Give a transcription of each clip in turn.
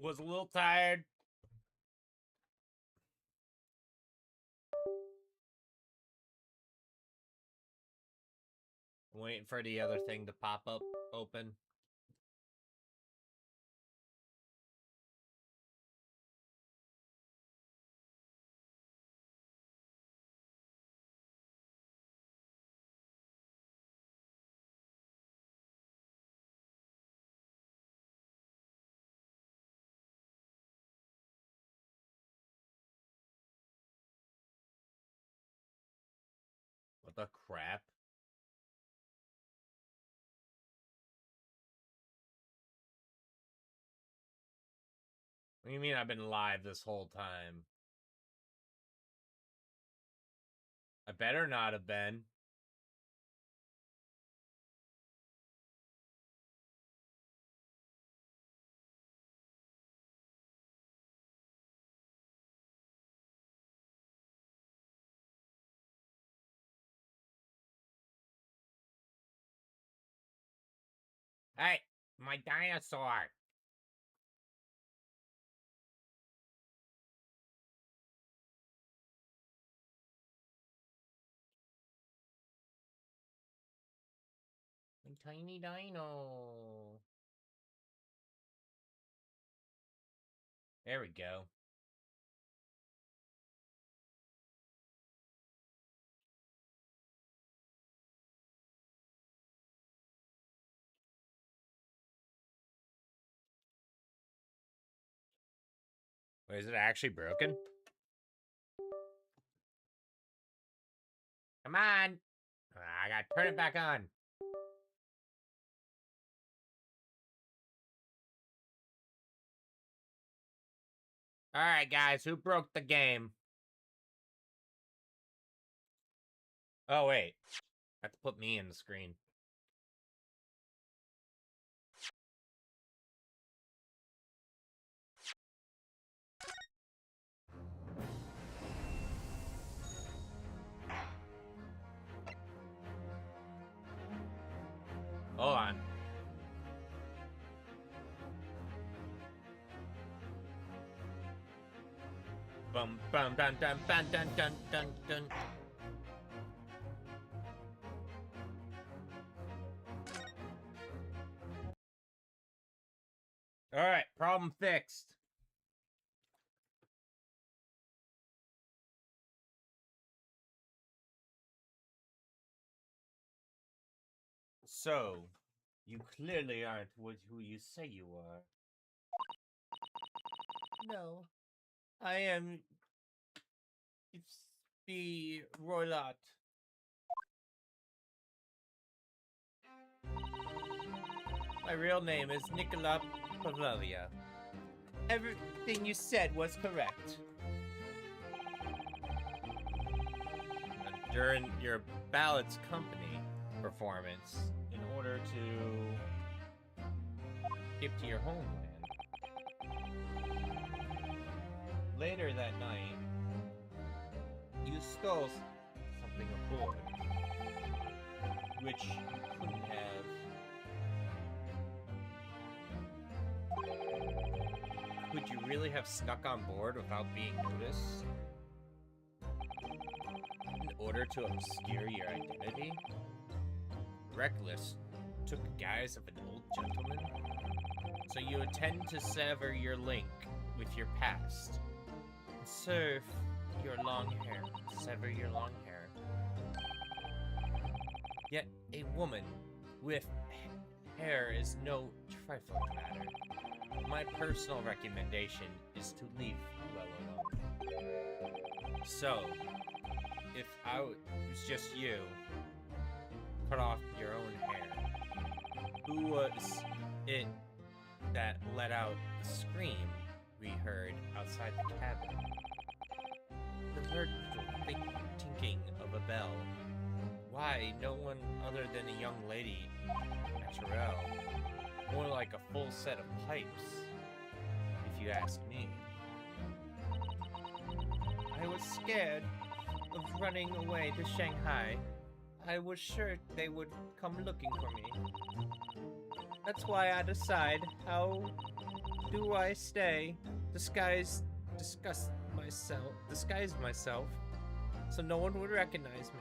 Was a little tired. Waiting for the other thing to pop up open. What the crap? What do you mean I've been live this whole time? I better not have been. Hey, my dinosaur. My tiny dino. There we go. Wait, is it actually broken? Come on. I gotta turn it back on. Alright, guys, who broke the game? Oh, wait. I have to put me in the screen. Hold on. Bum bum dun dun dun dun dun dun dun. Alright, problem fixed. So, you clearly aren't who you say you are. No. I am... It's the Roylott. My real name is Nicola Pavlovia. Everything you said was correct. During your Ballots Company performance, in order to get to your homeland. Later that night, you stole something aboard, which you couldn't have. Could you really have snuck on board without being noticed? In order to obscure your identity? Reckless took the guise of an old gentleman? So you intend to sever your link with your past. Serve your long hair. Sever your long hair. Yet a woman with hair is no trifling matter. My personal recommendation is to leave well alone. So, if I was just you, cut off your own hair. Who was it that let out the scream we heard outside the cabin? The virtual tinking of a bell. Why no one other than a young lady, naturel? More like a full set of pipes, if you ask me. I was scared of running away to Shanghai. I was sure they would come looking for me. That's why I decide how do I stay, disguise myself, so no one would recognize me.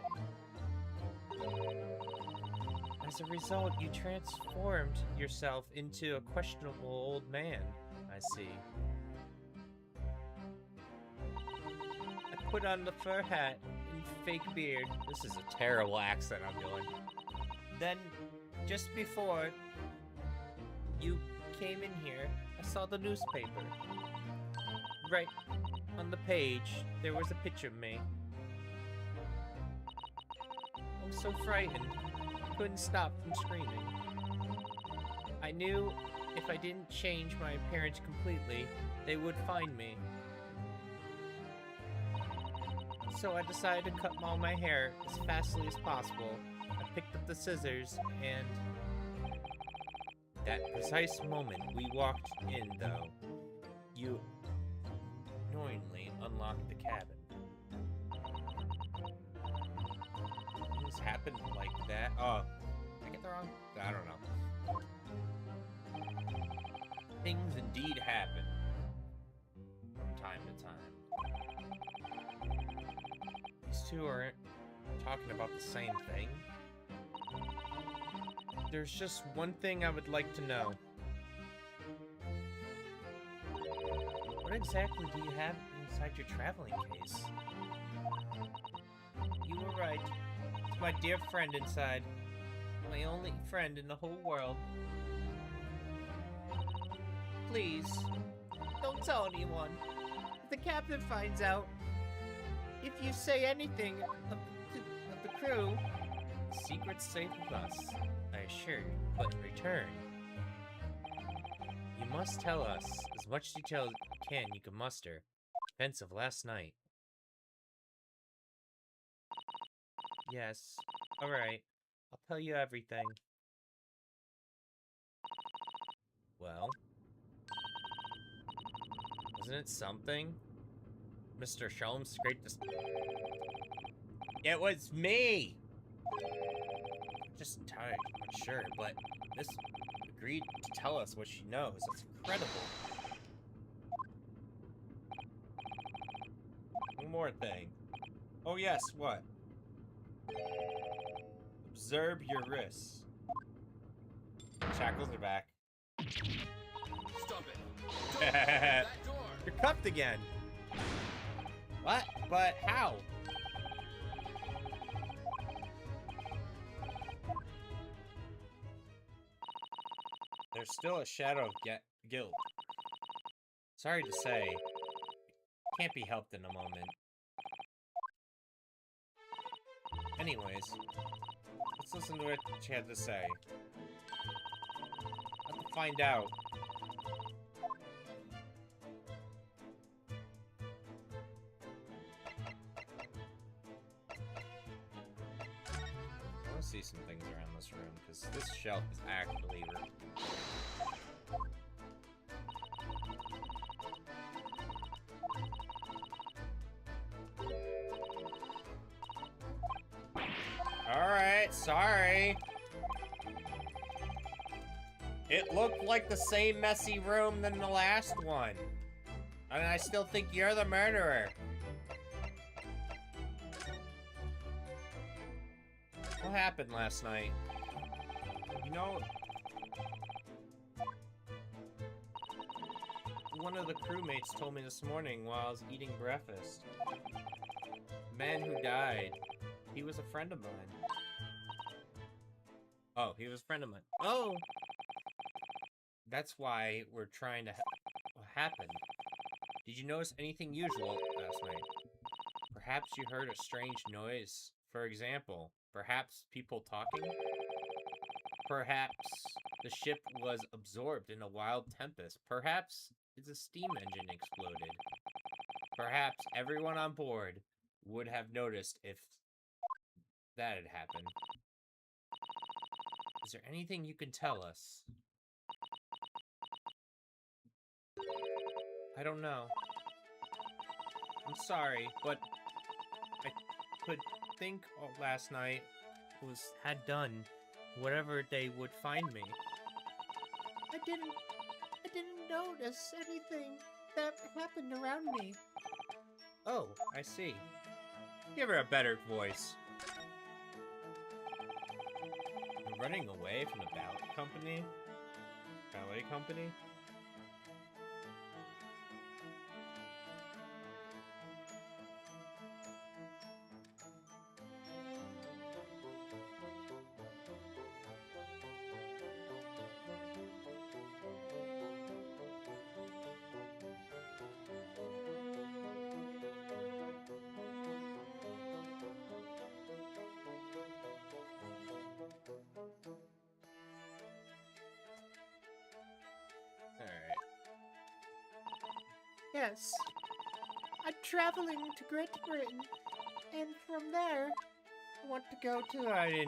As a result, you transformed yourself into a questionable old man, I see. I put on the fur hat and fake beard. This is a terrible accent I'm doing. Then, just before you came in here, I saw the newspaper. Right on the page, there was a picture of me. I was so frightened, I couldn't stop from screaming. I knew if I didn't change my appearance completely, they would find me. So I decided to cut all my hair as fastly as possible. I picked up the scissors and... That precise moment we walked in, though, you knowingly unlocked the cabin. Things happened like that. Oh, did I get that wrong? I don't know. Things indeed happen from time to time. These two aren't talking about the same thing. There's just one thing I would like to know. What exactly do you have inside your traveling case? You were right. It's my dear friend inside. My only friend in the whole world. Please, don't tell anyone. If the captain finds out, if you say anything of the crew, the secret's safe with us. I assure you, but in return, you must tell us as much detail as you can muster. Events of last night. Yes, alright. I'll tell you everything. Well, wasn't it something? Mr. Shelm scraped this. It was me! Just tired, I'm sure, but Miss agreed to tell us what she knows. That's incredible. One more thing. Oh yes, what? Observe your wrists. Shackles are back. Stop it! Don't open that door! You're cuffed again. What? But how? There's still a shadow of guilt. Sorry to say, can't be helped in a moment. Anyways, let's listen to what she had to say. I have to find out. I want to see some things around this room, because this shelf is actually... Alright, sorry. It looked like the same messy room than the last one. And I still think you're the murderer. What happened last night? You know... One of the crewmates told me this morning while I was eating breakfast. The man who died, he was a friend of mine. Oh, he was a friend of mine. Oh! That's why we're trying to what happened. Did you notice anything usual last night? Perhaps you heard a strange noise. For example, perhaps people talking? Perhaps the ship was absorbed in a wild tempest. Perhaps it's a steam engine exploded. Perhaps everyone on board would have noticed if that had happened. Is there anything you can tell us? I don't know. I'm sorry, but I could think last night had done whatever they would find me. I didn't notice anything that happened around me. Oh, I see. Give her a better voice. You're running away from the ballet company? Ballet company? Alright. Yes. I'm traveling to Great Britain, and from there, I want to go to... I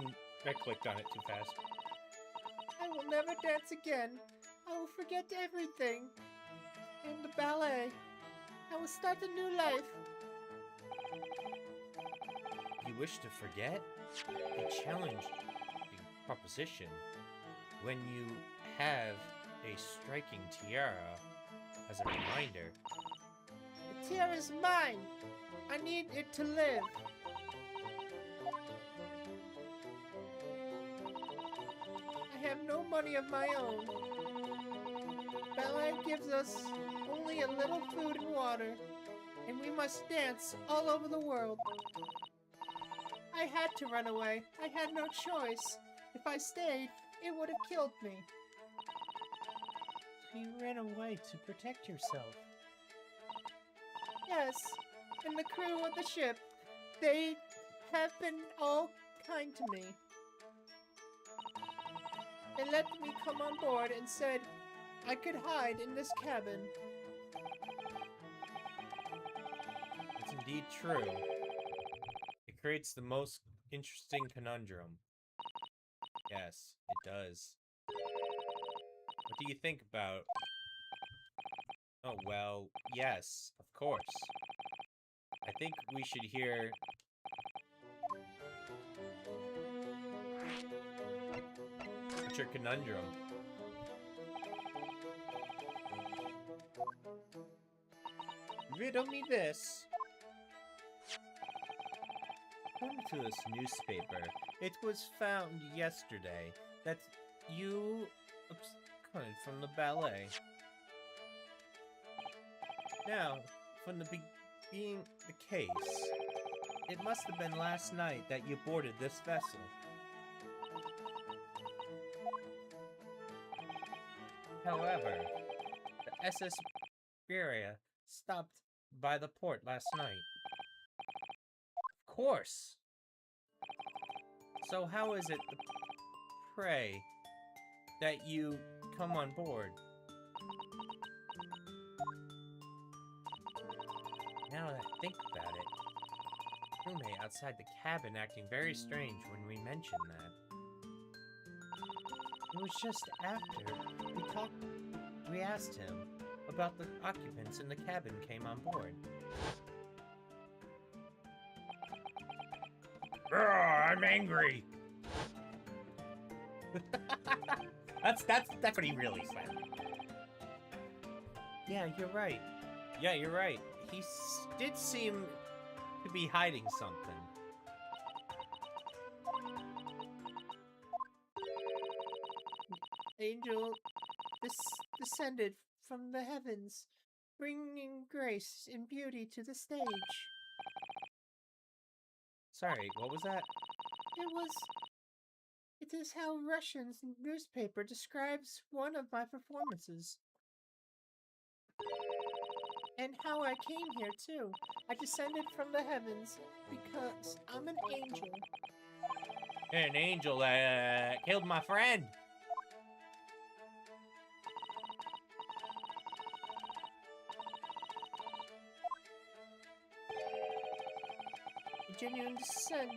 clicked on it too fast. I will never dance again. I will forget everything. And the ballet. I will start a new life. You wish to forget? A challenging proposition. When you have a striking tiara as a reminder. The tiara is mine. I need it to live. I have no money of my own. Ballet gives us only a little food and water, and we must dance all over the world. I had to run away. I had no choice. If I stayed, it would have killed me. You ran away to protect yourself. Yes, and the crew of the ship, they have been all kind to me. They let me come on board and said I could hide in this cabin. It's indeed true. It creates the most interesting conundrum. Yes, it does. What do you think about... Oh, well, yes, of course. I think we should hear... What's your conundrum? Riddle me this. According to this newspaper, it was found yesterday that you absconded from the ballet. Now, from the being the case, it must have been last night that you boarded this vessel. However, the SS Beria stopped by the port last night. Of course! So how is it, pray, that you come on board? Now that I think about it, crewmate outside the cabin acting very strange when we mentioned that. It was just after we asked him about the occupants in the cabin came on board. I'm angry! that's what he really said. Yeah, you're right. Yeah, you're right. He did seem to be hiding something. Angel descended from the heavens, bringing grace and beauty to the stage. Sorry, what was that? It is how Russian newspaper describes one of my performances. And how I came here, too. I descended from the heavens because I'm an angel. An angel that killed my friend! A genuine descent.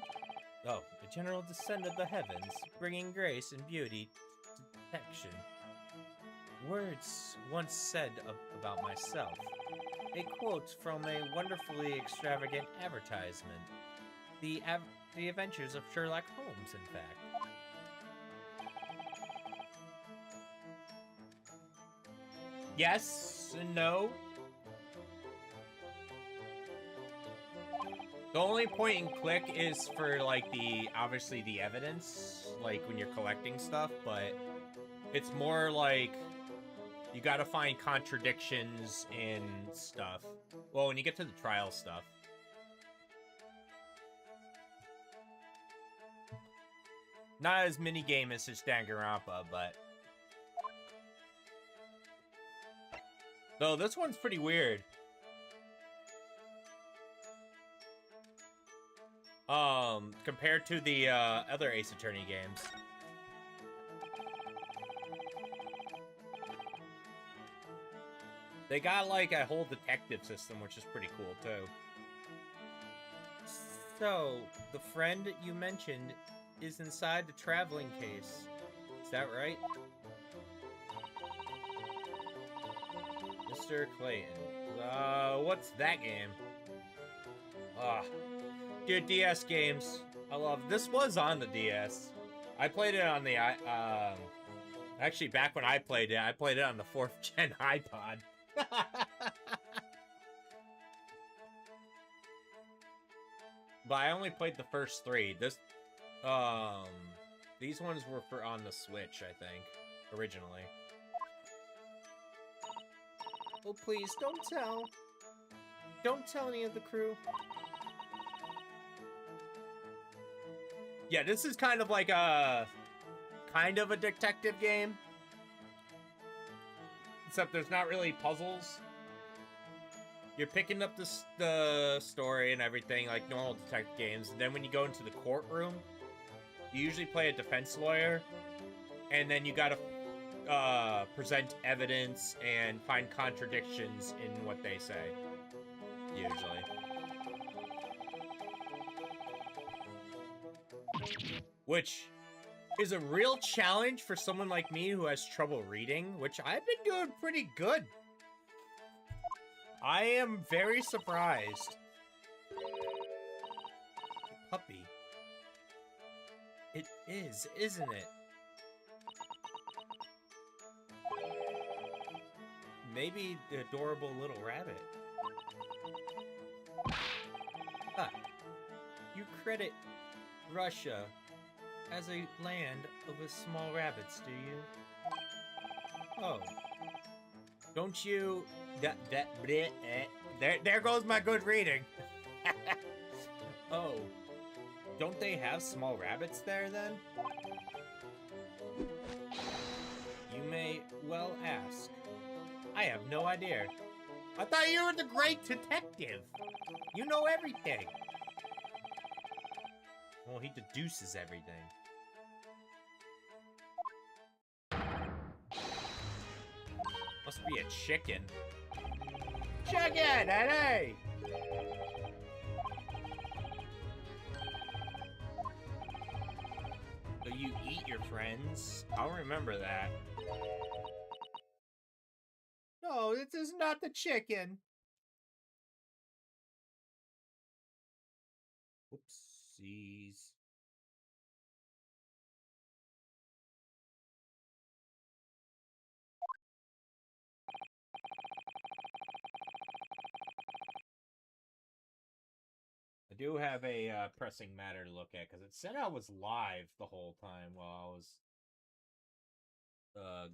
Oh, a general descent of the heavens, bringing grace and beauty to detection. Words once said about myself. A quote from a wonderfully extravagant advertisement. The Adventures of Sherlock Holmes, in fact. Yes and no. The only point and click is for, like, obviously the evidence, like, when you're collecting stuff, but it's more like you gotta find contradictions in stuff. Well, when you get to the trial stuff. Not as mini-game as his Danganronpa, but... Though, this one's pretty weird. Compared to the, other Ace Attorney games. They got, like, a whole detective system, which is pretty cool, too. So, the friend you mentioned is inside the traveling case. Is that right? Mr. Clayton. What's that game? Dude, DS games. I love... This was on the DS. I played it on the, actually, back when I played it on the 4th gen iPod. But I only played the first 3. These ones were for on the Switch, I think, originally. Oh, please, don't tell. Don't tell any of the crew. Yeah, this is kind of like a detective game. Except there's not really puzzles. You're picking up the story and everything like normal detective games. And then when you go into the courtroom, you usually play a defense lawyer. And then you gotta present evidence and find contradictions in what they say. Usually. Which is a real challenge for someone like me who has trouble reading, which I've been doing pretty good. I am very surprised. Puppy. It is, isn't it? Maybe the adorable little rabbit. Ah. You credit Russia as a land of a small rabbits, do you? Oh. Don't you... There goes my good reading. Oh. Don't they have small rabbits there, then? You may well ask. I have no idea. I thought you were the great detective. You know everything. Well, he deduces everything. Must be a chicken. Chicken, hey! So you eat your friends? I'll remember that. No, this is not the chicken. Oopsies. I do have a pressing matter to look at, because it said I was live the whole time while I was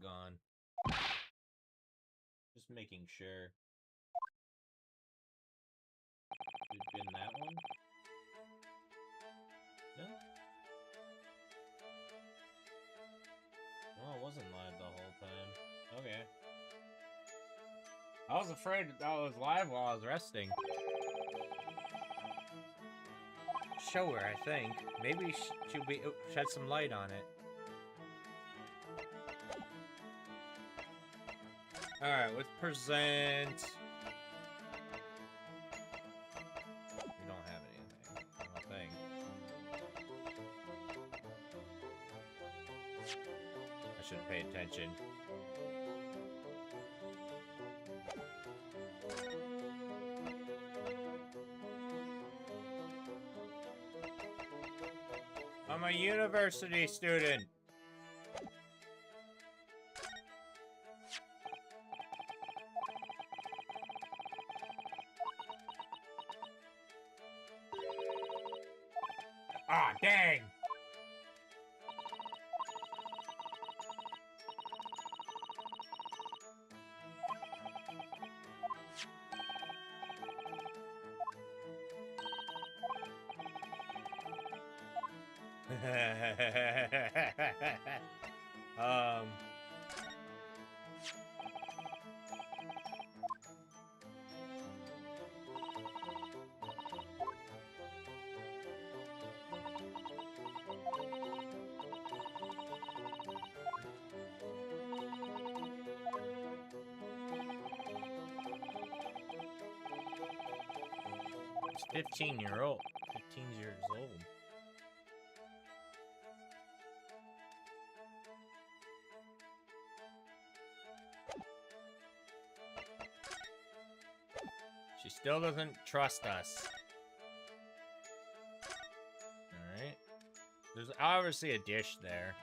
gone. Just making sure. It's been that one? No? Oh, it wasn't live the whole time. Okay. I was afraid I was live while I was resting. Show her, I think. Maybe she'll be shed some light on it. Alright, let's present. We don't have anything. I don't think. I should pay attention. I'm a university student. Ah, dang! um... It's 15 years old. She still doesn't trust us. Alright. There's obviously a dish there.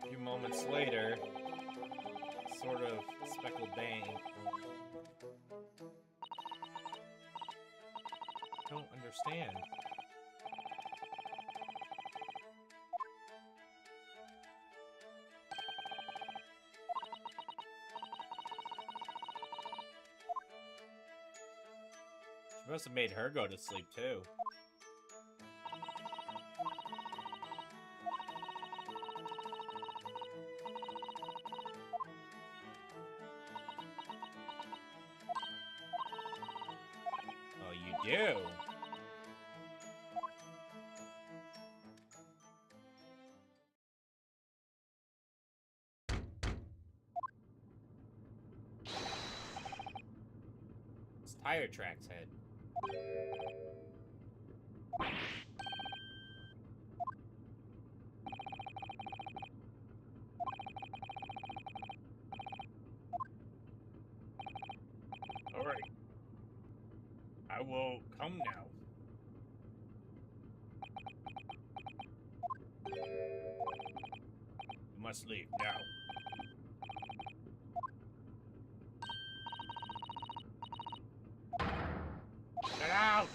A few moments later, sort of speckled bang. Don't understand. She must have made her go to sleep too. Oh, you do? It's tire tracks head. Alright. I will come now. You must leave now. Get out!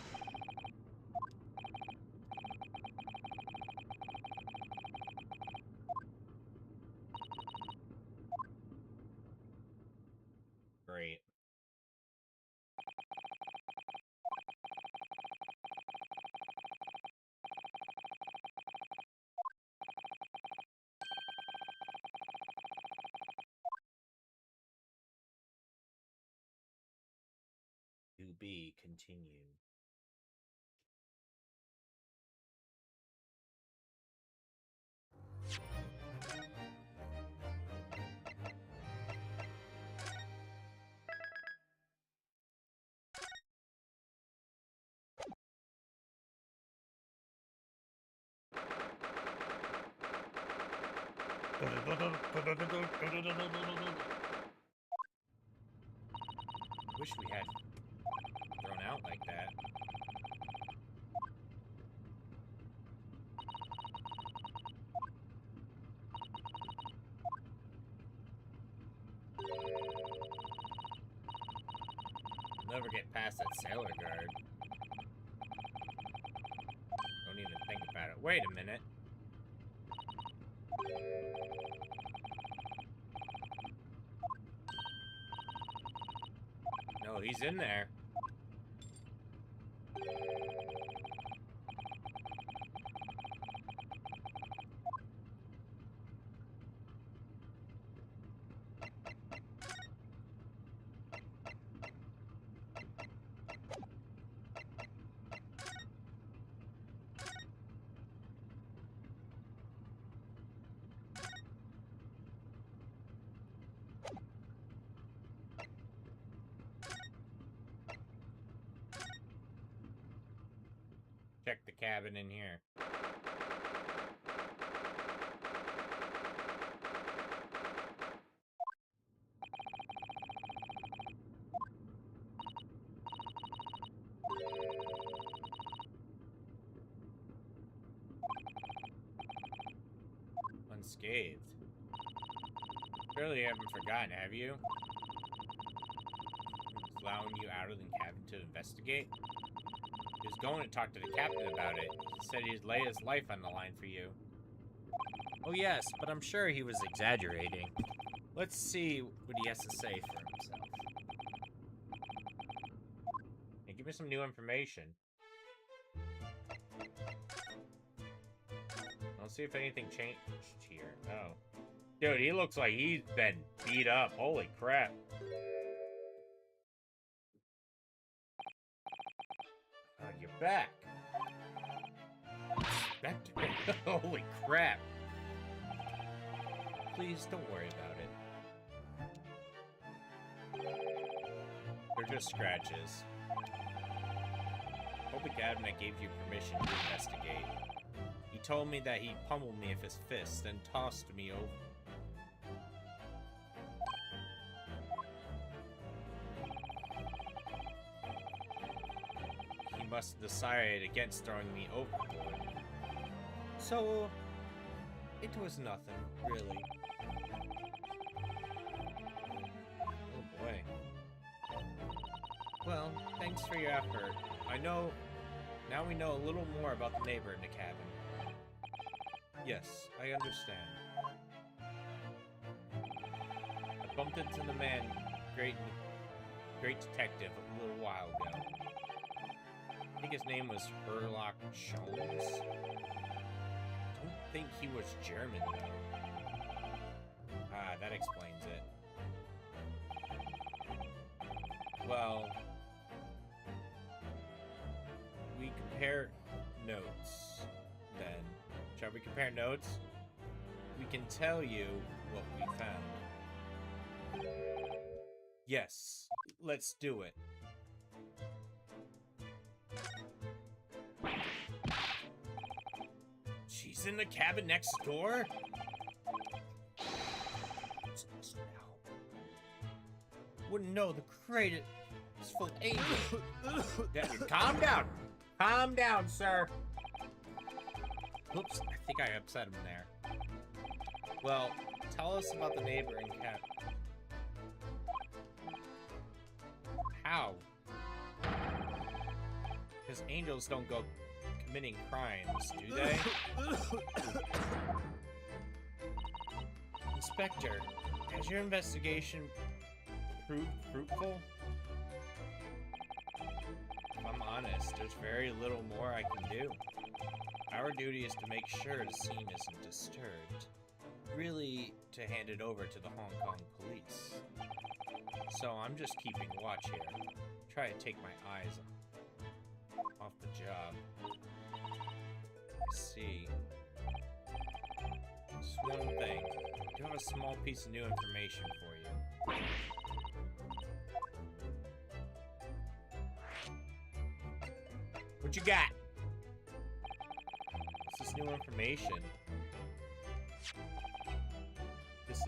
Great. To be continued. Wish we had thrown out like that. Never get past that sailor guard. Don't even think about it. Wait a minute. No, he's in there. Check the cabin in here. unscathed. Surely you haven't forgotten, have you? Allowing you out of the cabin to investigate? He was going to talk to the captain about it. He said he'd lay his life on the line for you. Oh yes, but I'm sure he was exaggerating. Let's see what he has to say for himself. Hey, give me some new information. Let's see if anything changed here. Oh. Dude, he looks like he's been beat up. Holy crap. You're back. Spectre. Holy crap. Please don't worry about it. They're just scratches. Hope the cabinet gave you permission to investigate. He told me that he pummeled me with his fist, then tossed me over. He must have decided against throwing me overboard. So, it was nothing, really. Oh boy. Well, thanks for your effort. Now we know a little more about the neighbor in the cabin. Yes, I understand. I bumped into the man, great detective, a little while ago. I think his name was Herlock Sholmes. Don't think he was German, though. Ah, that explains it. Well, we compare notes, then. Shall we compare notes? We can tell you what we found. Yes, let's do it. She's in the cabin next door? What's this now? Wouldn't know the crate is full of angels. Calm down. Calm down, sir. Oops, I think I upset him there. Well, tell us about the neighboring cabin. How? Because angels don't go committing crimes, do they? Inspector, has your investigation proved fruitful? If I'm honest, there's very little more I can do. Our duty is to make sure the scene isn't disturbed. Really, to hand it over to the Hong Kong police. So I'm just keeping watch here. Try to take my eyes off the job. Let's see. Just one thing. I do have a small piece of new information for you. What you got? What's this new information? This is...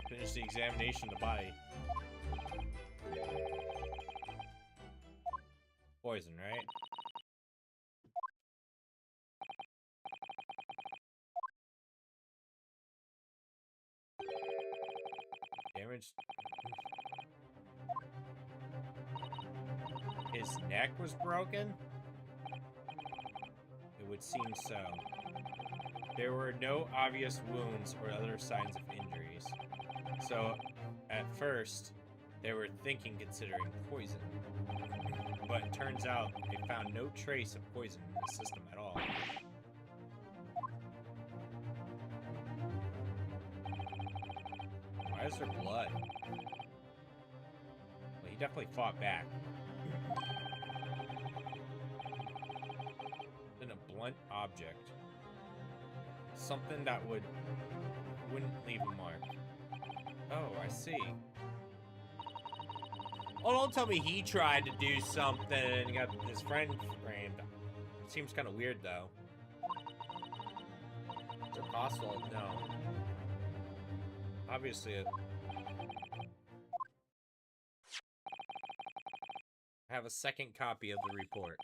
Finish the examination of the body. Poison, right? Damage. His neck was broken? It would seem so. There were no obvious wounds or other signs of injuries. So, at first, they were considering poison. But it turns out they found no trace of poison in the system at all. Why is there blood? Well, he definitely fought back. Then a blunt object. Something that wouldn't leave a mark. Oh, I see. Oh, don't tell me he tried to do something and got his friend framed. It seems kind of weird, though. Is it possible? No. Obviously, I have a second copy of the report.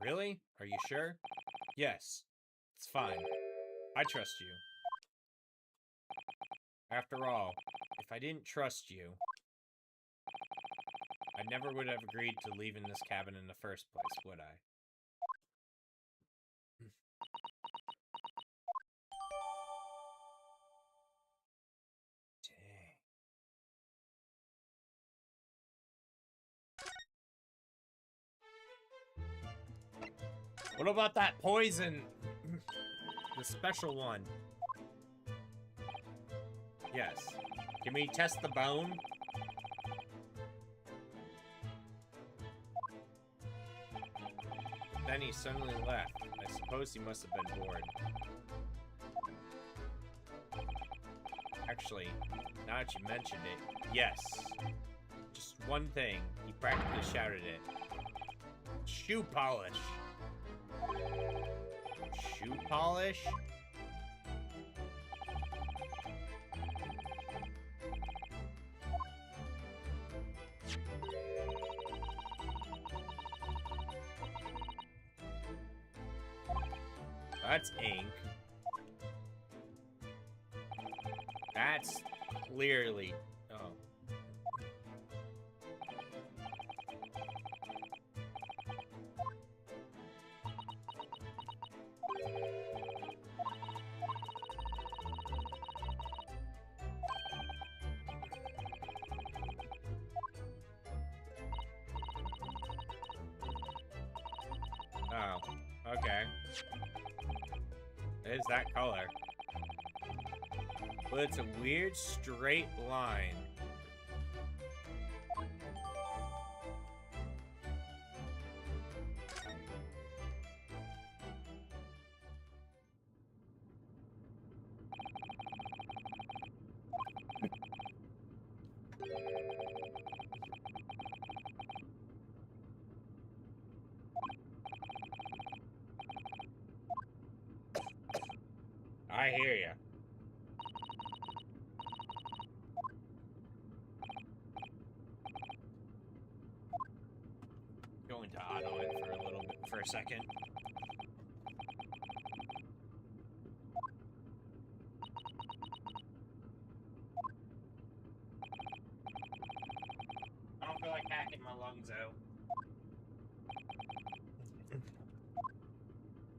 Really? Are you sure? Yes. It's fine. I trust you. After all, if I didn't trust you, I never would have agreed to leave in this cabin in the first place, would I? Dang. What about that poison? The special one. Yes. Can we test the bone? Then he suddenly left. I suppose he must have been bored. Actually, now that you mentioned it, yes. Just one thing. He practically shouted it. Shoe polish. Shoe polish? That's ink. That's clearly... Oh. Oh, okay. It is that color. But it's a weird straight line. I hear ya. Going to auto it for a little bit, for a second. I don't feel like hacking my lungs out.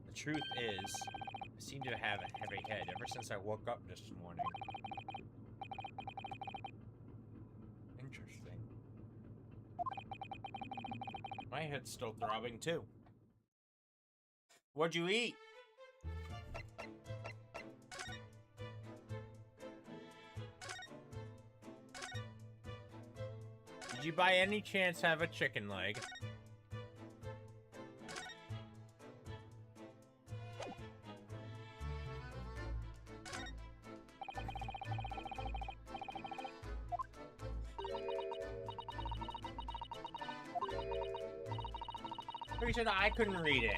The truth is, I seem to have a heavy head ever since I woke up this morning. Interesting. My head's still throbbing too. What'd you eat? Did you by any chance have a chicken leg? Pretty sure that I couldn't read it.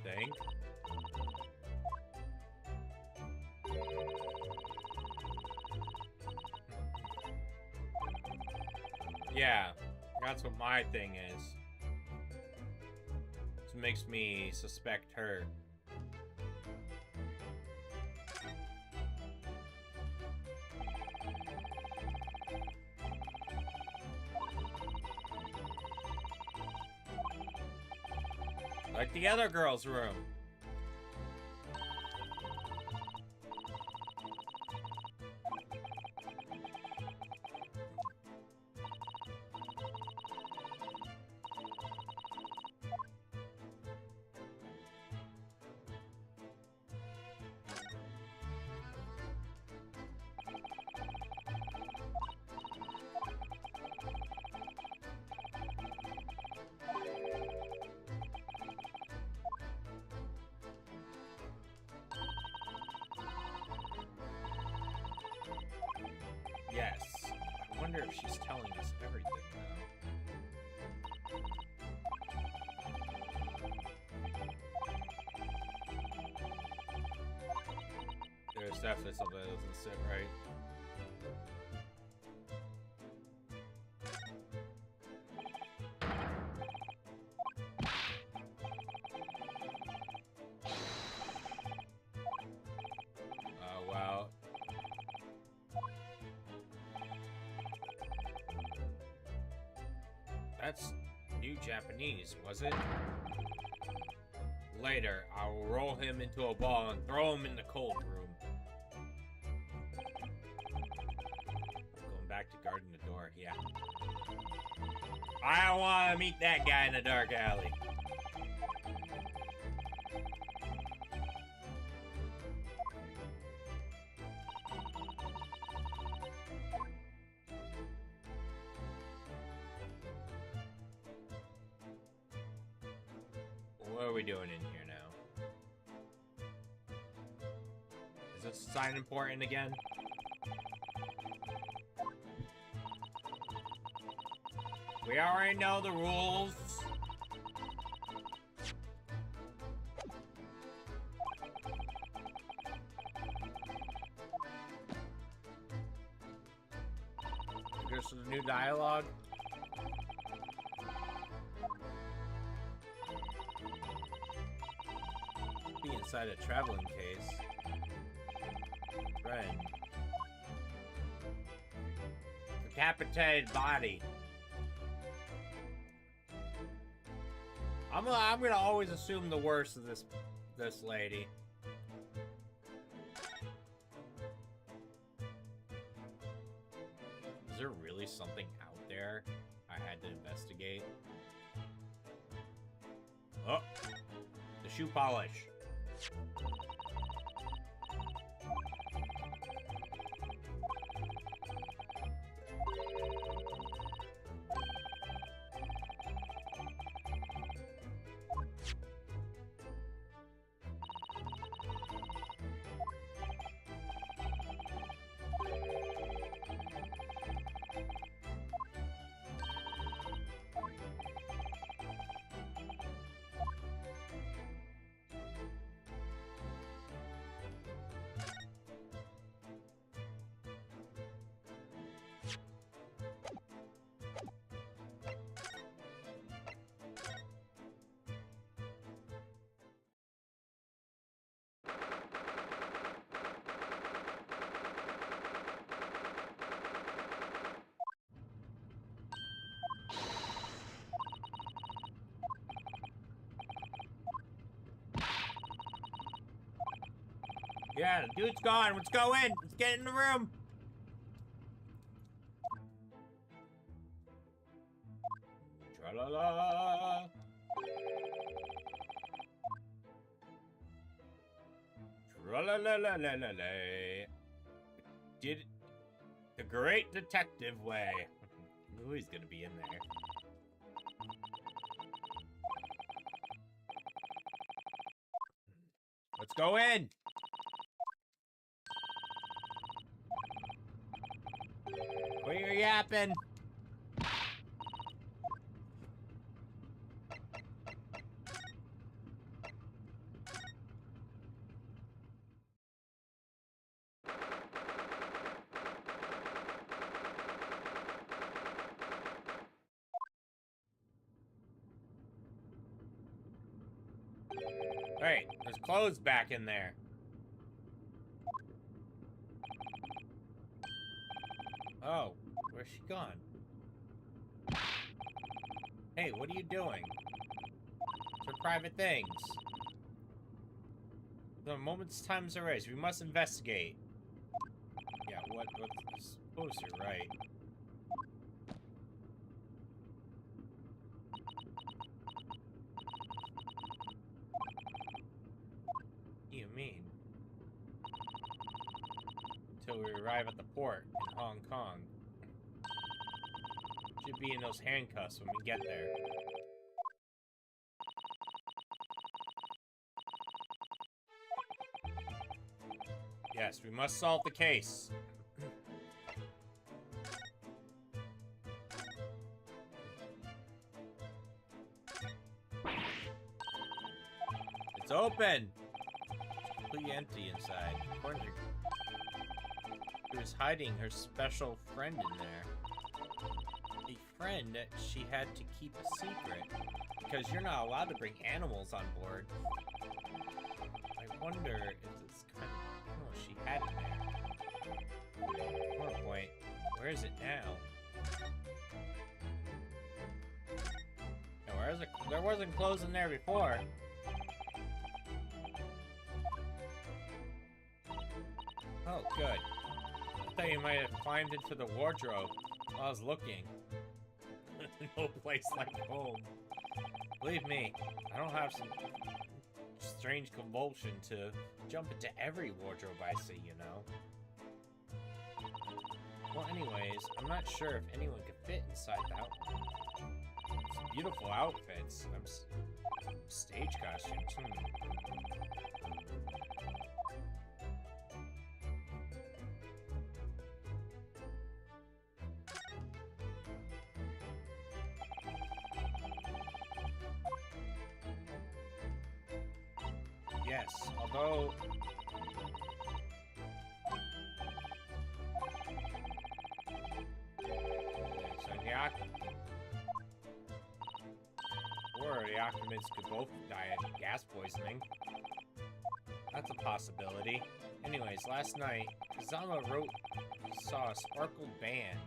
Think. Yeah, that's what my thing is. This makes me suspect her. Like the other girl's room. she's telling us everything now. There's definitely something that doesn't sit right. Oh, wow. That's New Japanese, was it? Later, I will roll him into a ball and throw him in the cold room. Going back to guarding the door, yeah. I don't want to meet that guy in the dark alley. What are we doing in here now? Is this sign important again? We already know the rules. Here's some new dialogue. Be inside a traveling case. Friend. Decapitated body. I'm gonna always assume the worst of this lady. Is there really something out there I had to investigate? Oh, the shoe polish. Yeah, the dude's gone. Let's go in. Let's get in the room. Tra-la-la. Tra-la-la-la-la-la-la. Did it the great detective way. Ooh, he's gonna be in there. Let's go in. Quit your yapping. Alright, there's clothes back in there. Oh, where's she gone? Hey, what are you doing? It's her private things. The moment's time is erased. We must investigate. Yeah, I suppose you're right. What do you mean? Until we arrive at the port in Hong Kong. Should be in those handcuffs when we get there. Yes, we must solve the case. open! It's completely empty inside. According to she was hiding her special friend in there. A friend that she had to keep a secret. Because you're not allowed to bring animals on board. I wonder if it's kind of... Oh, she had it there. More point. Where is it now? No, where is it? There wasn't clothes in there before. Oh, good. I thought you might have climbed into the wardrobe while I was looking. No place like home. Believe me, I don't have some strange compulsion to jump into every wardrobe I see, you know? Well, anyways, I'm not sure if anyone could fit inside that one. It's beautiful outfits. Stage costumes. Yes, although... So the occupants could both die of gas poisoning. That's a possibility. Anyways, last night, Zama saw a sparkled band.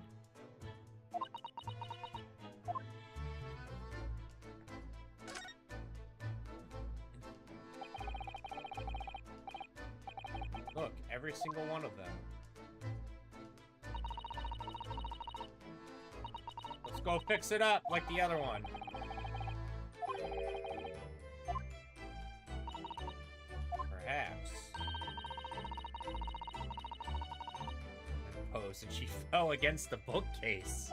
Look, every single one of them. Let's go fix it up like the other one. Perhaps. Pose, and she fell against the bookcase.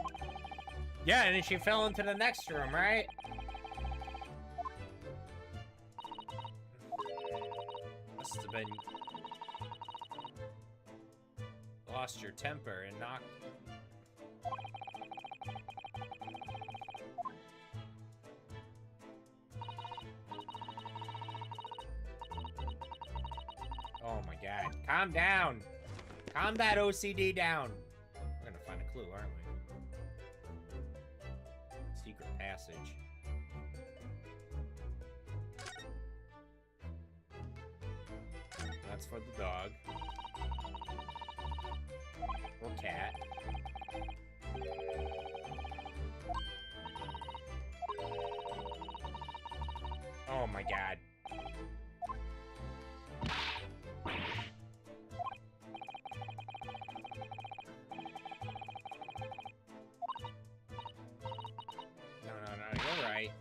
Yeah, and then she fell into the next room, right? Must have been... Lost your temper and knocked... Oh my god. Calm down! Calm that OCD down! We're gonna find a clue, aren't we? Secret passage. That's for the dog. Or cat. Oh my god. No, you're right.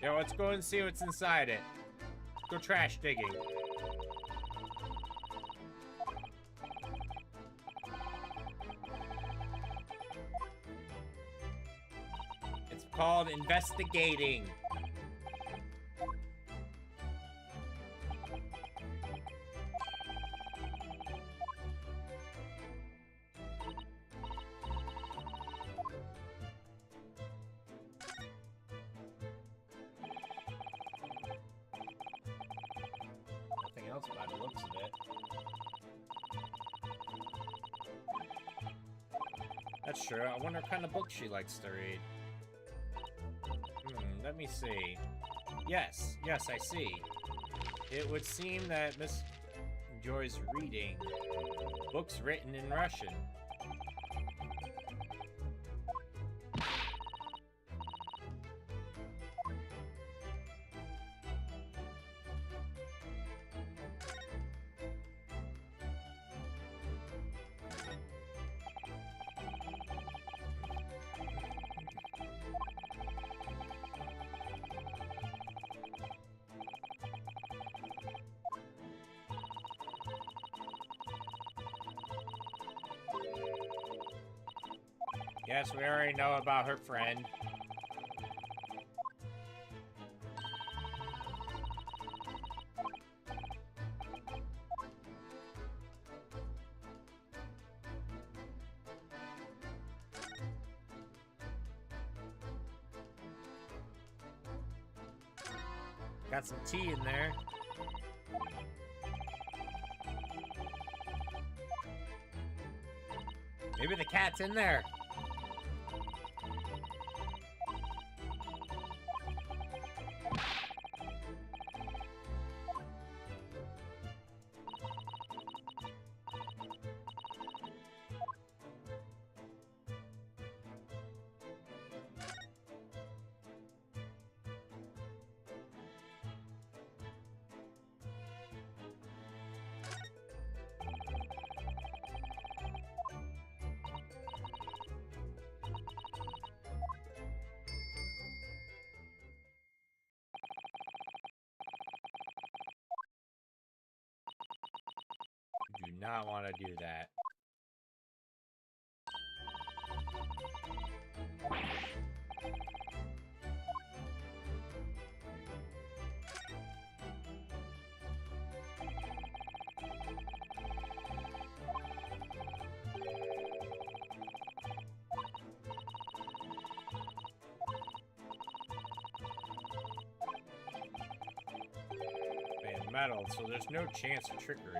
Yo, let's go and see what's inside it. Go trash digging. It's called investigating. Nothing else by the looks of it. That's true. I wonder what kind of book she likes to read. Let me see. Yes, I see. It would seem that Miss enjoys reading books written in Russian. Yes, we already know about her friend. Got some tea in there. Maybe the cat's in there. You do not want to do that. Man, metal, so there's no chance of trickery.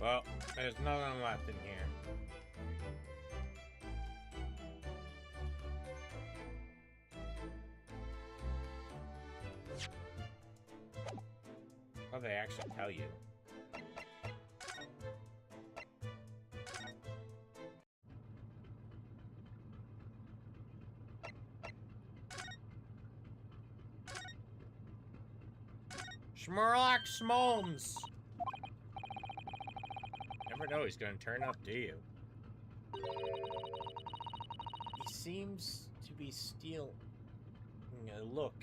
Well, there's nothing left in here. Oh, they actually tell you. Schmurlock Smomes! Never know he's gonna turn up, do you? He seems to be stealing a look.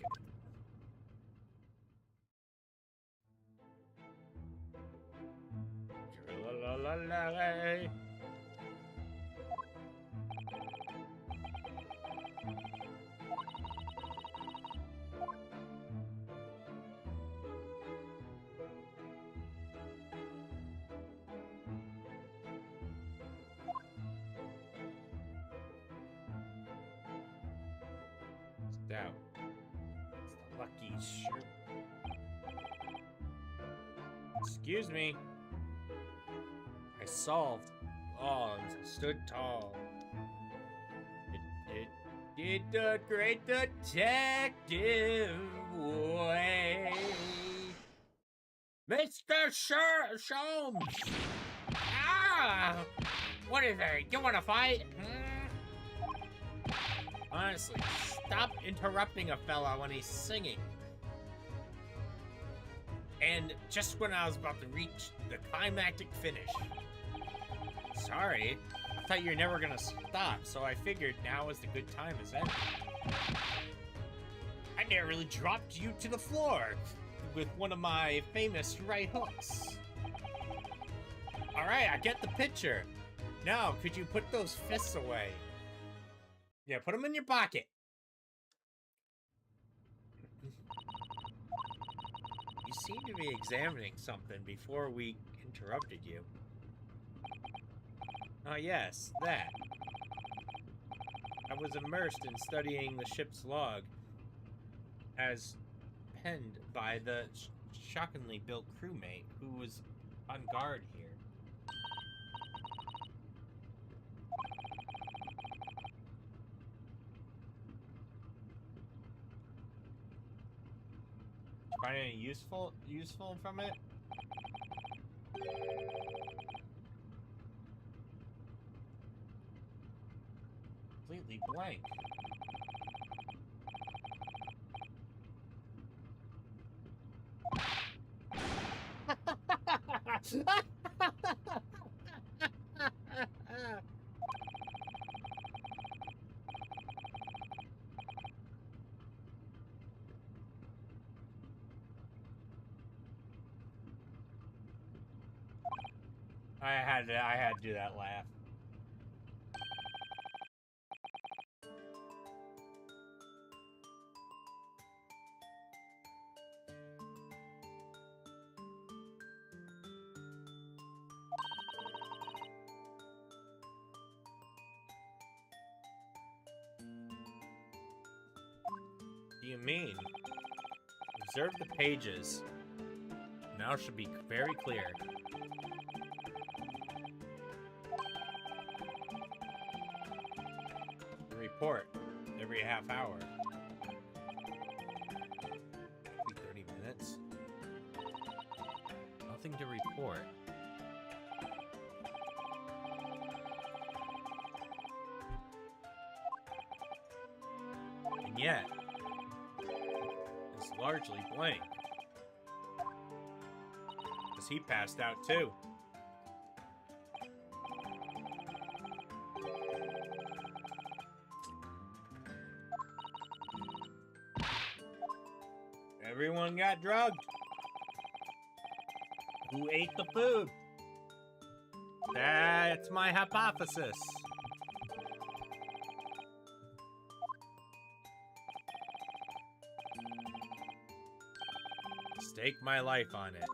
Stout. It's the lucky shirt. Excuse me. I solved. Oh, and stood tall. It did the great detective way. Mr. Sholmes! Ah! What is there? You want to fight? Honestly, stop interrupting a fella when he's singing. And just when I was about to reach the climactic finish. Sorry, I thought you were never gonna stop, so I figured now was the good time as any. I nearly dropped you to the floor with one of my famous right hooks. Alright, I get the picture. Now, could you put those fists away? Yeah, put them in your pocket. You seem to be examining something before we interrupted you. Oh yes, that. I was immersed in studying the ship's log as penned by the shockingly built crewmate who was on guard here. Find any useful from it? Completely blank. I had to do that laugh. What do you mean? Observe the pages. Now should be very clear. Report every half hour. Maybe 30 minutes. Nothing to report. And yet, it's largely blank. Because he passed out too. Everyone got drugged. Who ate the food? That's my hypothesis. Stake my life on it.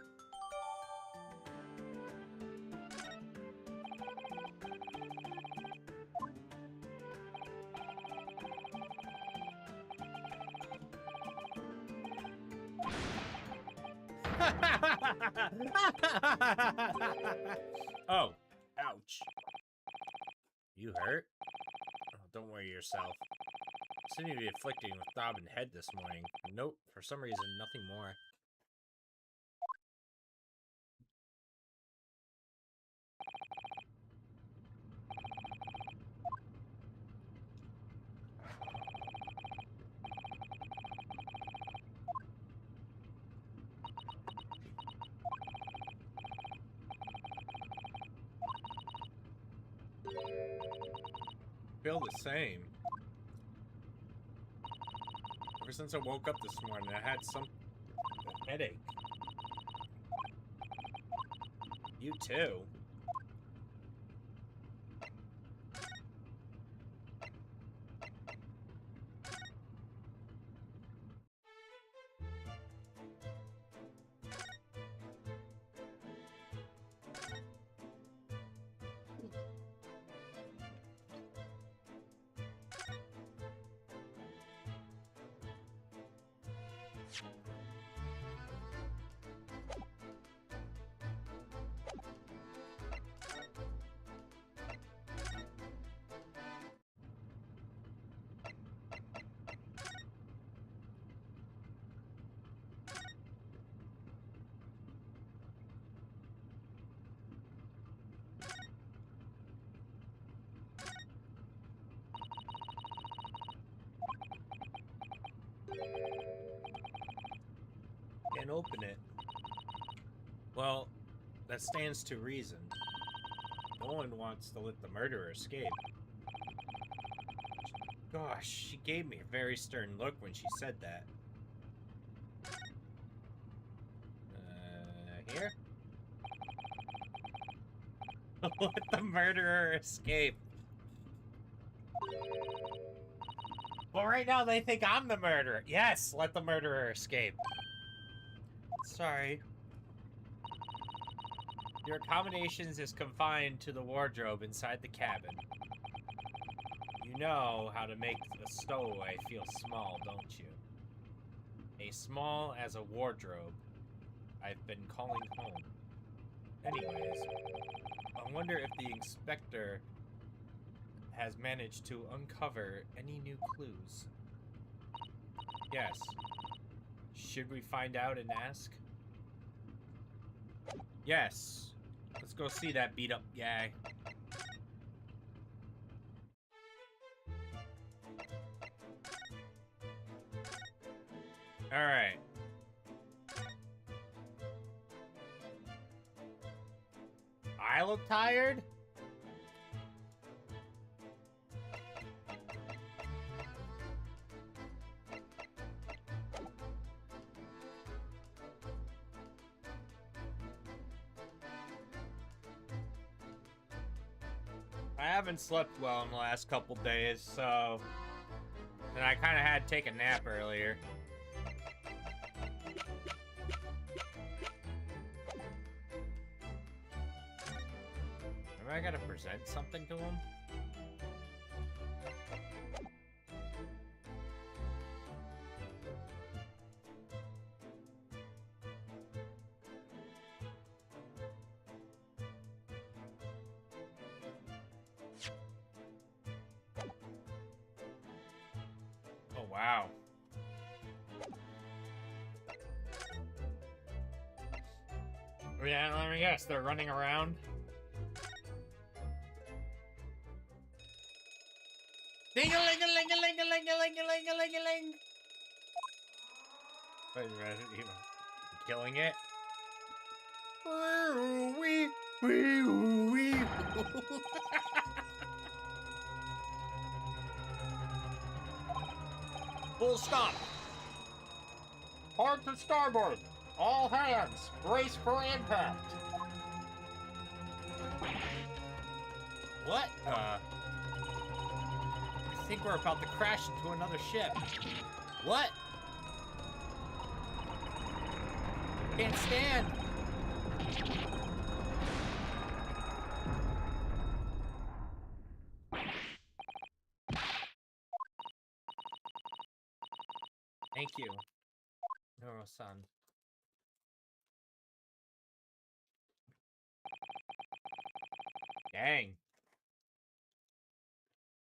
Oh, ouch. You hurt? Oh, don't worry yourself. I seem to be afflicting with throbbing head this morning. Nope, for some reason, nothing more. Feel the same. Ever since I woke up this morning, I had some headache. You too. Can't open it. Well, that stands to reason. No one wants to let the murderer escape. Gosh, she gave me a very stern look when she said that. Here? Let the murderer escape. Well, right now they think I'm the murderer. Yes, let the murderer escape. Sorry. Your accommodations is confined to the wardrobe inside the cabin. You know how to make a stowaway feel small, don't you? As small as a wardrobe I've been calling home. Anyways, I wonder if the inspector has managed to uncover any new clues. Yes. Should we find out and ask? Yes. Let's go see that beat up guy. Alright. I look tired? haven't slept well in the last couple days, so... And I kind of had to take a nap earlier. Maybe I gotta present something to him? Oh, wow. Yeah, let me guess, they're running around? Ding-a-ling-a-ling-a-ling-a-ling-a-ling-a-ling-a-ling-a-ling-a-ling-a-ling! Wait, you killing it? Full stop! Hard to starboard! All hands, brace for impact! What? I think we're about to crash into another ship. What? Can't stand! Thank you, Noro-san. Dang.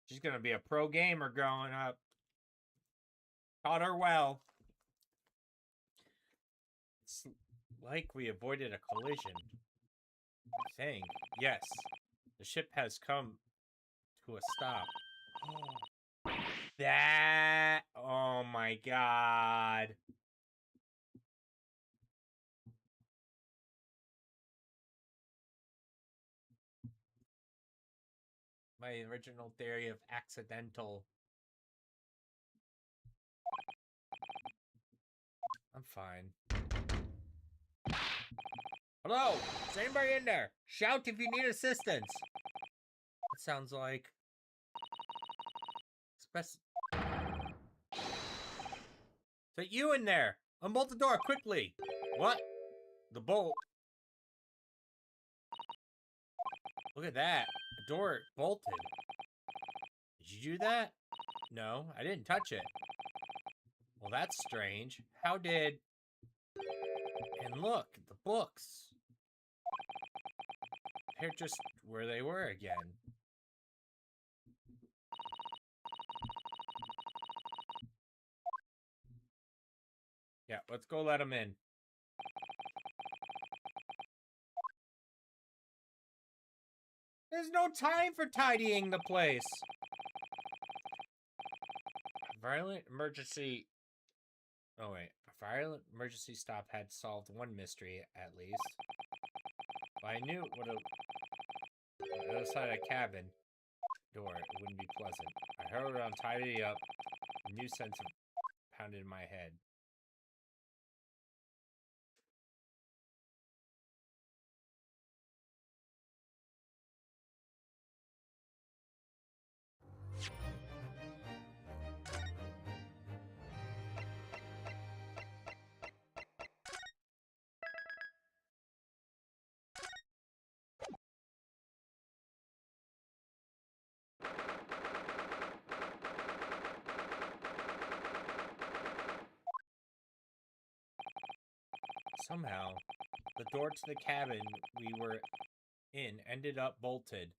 She's gonna be a pro gamer growing up. Taught her well. It's like we avoided a collision. I think. Yes. The ship has come to a stop. That... Oh my god. My original theory of accidental. I'm fine. Hello? Is anybody in there? Shout if you need assistance. It sounds like... Is that you in there? Unbolt the door, quickly! What? The bolt? Look at that. The door bolted. Did you do that? No, I didn't touch it. Well, that's strange. How did... And look, the books. They're just where they were again. Yeah, let's go let them in. There's no time for tidying the place. Violent emergency... Oh, wait. A violent emergency stop had solved one mystery, at least. If I knew what on the other side of the cabin door, it wouldn't be pleasant. I hurried around, tidied up. A new sense of pounded in my head. Somehow, the door to the cabin we were in ended up bolted.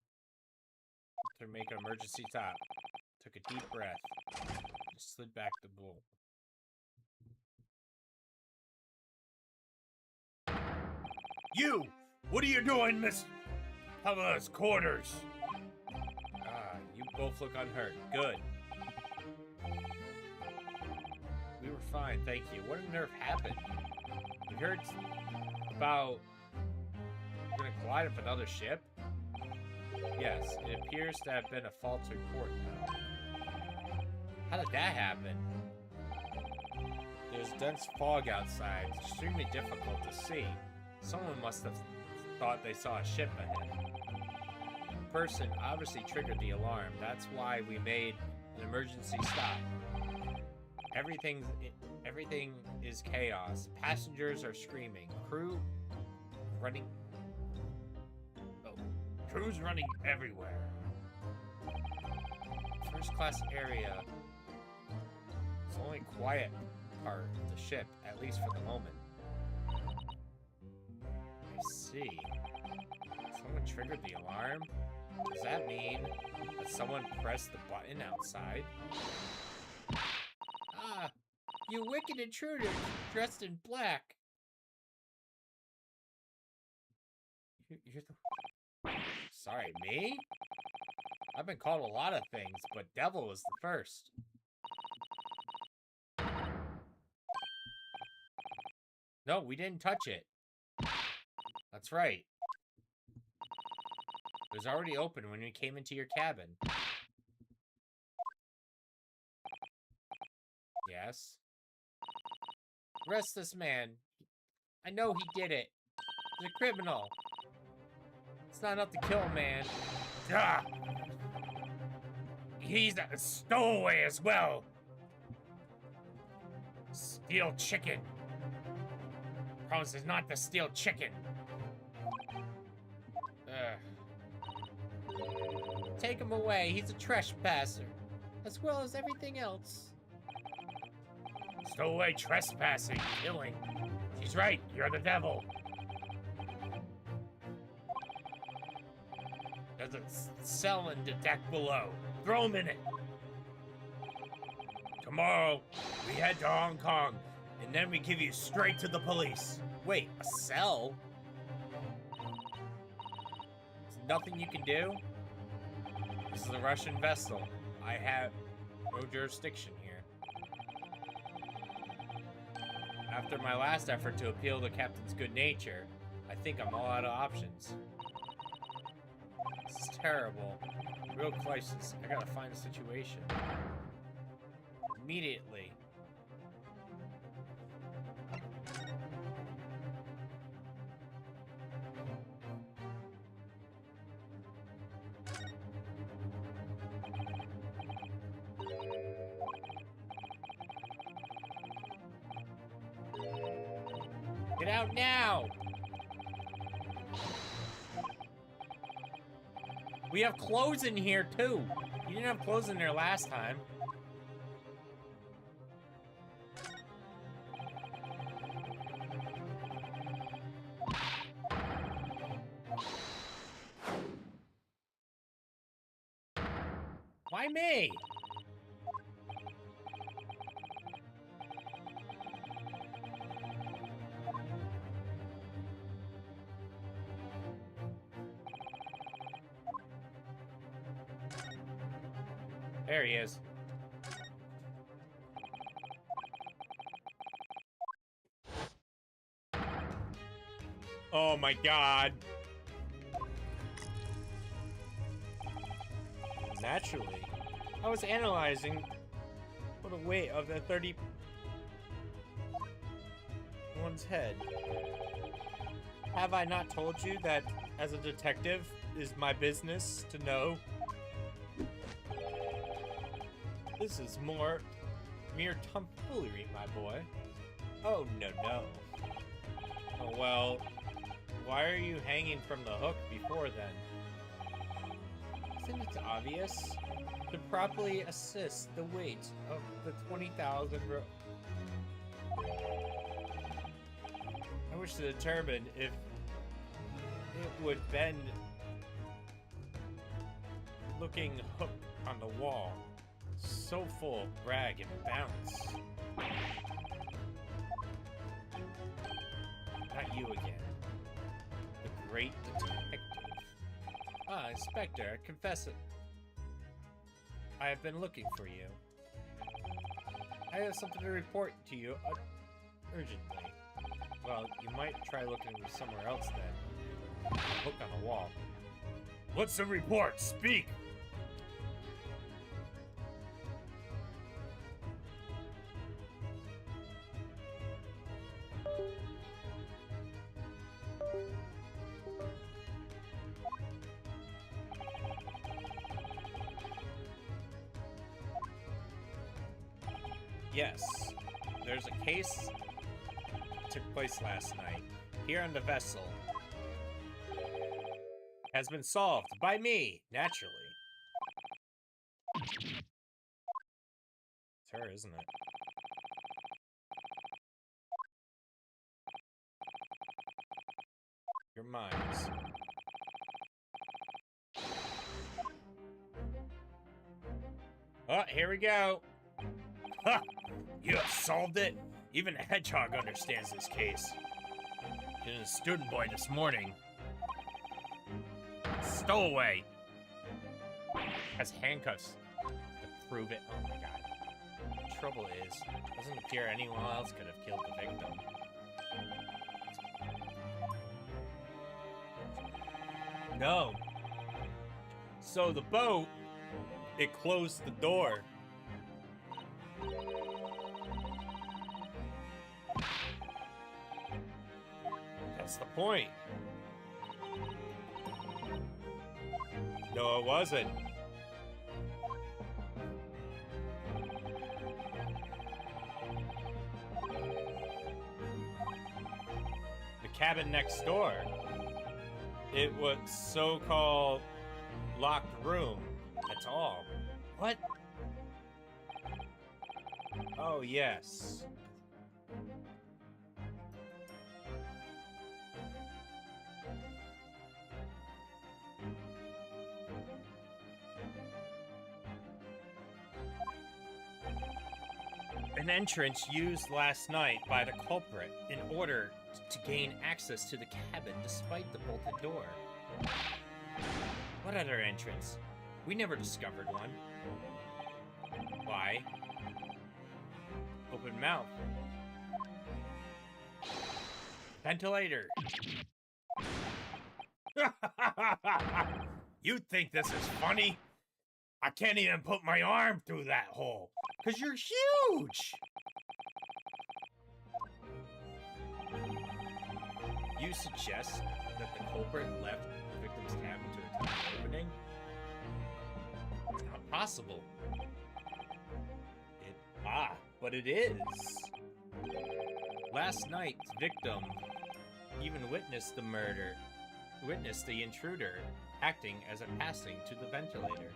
To make an emergency stop. Took a deep breath. Just slid back the bolt. You! What are you doing, Miss Hava's quarters? Ah, you both look unhurt. Good. We were fine, thank you. What on earth happened? We heard about... We're gonna collide with another ship? Yes, it appears to have been a false report now. How did that happen? There's dense fog outside. It's extremely difficult to see. Someone must have thought they saw a ship ahead. person obviously triggered the alarm. That's why we made an emergency stop. Everything is chaos. Passengers are screaming. Crew running. Oh, crew's running everywhere. First class area. It's the only quiet part of the ship, at least for the moment. I see. Someone triggered the alarm? Does that mean that someone pressed the button outside? Ah, you wicked intruder dressed in black. You're the... Sorry, me? I've been called a lot of things, but devil was the first. No, we didn't touch it. That's right. It was already open when we came into your cabin. Yes? Arrest this man. I know he did it. He's a criminal. It's not enough to kill a man. Ah! He's a stowaway as well. Steal chicken. Promise is not to steal chicken. Take him away. He's a trespasser, as well as everything else. Stowaway, trespassing, killing. She's right. You're the devil. There's a cell in the deck below. Throw him in it. Tomorrow, we head to Hong Kong, and then we give you straight to the police. Wait, a cell? There's nothing you can do? This is a Russian vessel. I have no jurisdiction here. After my last effort to appeal the captain's good nature, I think I'm all out of options. This is terrible. Real crisis. I gotta find a situation. Immediately. Get out now! We have clothes in here, too. You didn't have clothes in there last time. Why me? There he is. Oh my god. Naturally, I was analyzing for the weight of the 31's head. Have I not told you that as a detective, it is my business to know? This is mere tomfoolery, my boy. Oh, no. Oh, well, why are you hanging from the hook before then? Isn't it obvious? To properly assess the weight of the 20,000 I wish to determine if it would bend looking hook on the wall. So full of brag and bounce. Not you again. The great detective. Ah, Inspector, I confess it. I have been looking for you. I have something to report to you urgently. Well, you might try looking somewhere else then. Hook on the wall. What's the report? Speak! Yes. There's a case took place last night here on the vessel. Has been solved by me, naturally. It's her, isn't it? Your minds. Oh, here we go. Ha! You have solved it? Even a hedgehog understands this case. Been a student boy this morning. Stowaway. Has handcuffs to prove it. Oh my god. The trouble is, doesn't appear anyone else could have killed the victim. No. So the boat, it closed the door. That's the point. No, it wasn't. The cabin next door. It was so-called locked room. That's all. What? Oh, yes. An entrance used last night by the culprit in order to gain access to the cabin despite the bolted door. What other entrance? We never discovered one. Why? Open mouth. Ventilator. You think this is funny? I can't even put my arm through that hole. 'Cause you're huge! You suggest that the culprit left the victim's cabin to attack the opening? It's not possible. But it is. Last night, the victim even witnessed the murder, witnessed the intruder acting as a passing to the ventilator.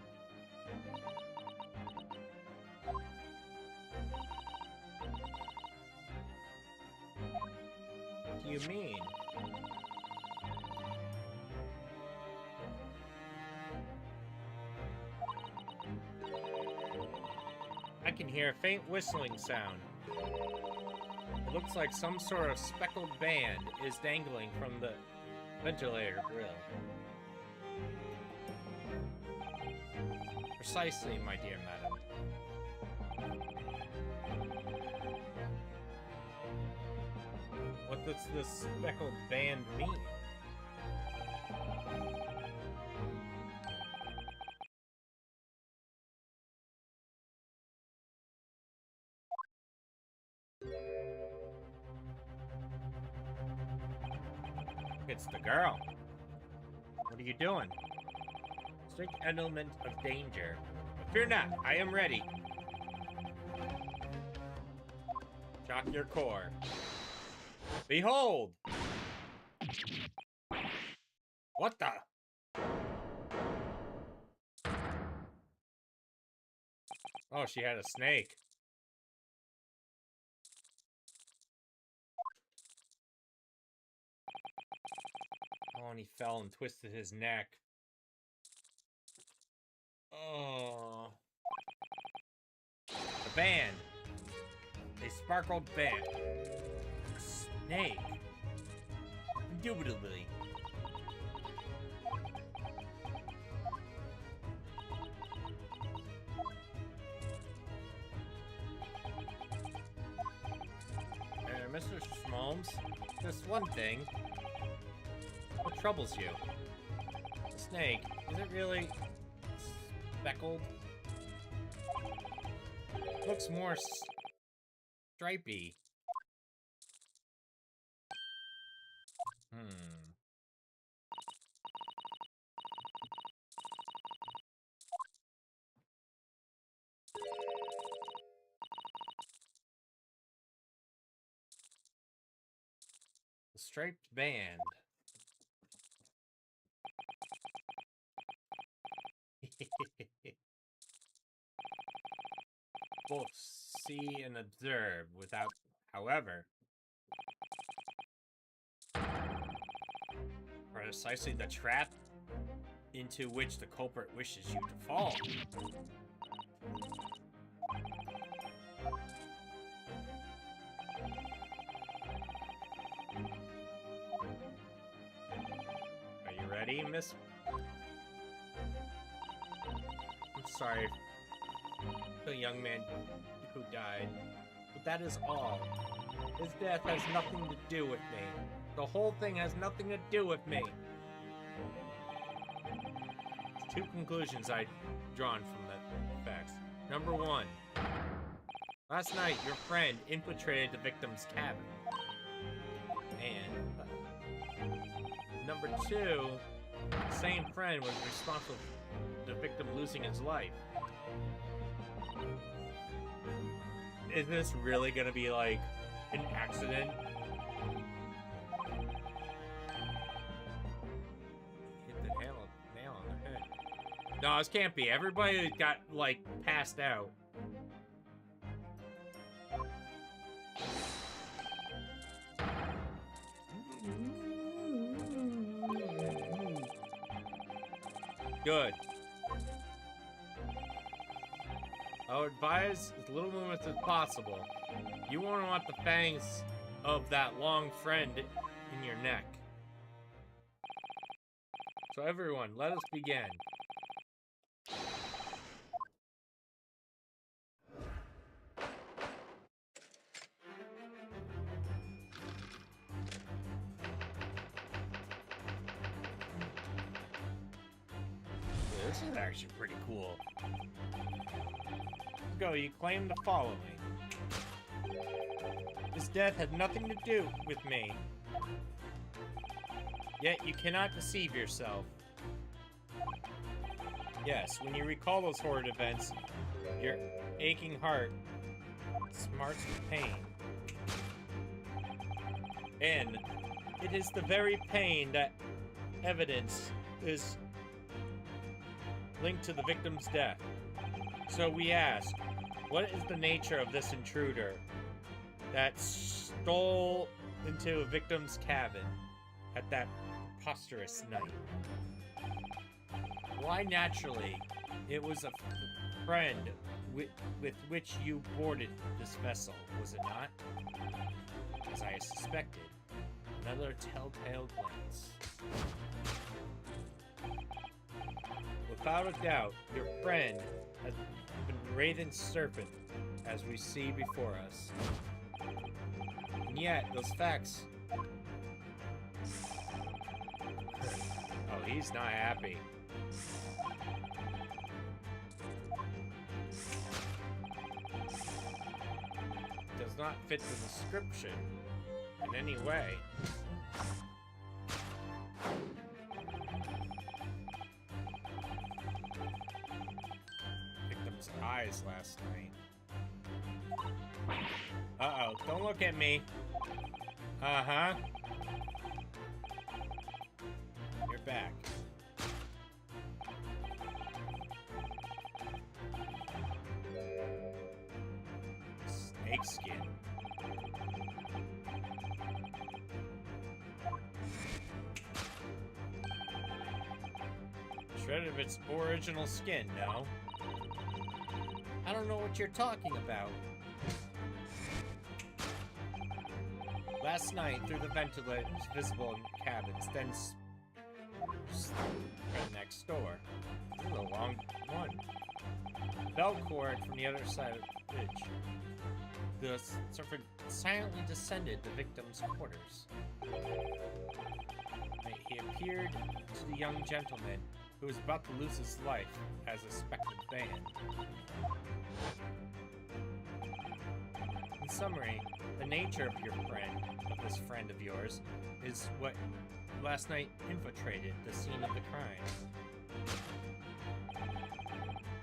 What do you mean? I can hear a faint whistling sound. It looks like some sort of speckled band is dangling from the ventilator grill. Precisely, my dear madam. What does this speckled band mean? It's the girl. What are you doing? Strict element of danger. Fear not, I am ready. Shock your core. Behold! What the? Oh, she had a snake. Oh, and he fell and twisted his neck. Oh. The band. A sparkled band. A snake. Indubitably. Mr. Schmalms, just one thing. What troubles you? The snake, is it really speckled? Looks more stripy. striped band. Both see and observe without, however, precisely the trap into which the culprit wishes you to fall. Are you ready, Miss? I'm sorry, the young man who died, but that is all. His death has nothing to do with me. The whole thing has nothing to do with me. Two conclusions I've drawn from the facts. Number one, last night your friend infiltrated the victim's cabin. And number two, the same friend was responsible for the victim losing his life. Is this really gonna be like an accident? Hit the nail on the head. No, this can't be. Everybody got like passed out. Good. I would advise as little movement as possible. You won't want the fangs of that long friend in your neck. So everyone, let us begin. This is actually pretty cool. Go, you claim to follow me. This death had nothing to do with me. Yet you cannot deceive yourself. Yes, when you recall those horrid events, your aching heart smarts with pain. And it is the very pain that evidence is linked to the victim's death. So we ask, what is the nature of this intruder that stole into a victim's cabin at that preposterous night? Why, naturally, it was a friend with which you boarded this vessel, was it not? As I suspected, another telltale glance. Without a doubt, your friend has been Raven's serpent, as we see before us. And yet, those facts... Oh, he's not happy. Does not fit the description in any way. Victim's eyes last night. Uh-oh, don't look at me. Uh-huh. You're back. Snake skin. Shredded of its original skin, no? I don't know what you're talking about. Last night, through the ventilators visible in the cabins, then right next door. This is a long one. Bell cord from the other side of the bridge. The serpent silently descended the victim's quarters. He appeared to the young gentleman who was about to lose his life as a suspected band. In summary, the nature of your friend, of this friend of yours, is what last night infiltrated the scene of the crime.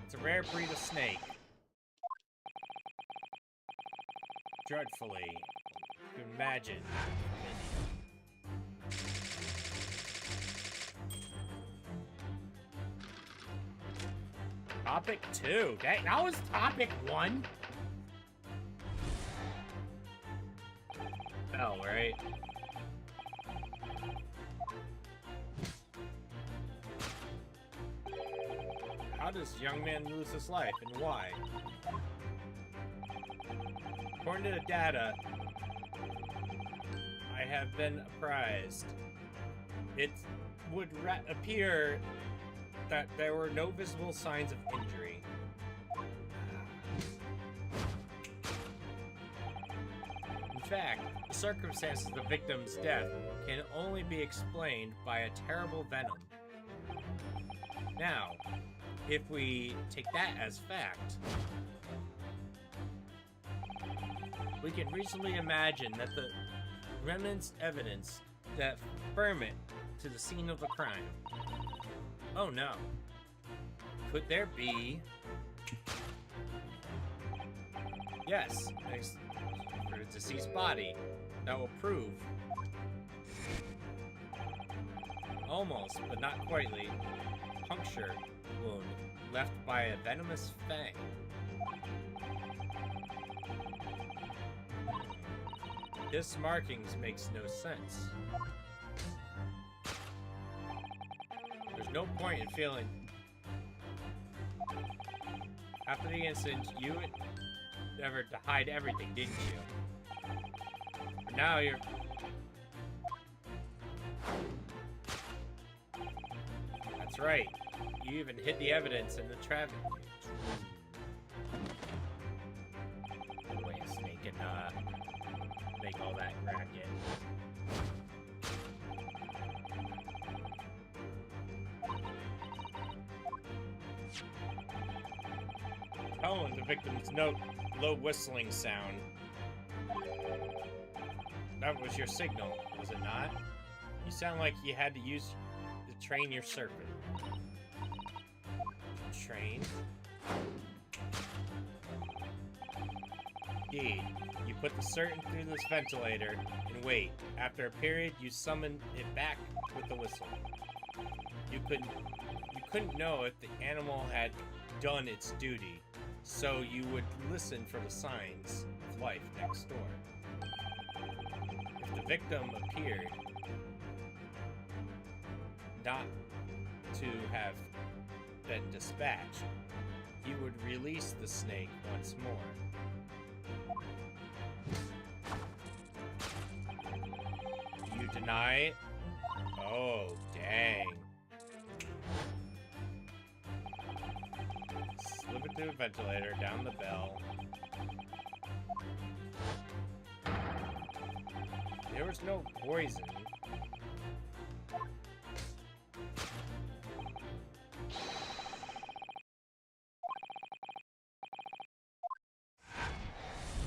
It's a rare breed of snake. Dreadfully, to imagine. Topic 2. That was topic 1. Oh, right. How does young man lose his life and why? According to the data I have been apprised, it would appear that there were no visible signs of injury. In fact, the circumstances of the victim's death can only be explained by a terrible venom. Now, if we take that as fact, we can reasonably imagine that the remnants evidence that ferment to the scene of the crime. Oh no. Could there be... Yes, for the deceased body. That will prove... Almost, but not quitely, puncture wound left by a venomous fang. This markings makes no sense. There's no point in feeling... After the incident, you endeavored to hide everything, didn't you? But now you're... That's right. You even hid the evidence in the traffic. The way a snake can, make all that racket. Oh, and the victim's note, low whistling sound. That was your signal, was it not? You sound like you had to use to train your serpent. Train? Indeed. You put the serpent through this ventilator and wait. After a period, you summon it back with the whistle. You couldn't know if the animal had done its duty, so you would listen for the signs of life next door. If the victim appeared not to have been dispatched, you would release the snake once more. You deny it? Oh, dang. Slip it through the ventilator, down the bell. There was no poison.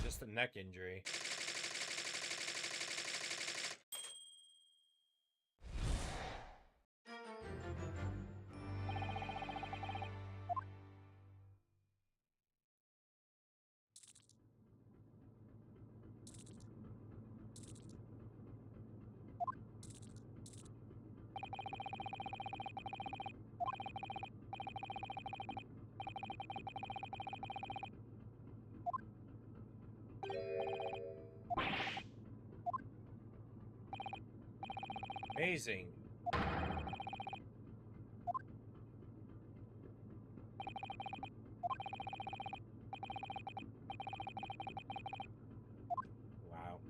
Just a neck injury. Amazing. Wow.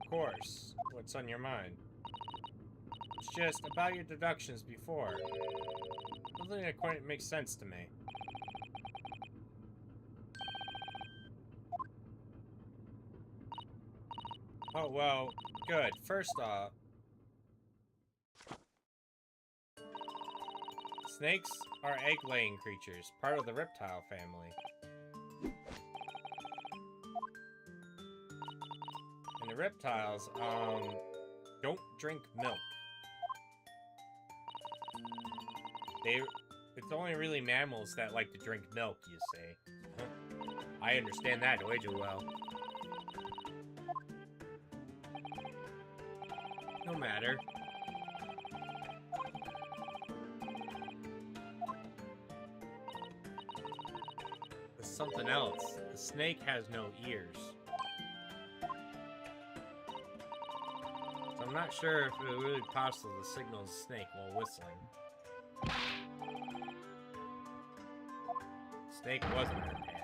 Of course. What's on your mind? It's just about your deductions before. Doesn't quite make sense to me. Oh, well, good. First off, snakes are egg-laying creatures, part of the reptile family. And the reptiles, don't drink milk. It's only really mammals that like to drink milk, you see. I understand that way too well. No matter. There's something else. The snake has no ears. So I'm not sure if it really possible to signal the snake while whistling. Snake wasn't her pet.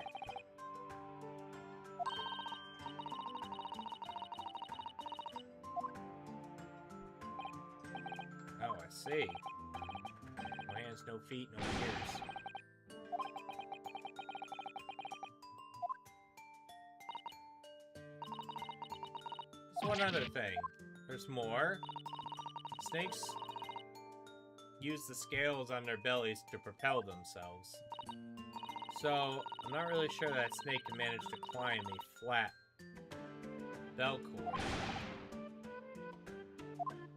Oh, I see. No hands, no feet, no ears. There's one other thing. There's more. Snakes use the scales on their bellies to propel themselves. So, I'm not really sure that snake can manage to climb a flat bell cord.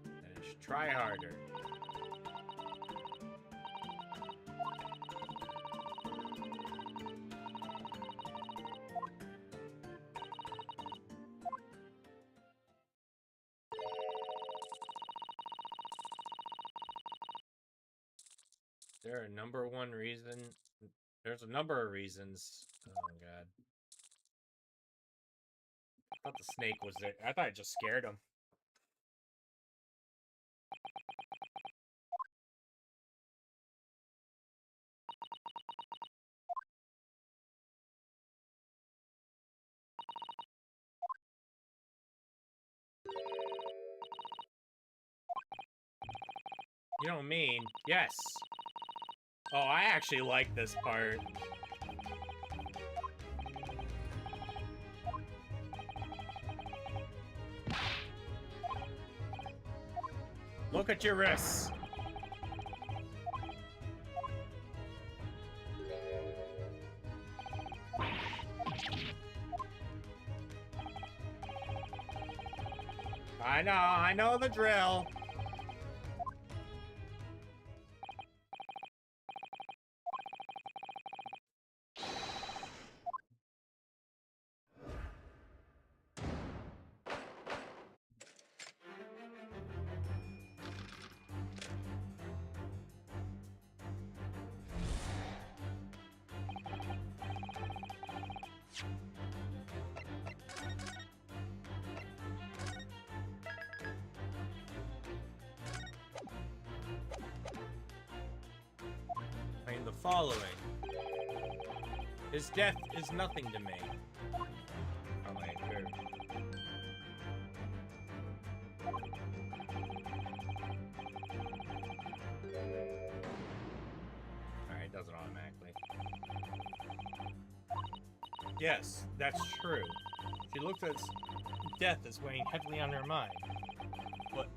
Then it should try harder. There a number one reason? There's a number of reasons. Oh my god. I thought the snake was there. I thought it just scared him. You don't mean? Yes. Oh, I actually like this part. Look at your wrists. I know the drill. The following. His death is nothing to me. Oh my god. Alright, it does it automatically. Yes, that's true. She looks at death as weighing heavily on her mind. But,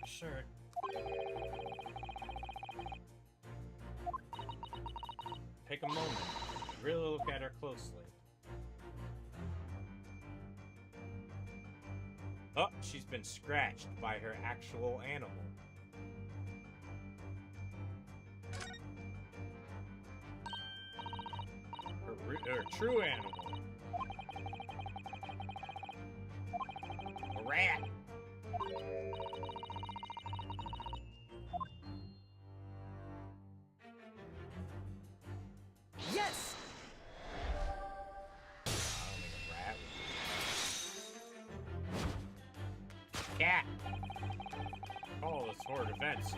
sure. Take a moment. Really look at her closely. Oh, she's been scratched by her actual animal. Her true animal. A rat. Yes! I don't think a rat. Cat. Oh, this horde events.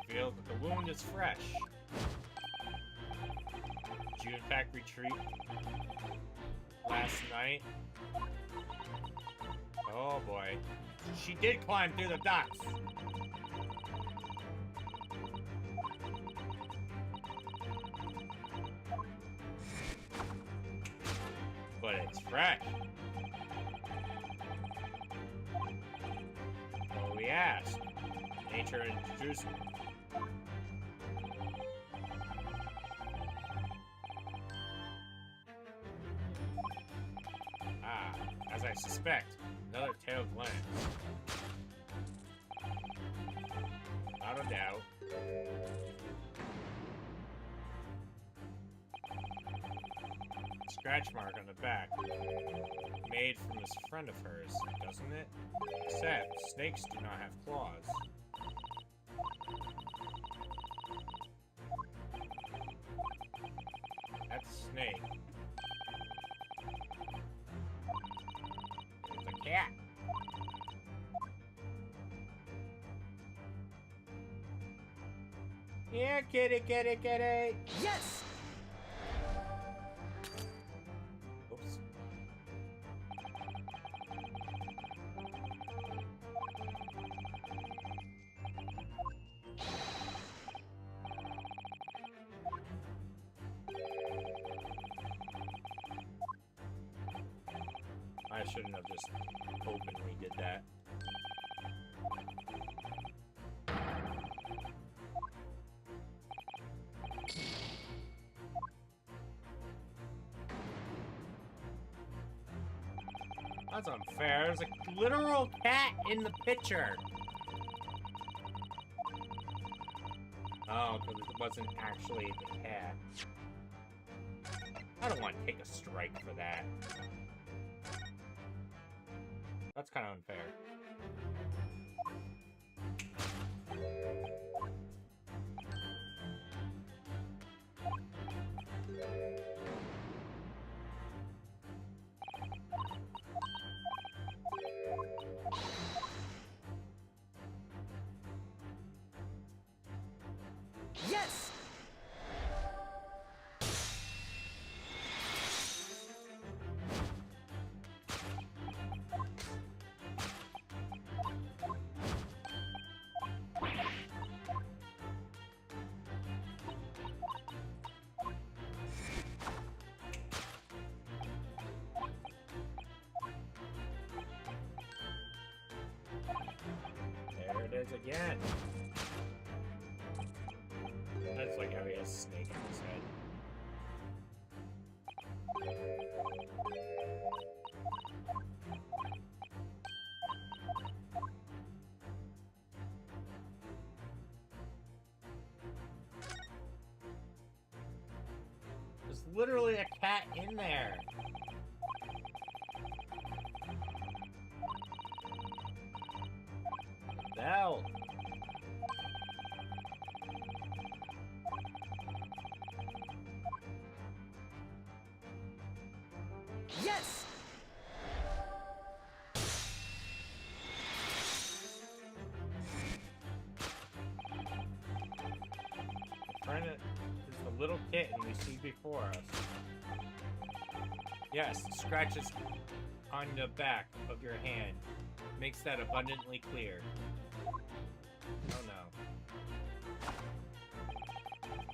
Revealed that the wound is fresh. Did you in fact retreat last night? Oh boy. She did climb through the ducts. But it's fresh. Well, we asked. Nature introduced me. Ah, as I suspect, another tailed lens. Not a doubt. It's scratch mark on the back. Made from this friend of hers, doesn't it? Except, snakes do not have claws. That's a snake. It's a cat. Yeah, kitty, kitty, kitty. Yes! Oops. I shouldn't have just openly did that. That's unfair. There's a literal cat in the picture. Oh, because it wasn't actually the cat. I don't want to take a strike for that. That's kind of unfair. Yes! There it is again. That's like how he has a snake on his head. There's literally a cat in there. Bell. Yes! Friend is the little kitten we see before us. Yes, scratches on the back of your hand makes that abundantly clear. Oh no.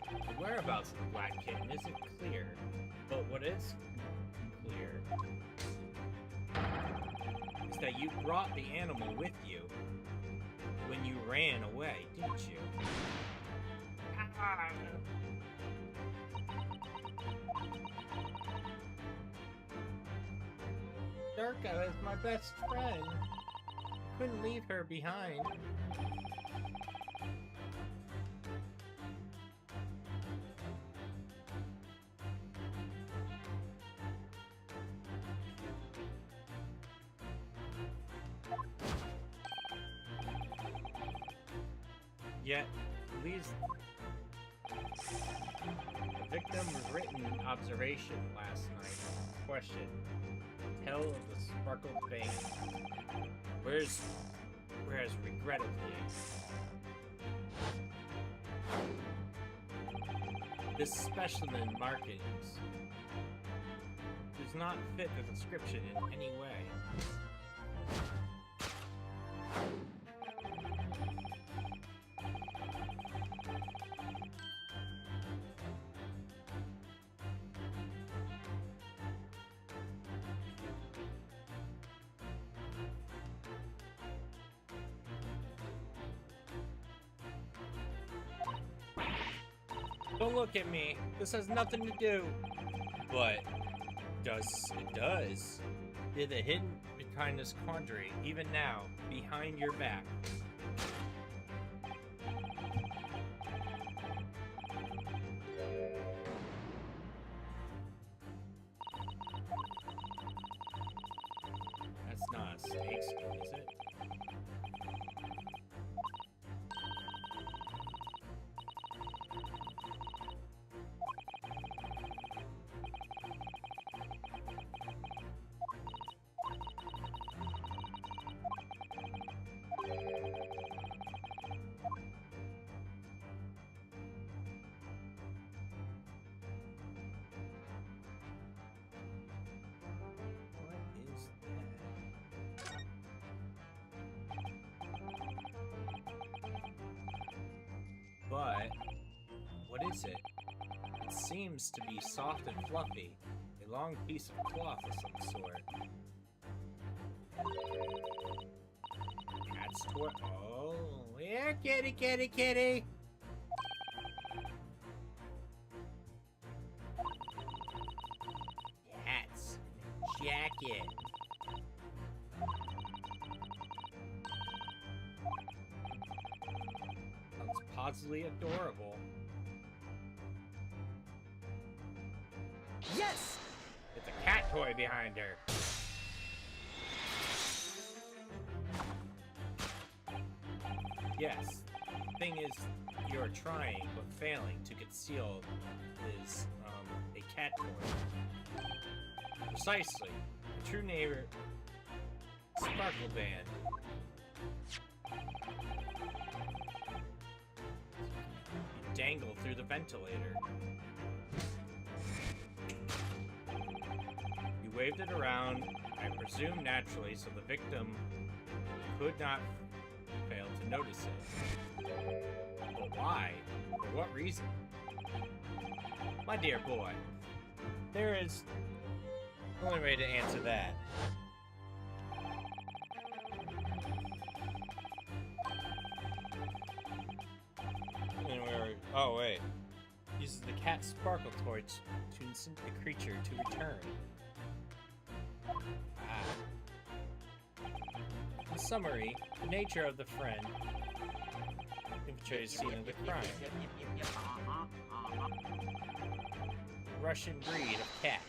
The whereabouts of the black kitten isn't clear, but what is clear is that you brought the animal with you when you ran away, didn't you? Ah. Durka is my best friend. Couldn't leave her behind. Yet, Lee's victim's written observation last night. Question. Tell of the sparkled vein. Whereas regrettably, this specimen markings does not fit the description in any way. Don't look at me. This has nothing to do. But it does. You're the hidden behind this quandary, even now, behind your back. But what is it? It seems to be soft and fluffy. A long piece of cloth of some sort. Cat's toy. Oh, yeah, kitty, kitty, kitty. Hats and a jacket. Sounds positively adorable. Yes! It's a cat toy behind her. Yes. The thing is, you're trying but failing to conceal is a cat toy. Precisely. A true neighbor. Sparkle Band. You dangle through the ventilator. You waved it around, I presume naturally, so the victim could not fail to notice it. But why? For what reason? My dear boy, there is only way to answer that. Oh wait. Uses the cat sparkle torch to incite the creature to return. In summary, the nature of the friend infiltrates the scene of the crime. Russian breed of cat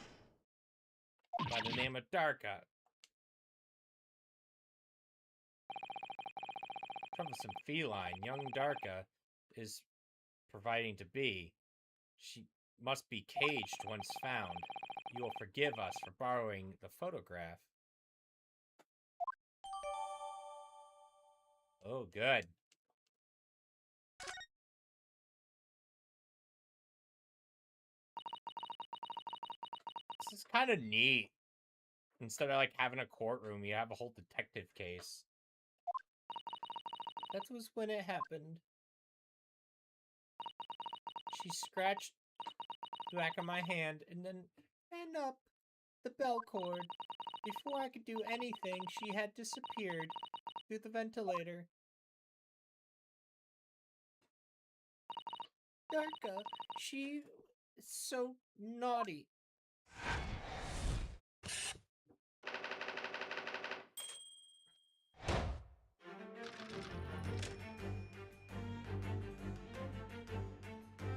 by the name of Darka. Troublesome feline, young Darka is providing to be. She must be caged once found. You will forgive us for borrowing the photograph. Oh, good. This is kind of neat. Instead of like having a courtroom, you have a whole detective case. That was when it happened. She scratched the back of my hand and then ran up the bell cord. Before I could do anything, she had disappeared through the ventilator. Darka, she is so naughty.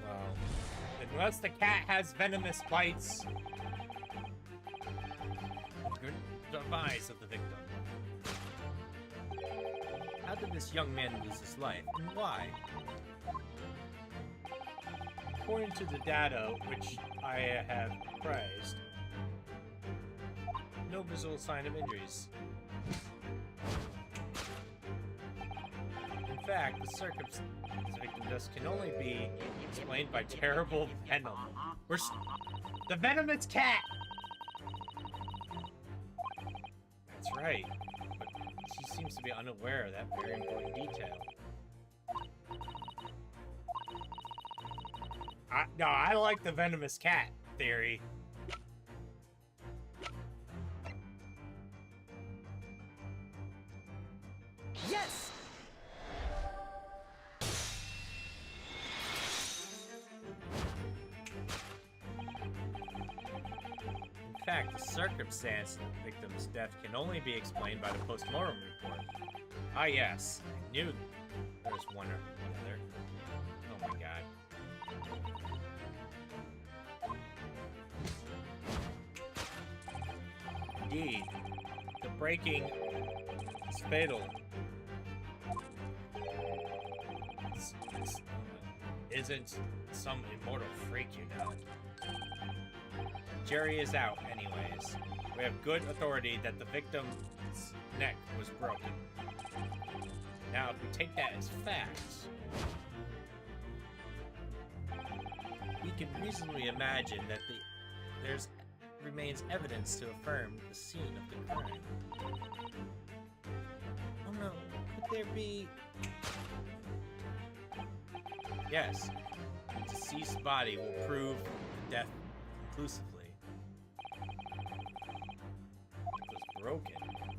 Well, unless the cat has venomous bites. Good device of the victim. How did this young man lose his life, and why? According to the data which I have praised, no visible sign of injuries. In fact, the circumstances of the victim death can only be explained by terrible venom. The venomous cat! That's right, but she seems to be unaware of that very important detail. No, I like the venomous cat theory. Yes! In fact, the circumstance of the victim's death can only be explained by the post-mortem report. Ah yes, I knew there was one or the other. Oh my god. Indeed, the breaking is fatal. This isn't some immortal freak, you know. Jerry is out, anyways. We have good authority that the victim's neck was broken. Now, if we take that as facts, we can reasonably imagine that there's remains evidence to affirm the scene of the crime. Oh no, could there be... Yes. The deceased body will prove the death conclusively. It was broken.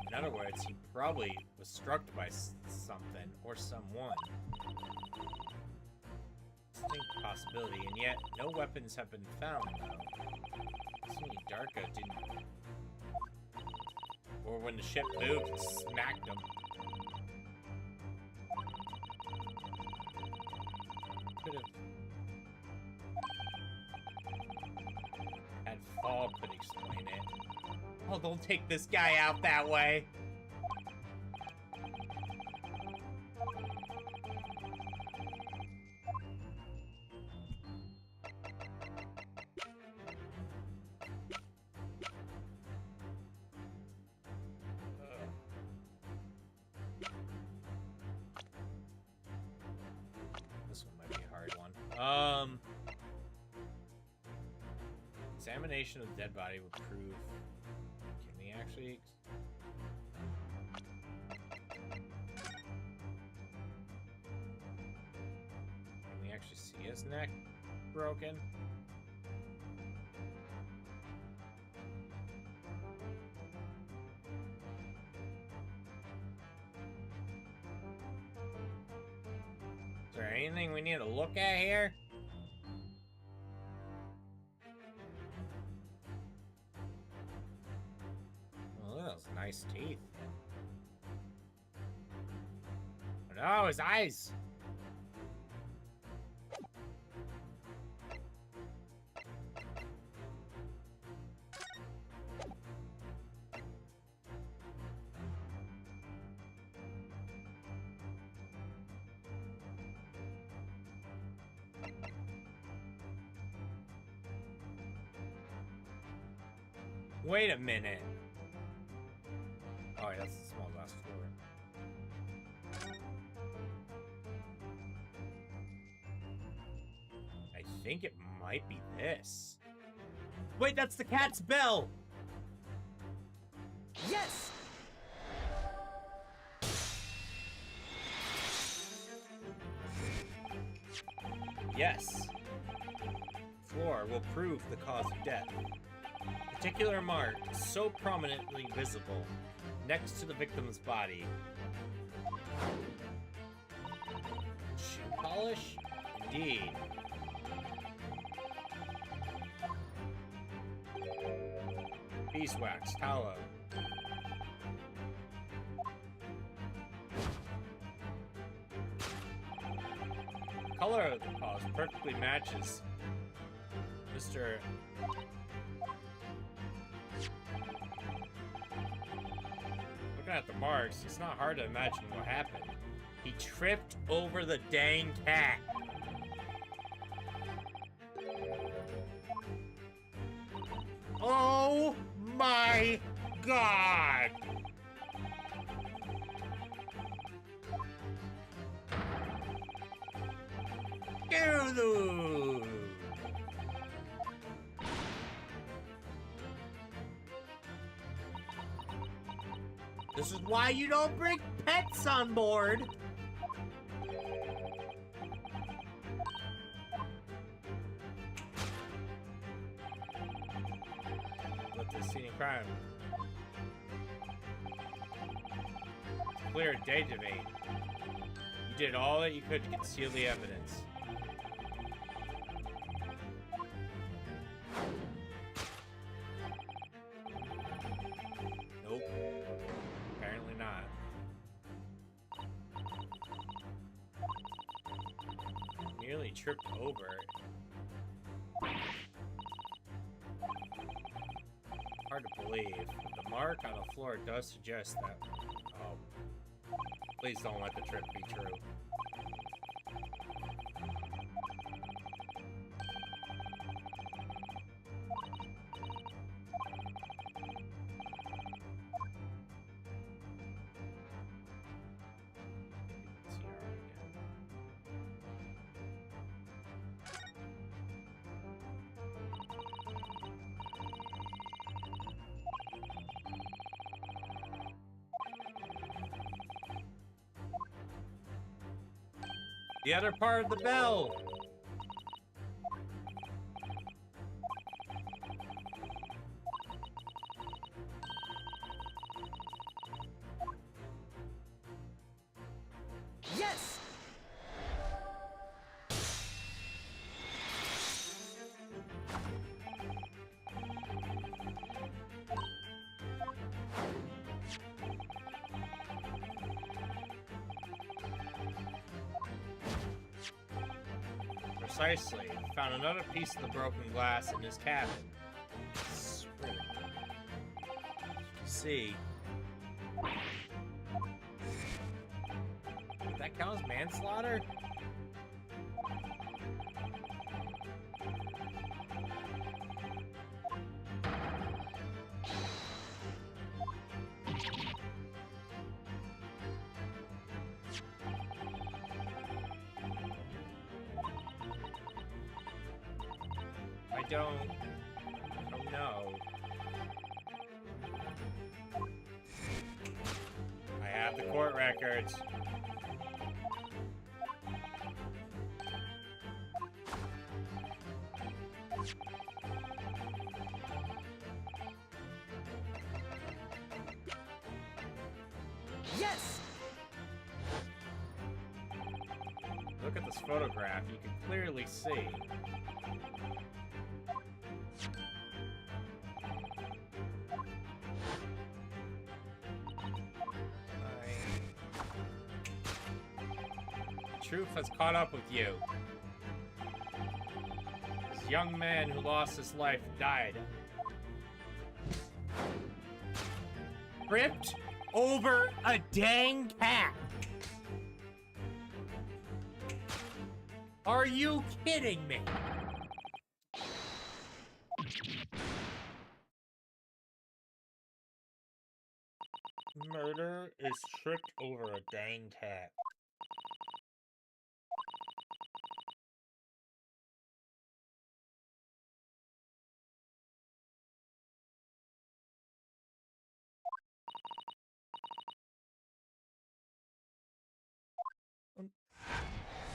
In other words, he probably was struck by something or someone. Distinct possibility, and yet no weapons have been found, though. Assuming Darko didn't... Or when the ship moved, it smacked him. Could have... Had Fall could explain it. Oh, don't take this guy out that way! This one might be a hard one. Examination of the dead body would prove... Can we actually... Can we actually see his neck broken? Is there anything we need to look at here? Oh, those nice teeth. Oh no, his eyes! Wait a minute. Oh, yeah, that's the small glass floor. I think it might be this. Wait, that's the cat's bell! Yes! Yes. Floor will prove the cause of death. Particular mark so prominently visible next to the victim's body. Shoe polish? Indeed. Beeswax, tallow. The color of the paws perfectly matches Mr. Looking at the marks, it's not hard to imagine what happened. He tripped over the dang cat. Oh my god! Dude! This is why you don't bring pets on board! Let this scene of crime. Clear Dejavate. You did all that you could to conceal the evidence. Nope. Apparently not. Nearly tripped over. Hard to believe. The mark on the floor does suggest that. Oh. Please don't let the trip be true. The other part of the bell! Precisely. Found another piece of the broken glass in his cabin. See. Did that count as manslaughter? I don't know. I have the court records. Yes! Look at this photograph. You can clearly see. Truth has caught up with you. This young man who lost his life died. Tripped over a dang cat. Are you kidding me? Murder is tripped over a dang cat.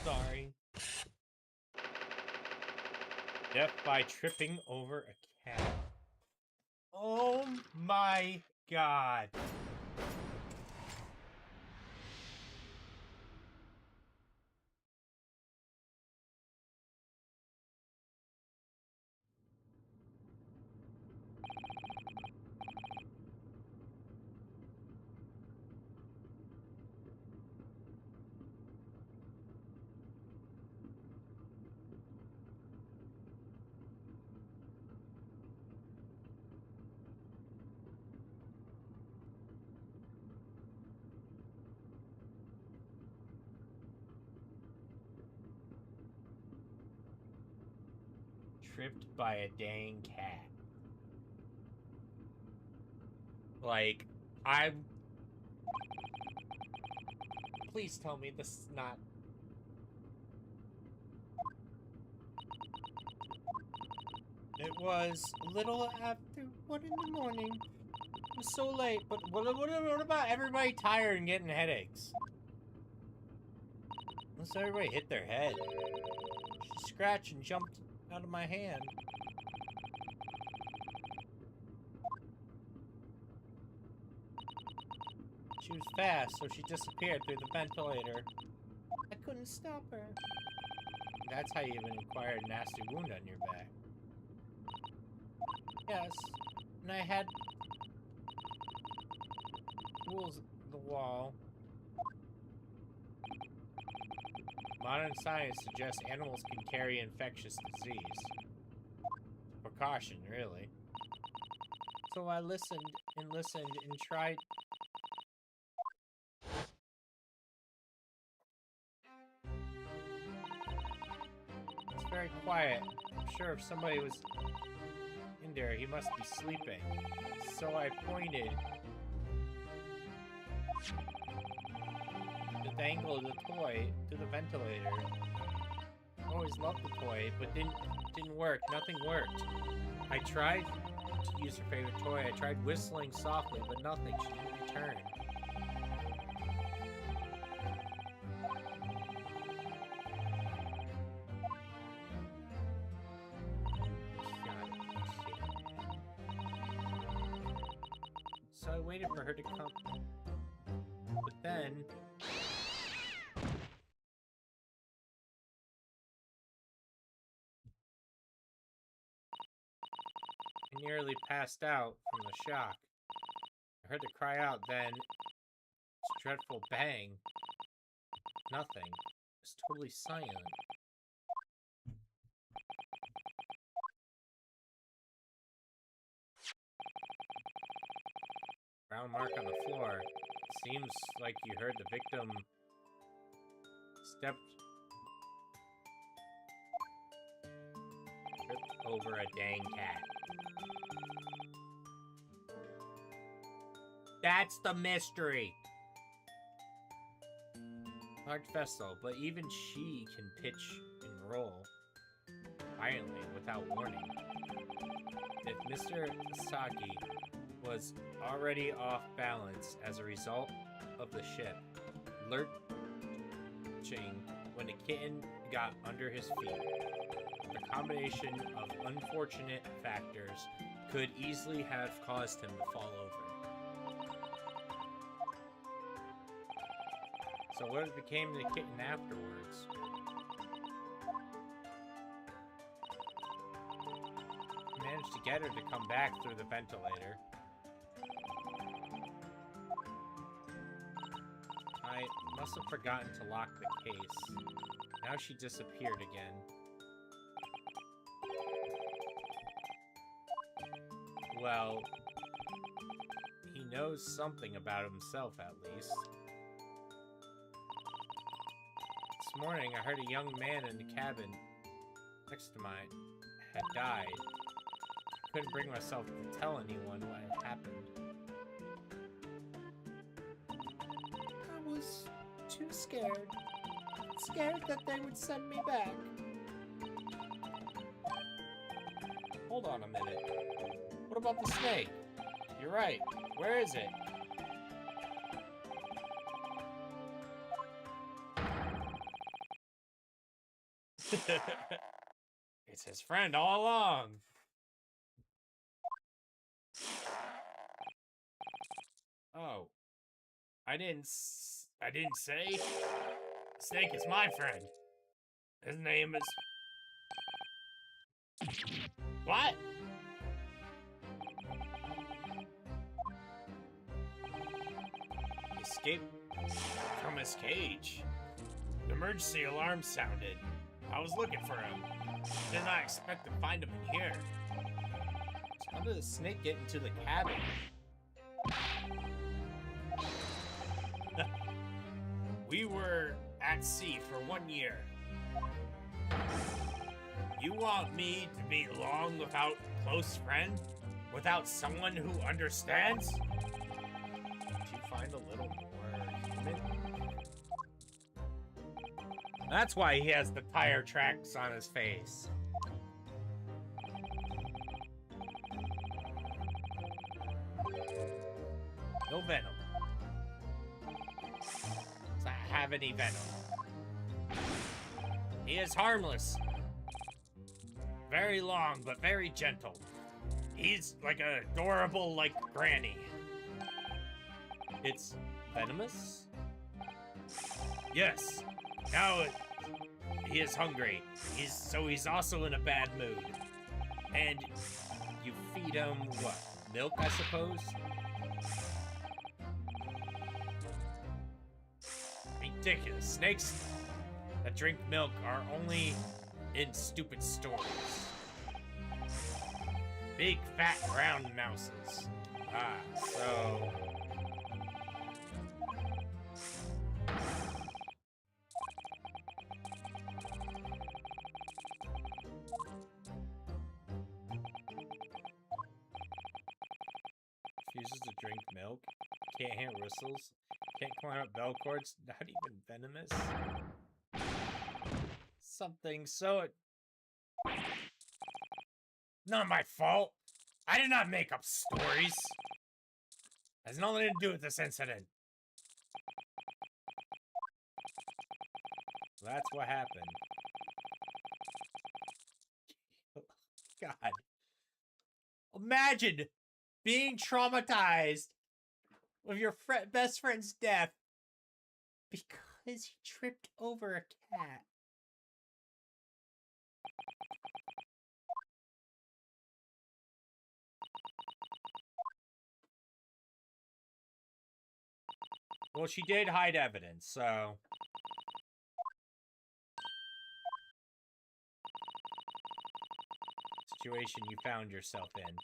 Sorry. Death by tripping over a cat. Oh my god. Tripped by a dang cat. Like, please tell me this is not... It was a little after 1 in the morning. It was so late, but what about everybody tired and getting headaches? Unless everybody hit their head. She scratched and jumped out of my hand. She was fast, so she disappeared through the ventilator. I couldn't stop her. That's how you even acquired a nasty wound on your back. Yes, and I had tools at the wall. Modern science suggests animals can carry infectious disease. Precaution, really. So I listened and tried. It's very quiet. I'm sure if somebody was in there, he must be sleeping. So I pointed the angle of the toy to the ventilator. I always loved the toy, but didn't work. Nothing worked. I tried to use her favorite toy. I tried whistling softly, but nothing. She didn't return. So I waited for her to come. But then... I nearly passed out from the shock. I heard her cry out, then... this dreadful bang. Nothing. It was totally silent. Brown mark on the floor. Seems like you heard the victim tripped over a dang cat. That's the mystery. Large vessel, but even she can pitch and roll violently without warning. If Mr. Saki was already off balance as a result of the ship lurching when the kitten got under his feet, the combination of unfortunate factors could easily have caused him to fall over. So what became of the kitten afterwards? Managed to get her to come back through the ventilator. I must have forgotten to lock the case. Now she disappeared again. Well, he knows something about himself at least. This morning, I heard a young man in the cabin next to mine had died. I couldn't bring myself to tell anyone what had happened. I was too scared. Scared that they would send me back. Hold on a minute. What about the snake? You're right. Where is it? It's his friend all along. Oh, I didn't say. Snake is my friend. His name is. What? He escaped from his cage. The emergency alarm sounded. I was looking for him. Did not expect to find him in here. How did the snake get into the cabin? We were at sea for 1 year. You want me to be long without a close friend? Without someone who understands? Did you find a little more human? That's why he has the tire tracks on his face. No venom. Does not have any venom. He is harmless. Very long, but very gentle. He's like an adorable, like, granny. It's venomous? Yes. Now he is hungry. He's also in a bad mood. And you feed him what? Milk, I suppose? Ridiculous. Snakes that drink milk are only in stupid stories. Big, fat, round mouses. Ah, so... Refuses to drink milk. Can't handle whistles. Can't climb up bell cords. Not even venomous. Something so... Not my fault. I did not make up stories. Has nothing to do with this incident. That's what happened. God. Imagine being traumatized with your best friend's death because he tripped over a cat. Well, she did hide evidence, so... Situation you found yourself in.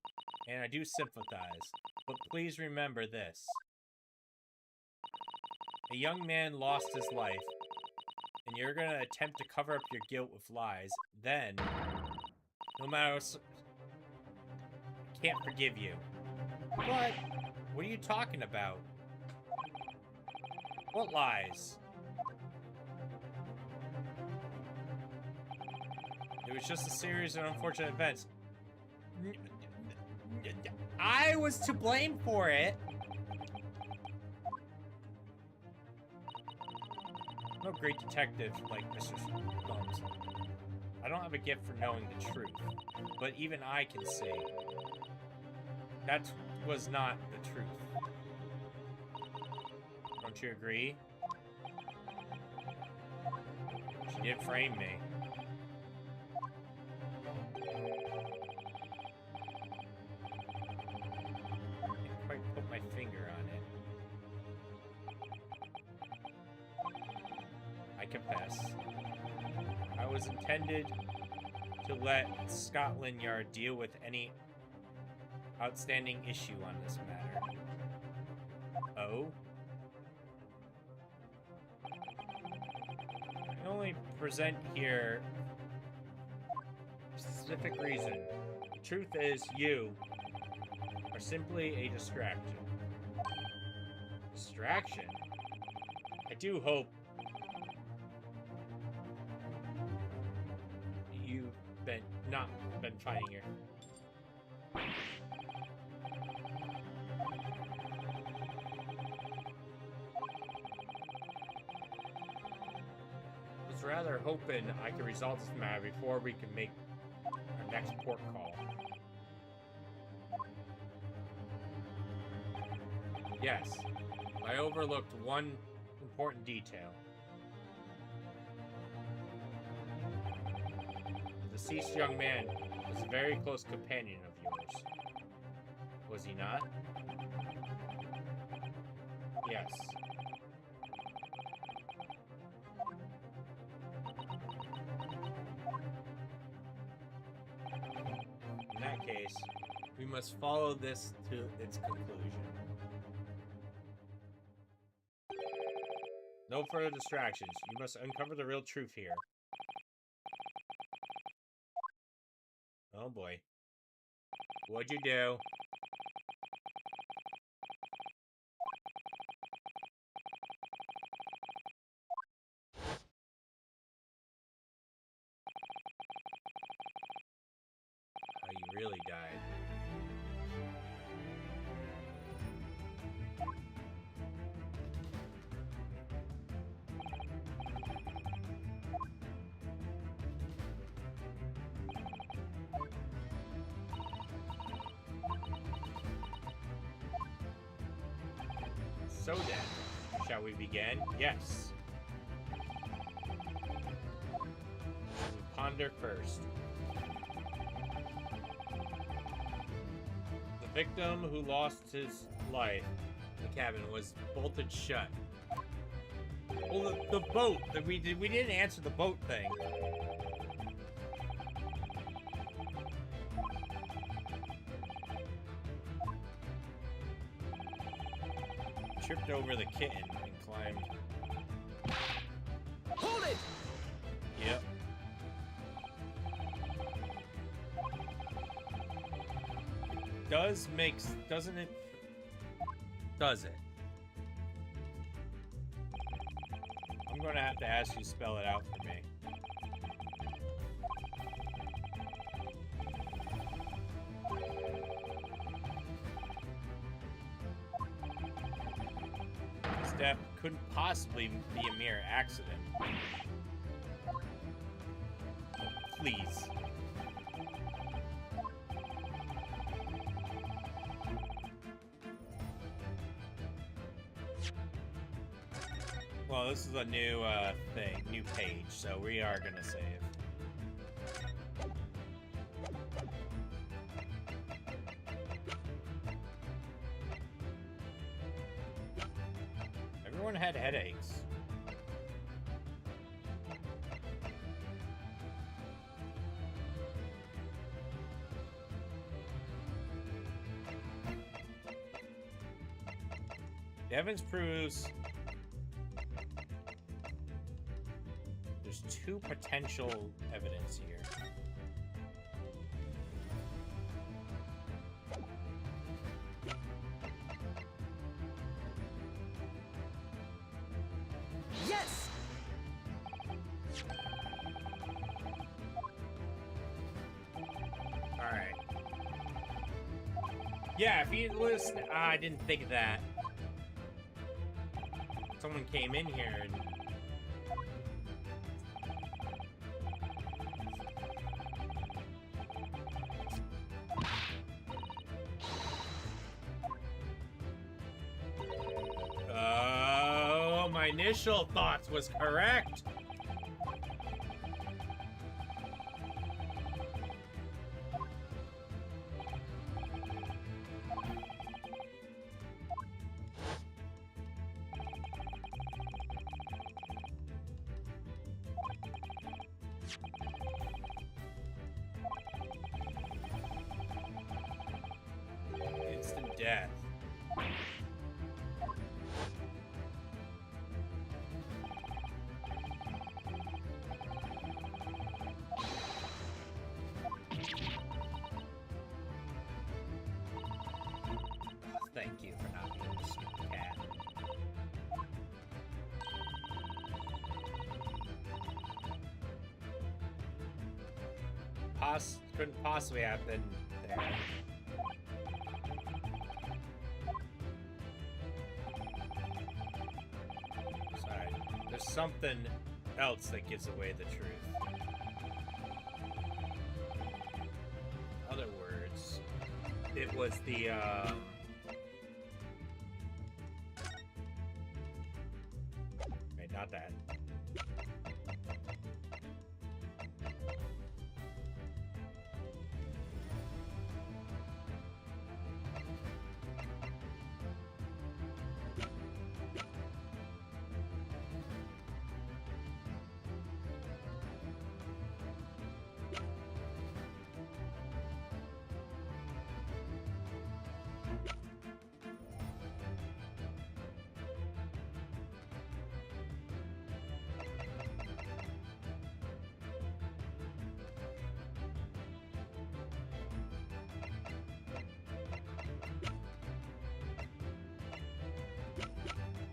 And I do sympathize. But please remember this. A young man lost his life, and you're gonna attempt to cover up your guilt with lies. Then, no matter what, I can't forgive you. What? What are you talking about? What lies? It was just a series of unfortunate events. I was to blame for it. I'm no great detective like Mr. Holmes. I don't have a gift for knowing the truth, but even I can see that was not the truth. Don't you agree? She did frame me. Can't quite put my finger on it. I confess. I was intended to let Scotland Yard deal with any outstanding issue on this matter. Oh? I only present here a specific reason. The truth is, you are simply a distraction. Distraction? I do hope you've not been fighting here. I was rather hoping I could resolve this matter before we can make our next port call. Yes, I overlooked one important detail. The deceased young man was a very close companion of yours. Was he not? Yes. In that case, we must follow this to its conclusion. No further distractions. You must uncover the real truth here. Oh boy. What'd you do? How you really died. So then, shall we begin? Yes. We ponder first. The victim who lost his life in the cabin was bolted shut. Well, the boat that we didn't answer the boat thing. Tripped over the kitten and climbed. Hold it! Yep. Doesn't it? Does it? I'm gonna have to ask you to spell it out for me. This death couldn't possibly be a mere accident. Please. Well, this is a new new page, so we are gonna save. Everyone had headaches. The evidence proves there's two potential evidence here. Yes! Alright. Yeah, if you listen, I didn't think of that. Someone came in here and... Oh, my initial thoughts was correct. Instant death. Thank you for not being a stupid cat. Couldn't possibly have been there. Sorry. There's something else that gives away the truth. In other words, it was the, wait, not that.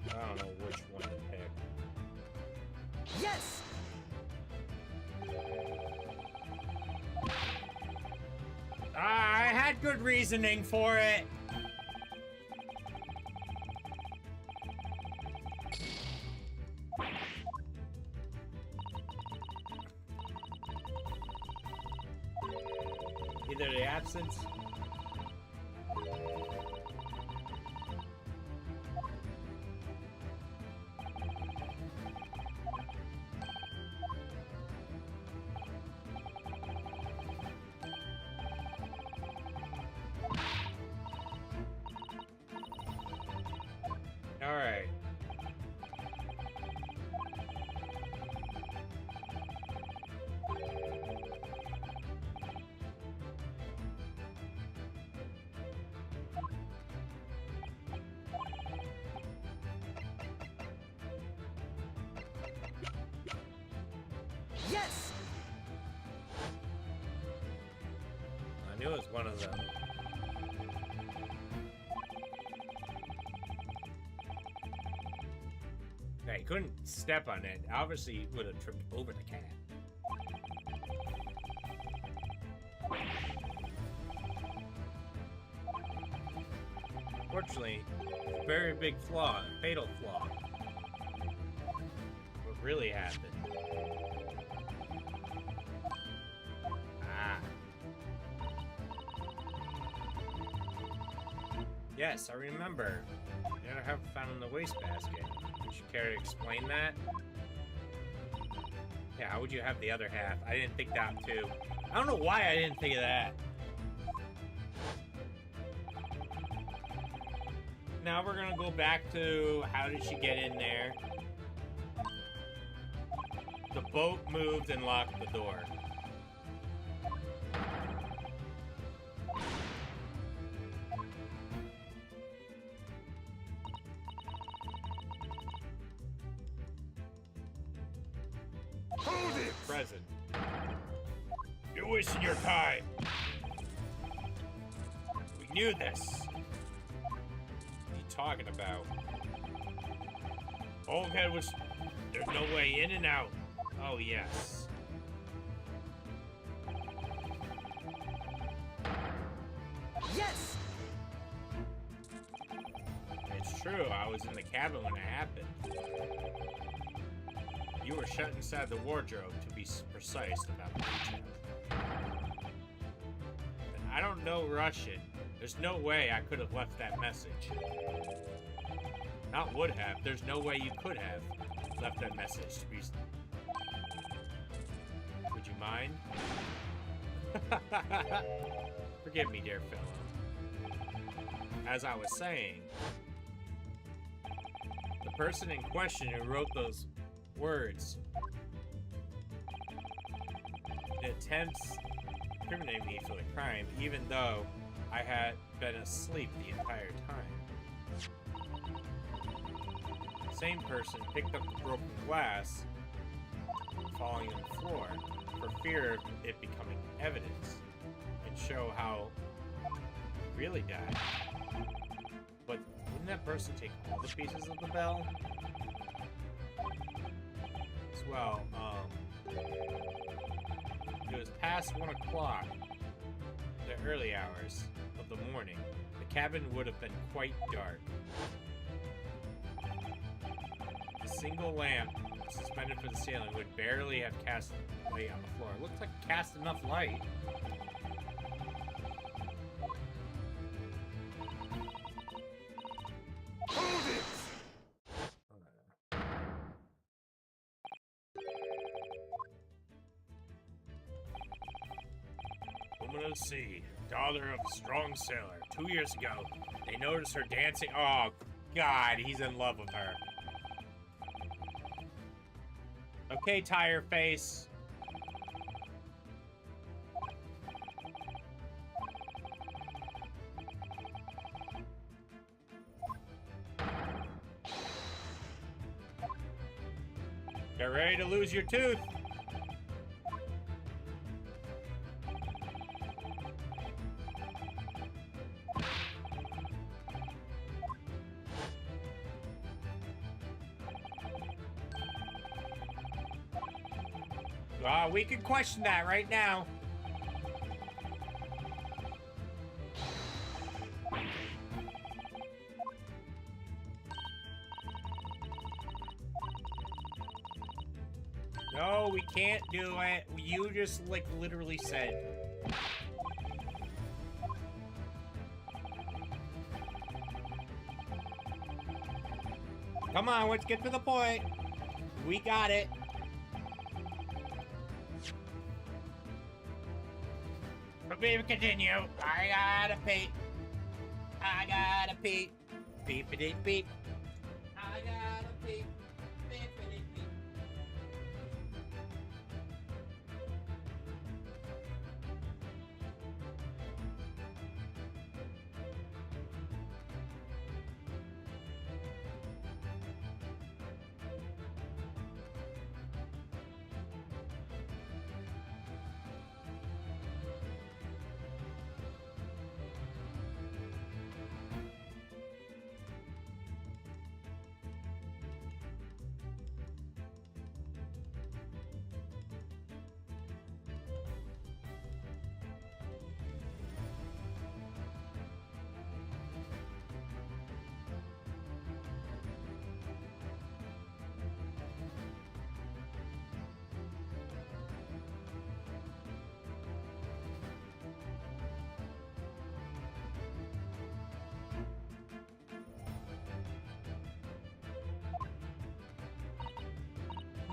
I don't know which one to pick. Yes! I had good reasoning for it. Either the absence. All right. Yes! I knew it was one of them. Yeah, he couldn't step on it. Obviously, he would have tripped over the cat. Fortunately, very big flaw, fatal flaw. What really happened? Ah. Yes, I remember. You never have found in the wastebasket. Would you care to explain that? Yeah, how would you have the other half? I didn't think that too. I don't know why I didn't think of that. Now we're gonna go back to how did she get in there? The boat moved and locked the door. present. You're wasting your time. We knew this. What are you talking about? Bulkhead was... There's no way in and out. Oh, yes. Yes! It's true, I was in the cabin when it happened. You were shut inside the wardrobe, to be precise about the details. I don't know Russian. There's no way I could have left that message. Not would have. There's no way you could have left that message to be... Would you mind? Forgive me, dear fellow. As I was saying, the person in question who wrote those words attempts to incriminate me for the crime, even though I had been asleep the entire time. The same person picked up the broken glass falling on the floor for fear of it becoming evidence and show how he really died. But wouldn't that person take all the pieces of the bell? As well, it was past 1 o'clock, the early hours of the morning. The cabin would have been quite dark. A single lamp suspended from the ceiling would barely have cast light on the floor. It looks like it cast enough light. Hold it! Woman of the sea, daughter of a strong sailor. 2 years ago, they noticed her dancing. Oh, God, he's in love with her. Okay, tire face. Get ready to lose your tooth. We can question that right now. No, we can't do it. You just, like, literally said. Come on, let's get to the point. We got it. But baby, continue. I gotta pee. I gotta pee. Beep-a-dee beep. I gotta pee. Beep-a-dee beep.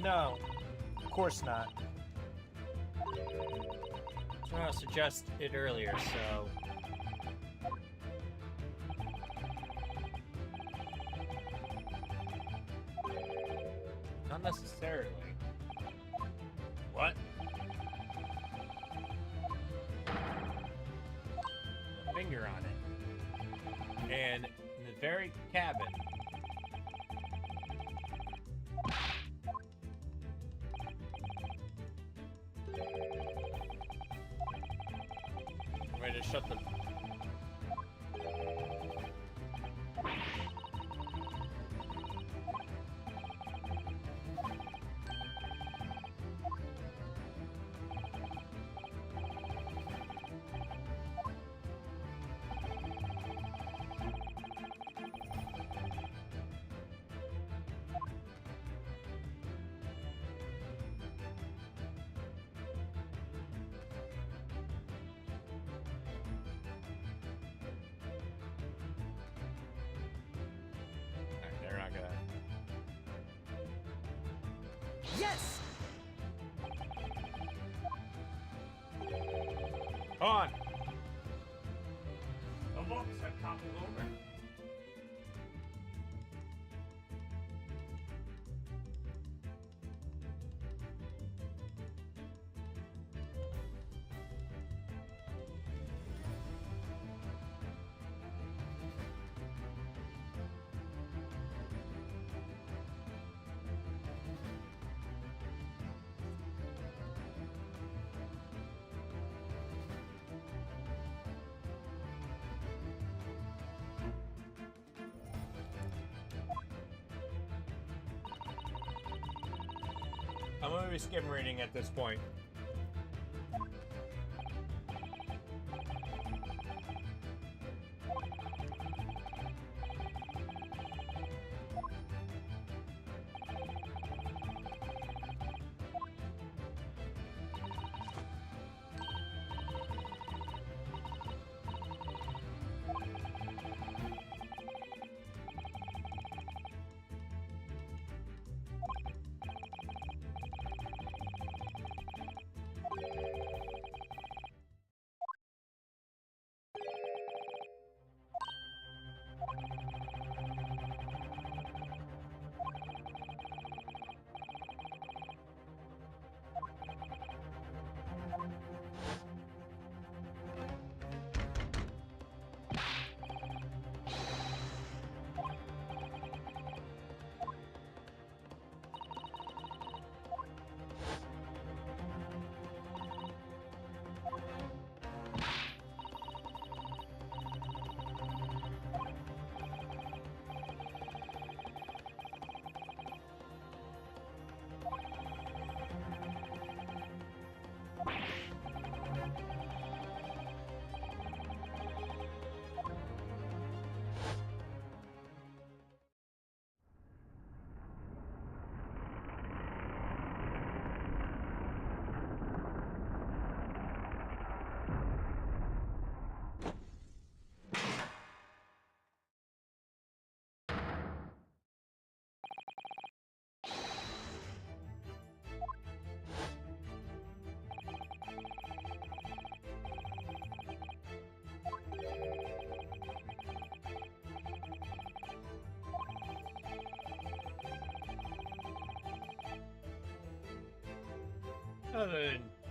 No, of course not. I was suggest it earlier, so... Not necessarily. What? A finger on it. And in the very cabin... me to shut the... They're not gonna... Yes! On! The books have toppled over. I'm gonna be skim reading at this point.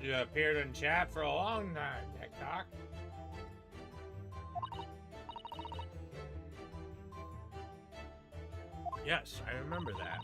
You appeared in chat for a long time, TikTok. Yes, I remember that.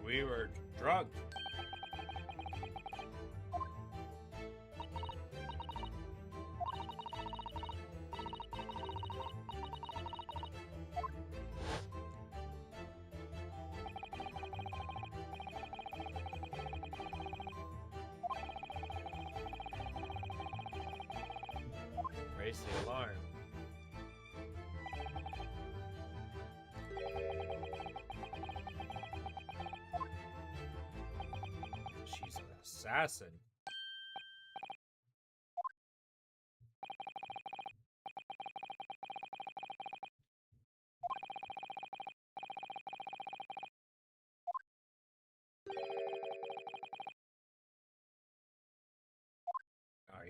We were drugged. Raise the alarm. She's an assassin.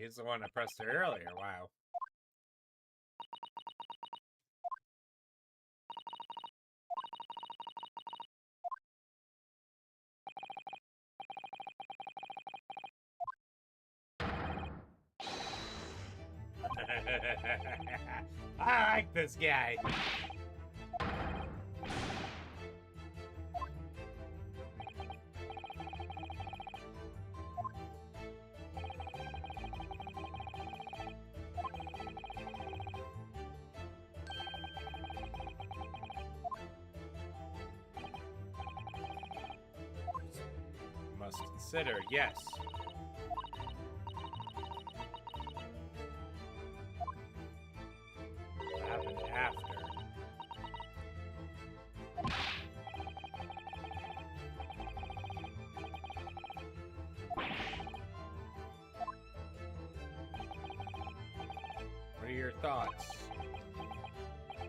he's the one that pressed it earlier. Wow. I like this guy. Must consider, yes. What happened after? What are your thoughts?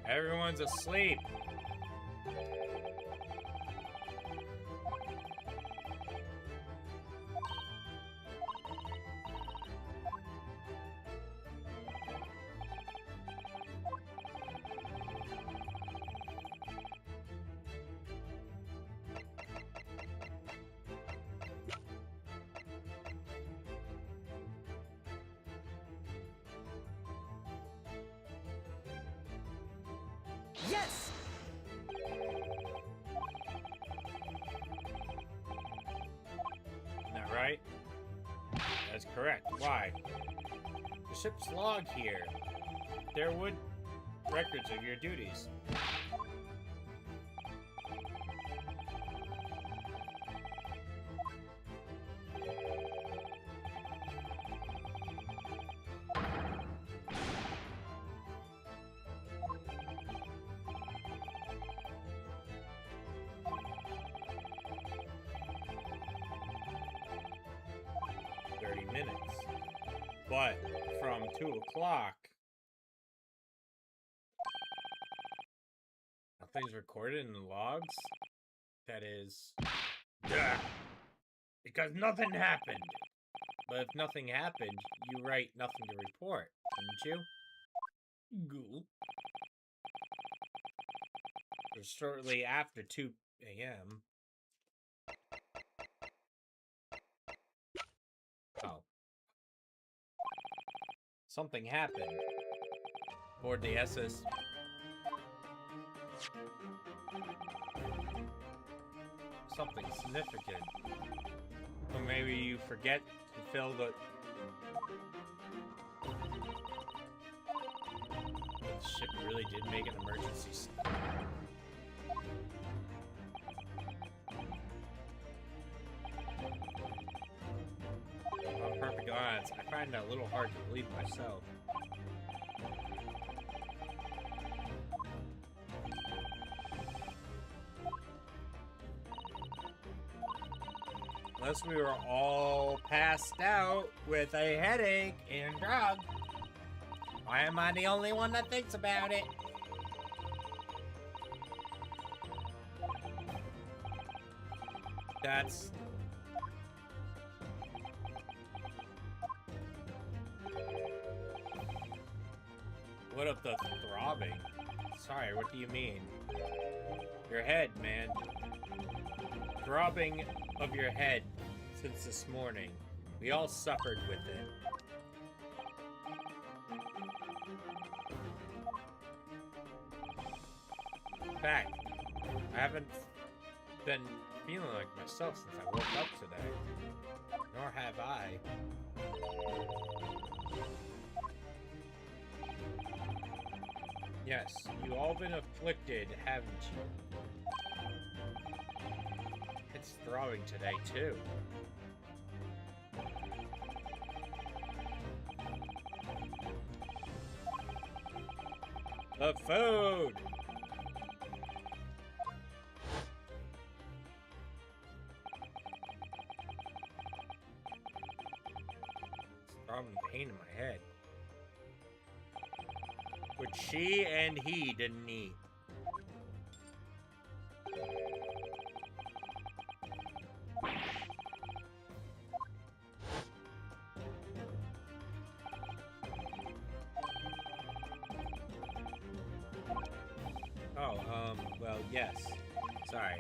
Everyone's asleep. Yes! Isn't that right? That's correct. Why? The ship's log here. There would records of your duties. Minutes. But from 2 o'clock, nothing's recorded in the logs? That is... Yeah, because nothing happened. But if nothing happened, you write nothing to report, didn't you? Ghoul. It was shortly after 2 a.m. Oh. Something happened. Aboard the SS. Something significant. Or maybe you forget to fill the... The ship really did make an emergency. On perfect odds, I find that a little hard to believe myself. Unless we were all passed out with a headache and drug. Why am I the only one that thinks about it? That's... What of the throbbing? Sorry, what do you mean? Your head, man. Throbbing of your head since this morning. We all suffered with it. In fact, I haven't been feeling like myself since I woke up today. Nor have I. Yes, you all been afflicted, haven't you? It's throbbing today, too. The food! It's throbbing pain in my head. Which she and he didn't eat. Oh, well, yes. Sorry.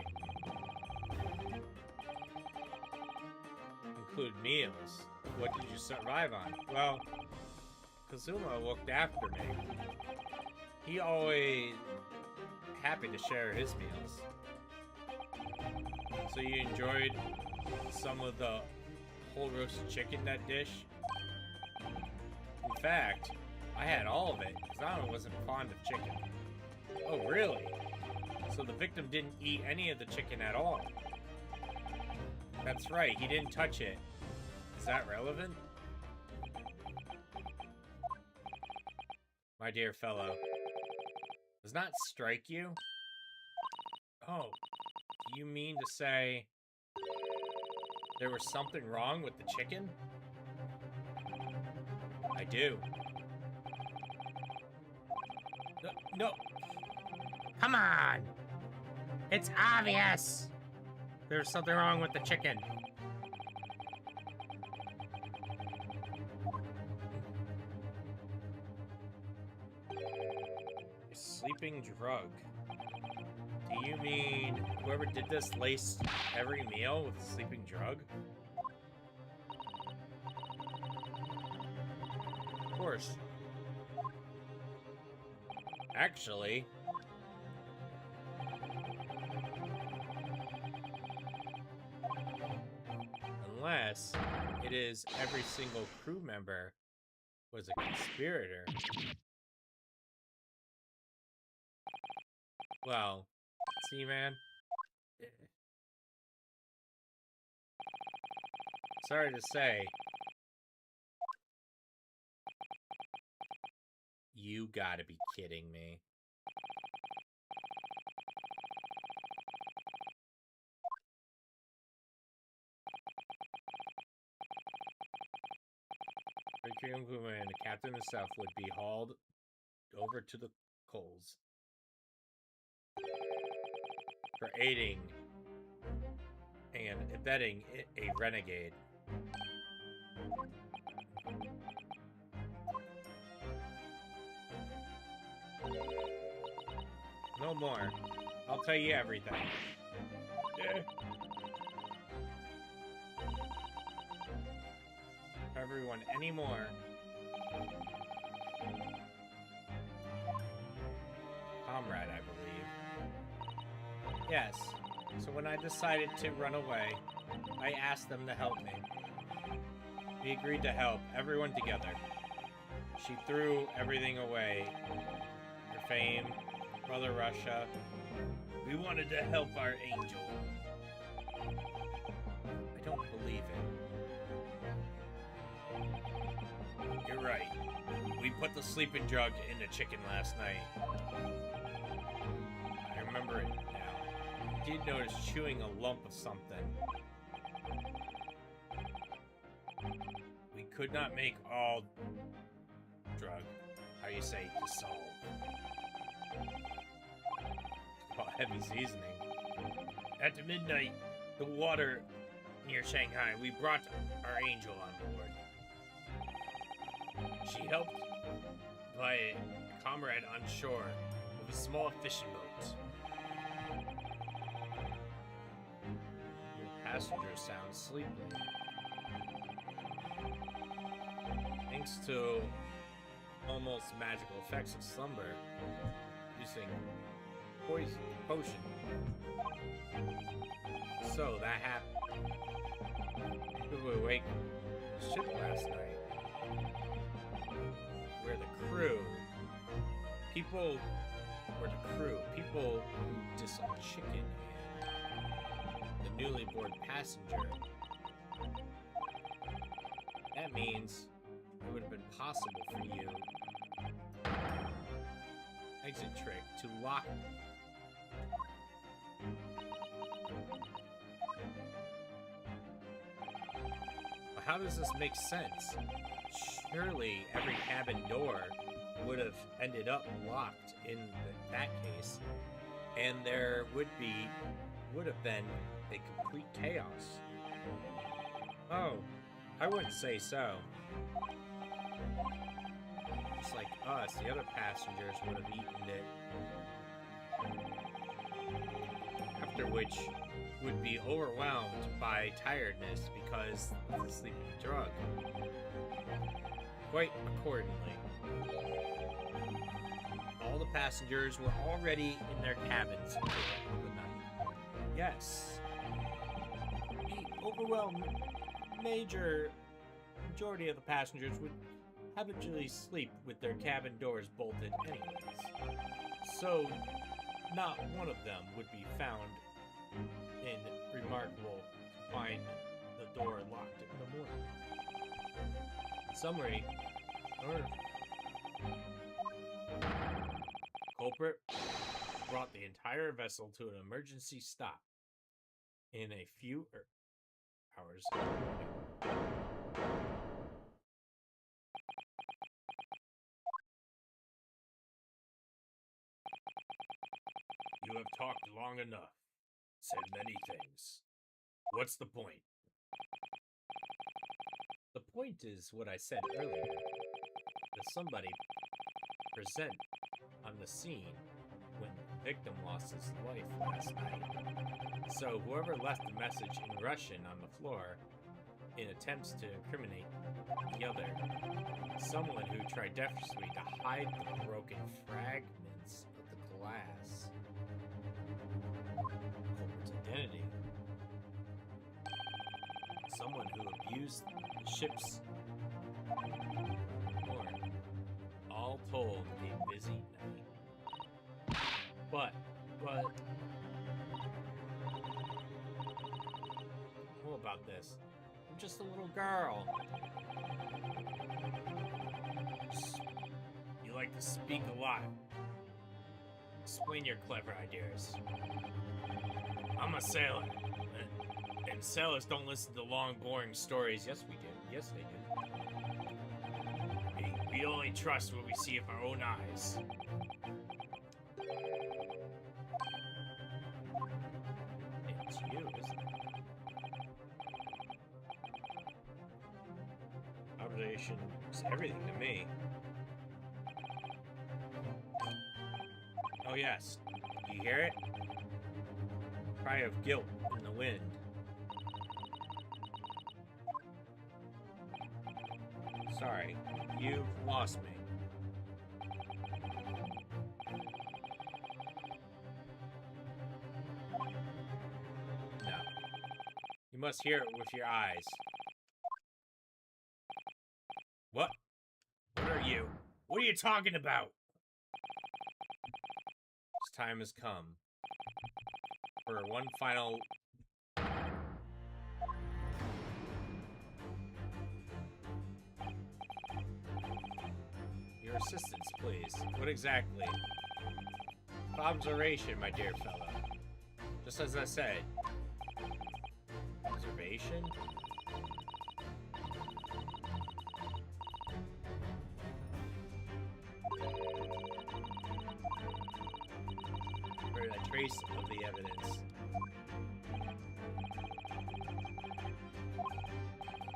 Include meals. What did you survive on? Well, Kazuma looked after me. He always happy to share his meals. So you enjoyed some of the whole roasted chicken that dish? In fact, I had all of it because I wasn't fond of chicken. Oh, really? So the victim didn't eat any of the chicken at all? That's right, he didn't touch it. Is that relevant? My dear fellow, does not strike you? Oh, do you mean to say there was something wrong with the chicken? I do. No. Come on! It's obvious! There's something wrong with the chicken. A sleeping drug. Do you mean whoever did this laced every meal with a sleeping drug? Of course. Actually, unless it is every single crew member was a conspirator. Well, see, man. Sorry to say, you gotta be kidding me. And the captain himself would be hauled over to the coals for aiding and abetting a renegade. No more. I'll tell you everything. Everyone anymore. Comrade, I believe. Yes. So when I decided to run away, I asked them to help me. We agreed to help everyone together. She threw everything away. Her fame, Mother Russia. We wanted to help our angel. I don't believe it. You're right. We put the sleeping drug in the chicken last night. I remember it now. I did notice chewing a lump of something. We could not make all drug, how you say, dissolve. Oh, heavy seasoning. At midnight, the water near Shanghai, we brought our angel on board. She helped by a comrade on shore with a small fishing boat. The passenger sounds sleepy. Thanks to almost magical effects of slumber, using potion. So that happened. We were awake on the ship last night. We're the crew. People were the crew. People who disowned chicken and the newly board passenger. That means it would have been possible for you. Exit trick to lock. But how does this make sense? Surely every cabin door would have ended up locked in that case, and there would have been a complete chaos. Oh, I wouldn't say so. Just like us, the other passengers would have eaten it. after which would be overwhelmed by tiredness because of the sleeping drug. Quite accordingly, all the passengers were already in their cabins for the night. Yes, the overwhelmed majority of the passengers would habitually sleep with their cabin doors bolted anyways. So, not one of them would be found in remarkable to find the door locked in the morning. In summary, culprit brought the entire vessel to an emergency stop in a few hours in the morning. You have talked long enough, said many things. What's the point? The point is what I said earlier, that somebody present on the scene when the victim lost his life last night. So whoever left the message in Russian on the floor in attempts to incriminate the other, someone who tried desperately to hide the broken fragments of the glass. Culprit's identity. Someone who abused the ship's or all told a busy night. But what about this? I'm just a little girl. You like to speak a lot. Explain your clever ideas. I'm a sailor. And sailors don't listen to long, boring stories. Yes, we do. Yes, they do. We only trust what we see with our own eyes. It's you, isn't it? Observation is everything to me. Oh, yes. Do you hear it? Cry of guilt in the wind. Sorry, you've lost me. No. You must hear it with your eyes. What? What are you? What are you talking about? This time has come. For one final... Your assistance, please. What exactly? Observation, my dear fellow. Just as I said. Observation? Or a trace of the evidence.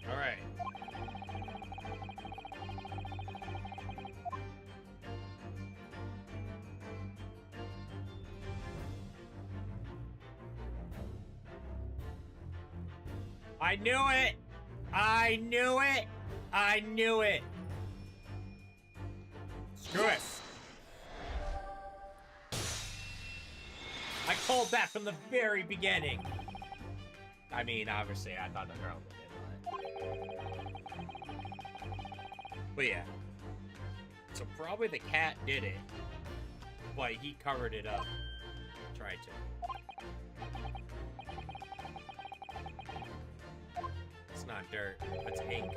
Alright. I knew it! I knew it! I knew it! Screw it! I called that from the very beginning! I mean, obviously, I thought the girl did it, but yeah. So probably the cat did it, but he covered it up. Tried to. It's not dirt, it's ink.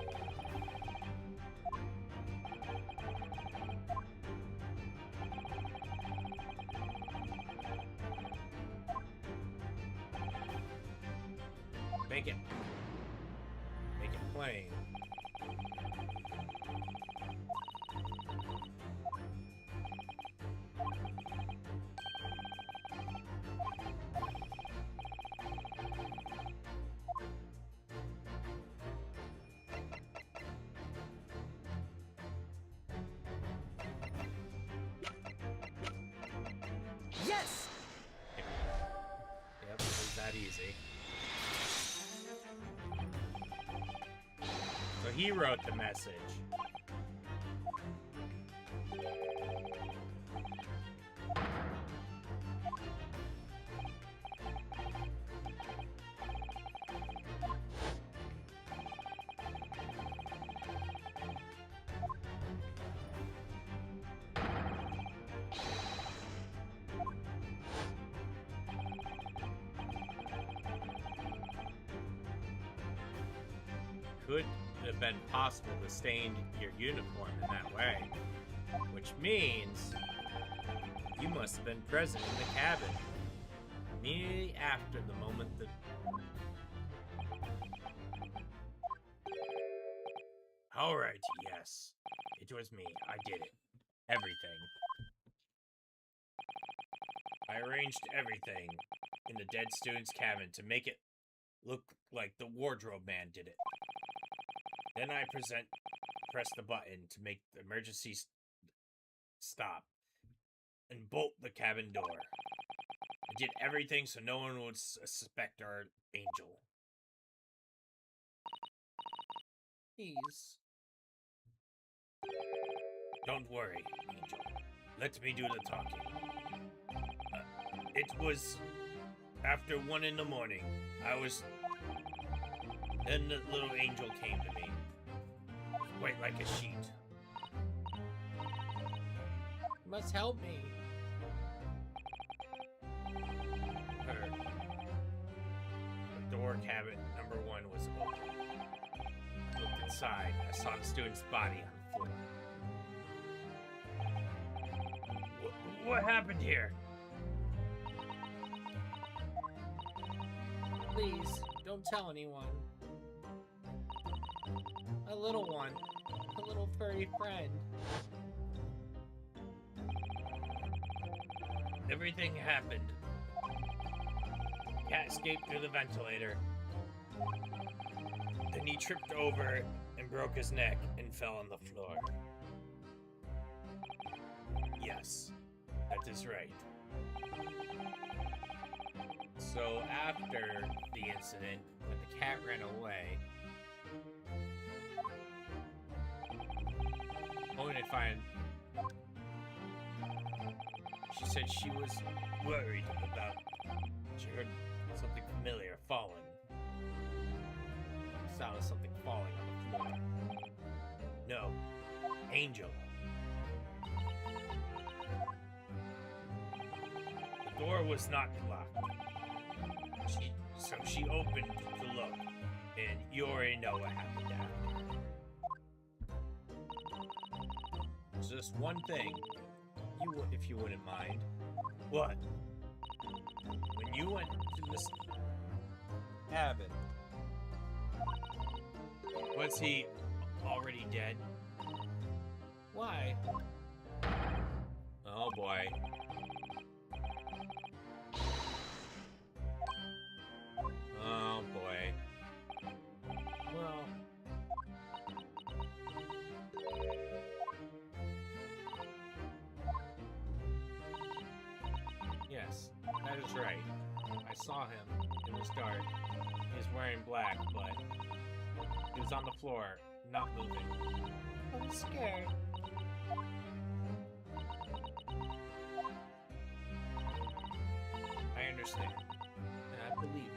Make it plain. Yes! Yep. easy. So he wrote the message. Could have been possible to stain your uniform in that way, which means you must have been present in the cabin immediately after the moment that. All right, yes, it was me. I did it. Everything. I arranged everything in the dead student's cabin to make it look like the wardrobe man did it. Then I press the button to make the emergency stop and bolt the cabin door. I did everything so no one would suspect our angel. Please. Don't worry, Angel. Let me do the talking. It was after 1 in the morning. Then the little angel came to me. White like a sheet. You must help me. The door cabin number 1 was open. I looked inside. I saw the student's body on the floor. What happened here? Please, don't tell anyone. A little one. A little furry friend. Everything happened. Cat escaped through the ventilator. Then he tripped over and broke his neck and fell on the floor. Yes, that is right. So after the incident, when the cat ran away, only to find she said she was worried about. She heard something familiar falling. Sound of something falling on the floor. No, Angel. The door was not locked. So she opened to look, and you already know what happened after. Just one thing, if you wouldn't mind. What? When you went to this cabin, was he already dead? Why? Oh boy. Oh boy. Well, Yes, that is right. I saw him. It was dark. He was wearing black, but he was on the floor, not moving. I'm scared. I understand. And I believe you.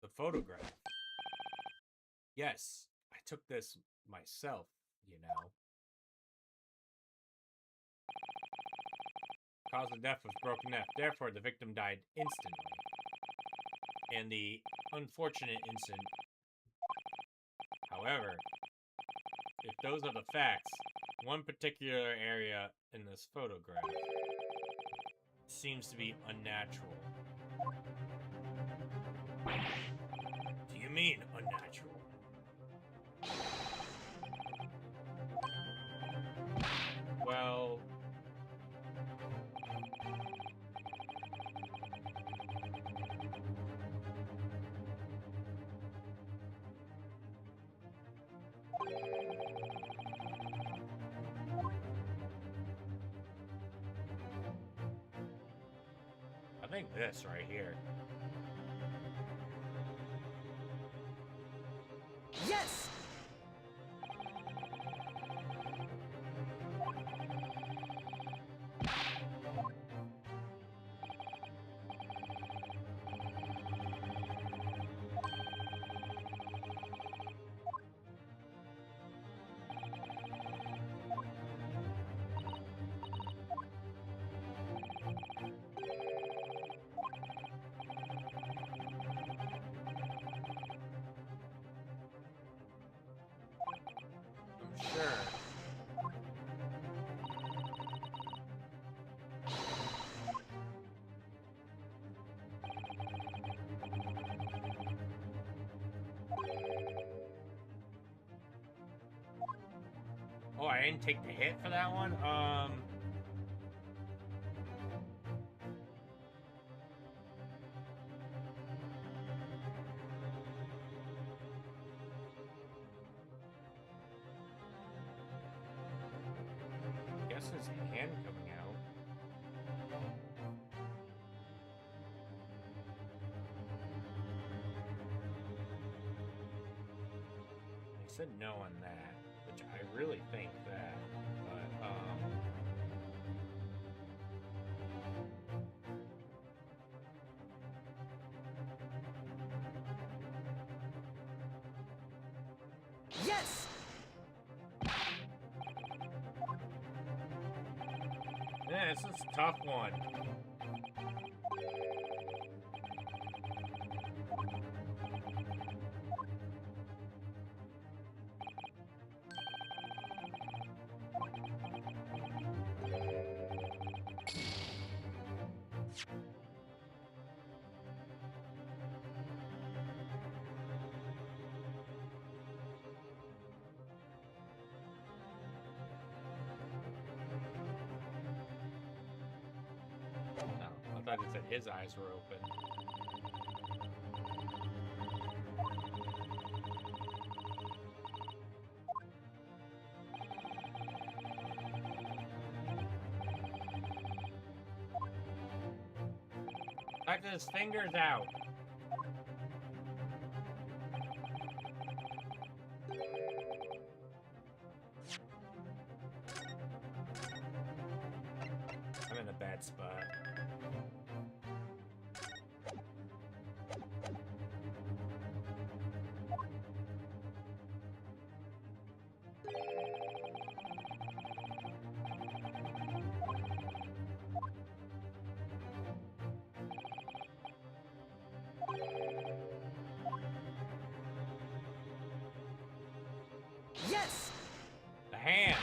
The photograph. Yes, I took this myself, you know. Cause of death was broken neck, therefore the victim died instantly. And the unfortunate incident. However, if those are the facts, one particular area in this photograph seems to be unnatural. Do you mean unnatural? Well, I think this right here. Yes! I'm sure. Oh, I didn't take the hit for that one? Guess his hand coming out. He said no on that, which I really think that, but, Yes! yeah, this is a tough one. Oh, I thought it said his eyes were open. Back to his fingers out. I'm in a bad spot. Yes! The hand.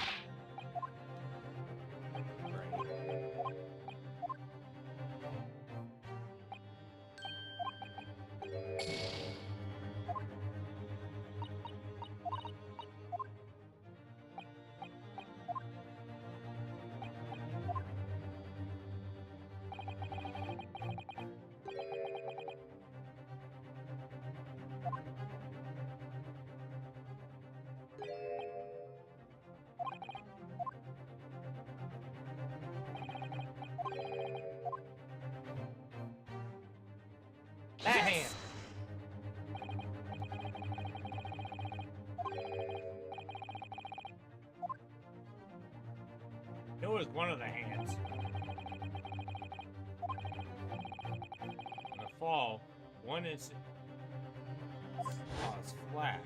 That hand. It was one of the hands. In the fall, one is... Oh, it's flat.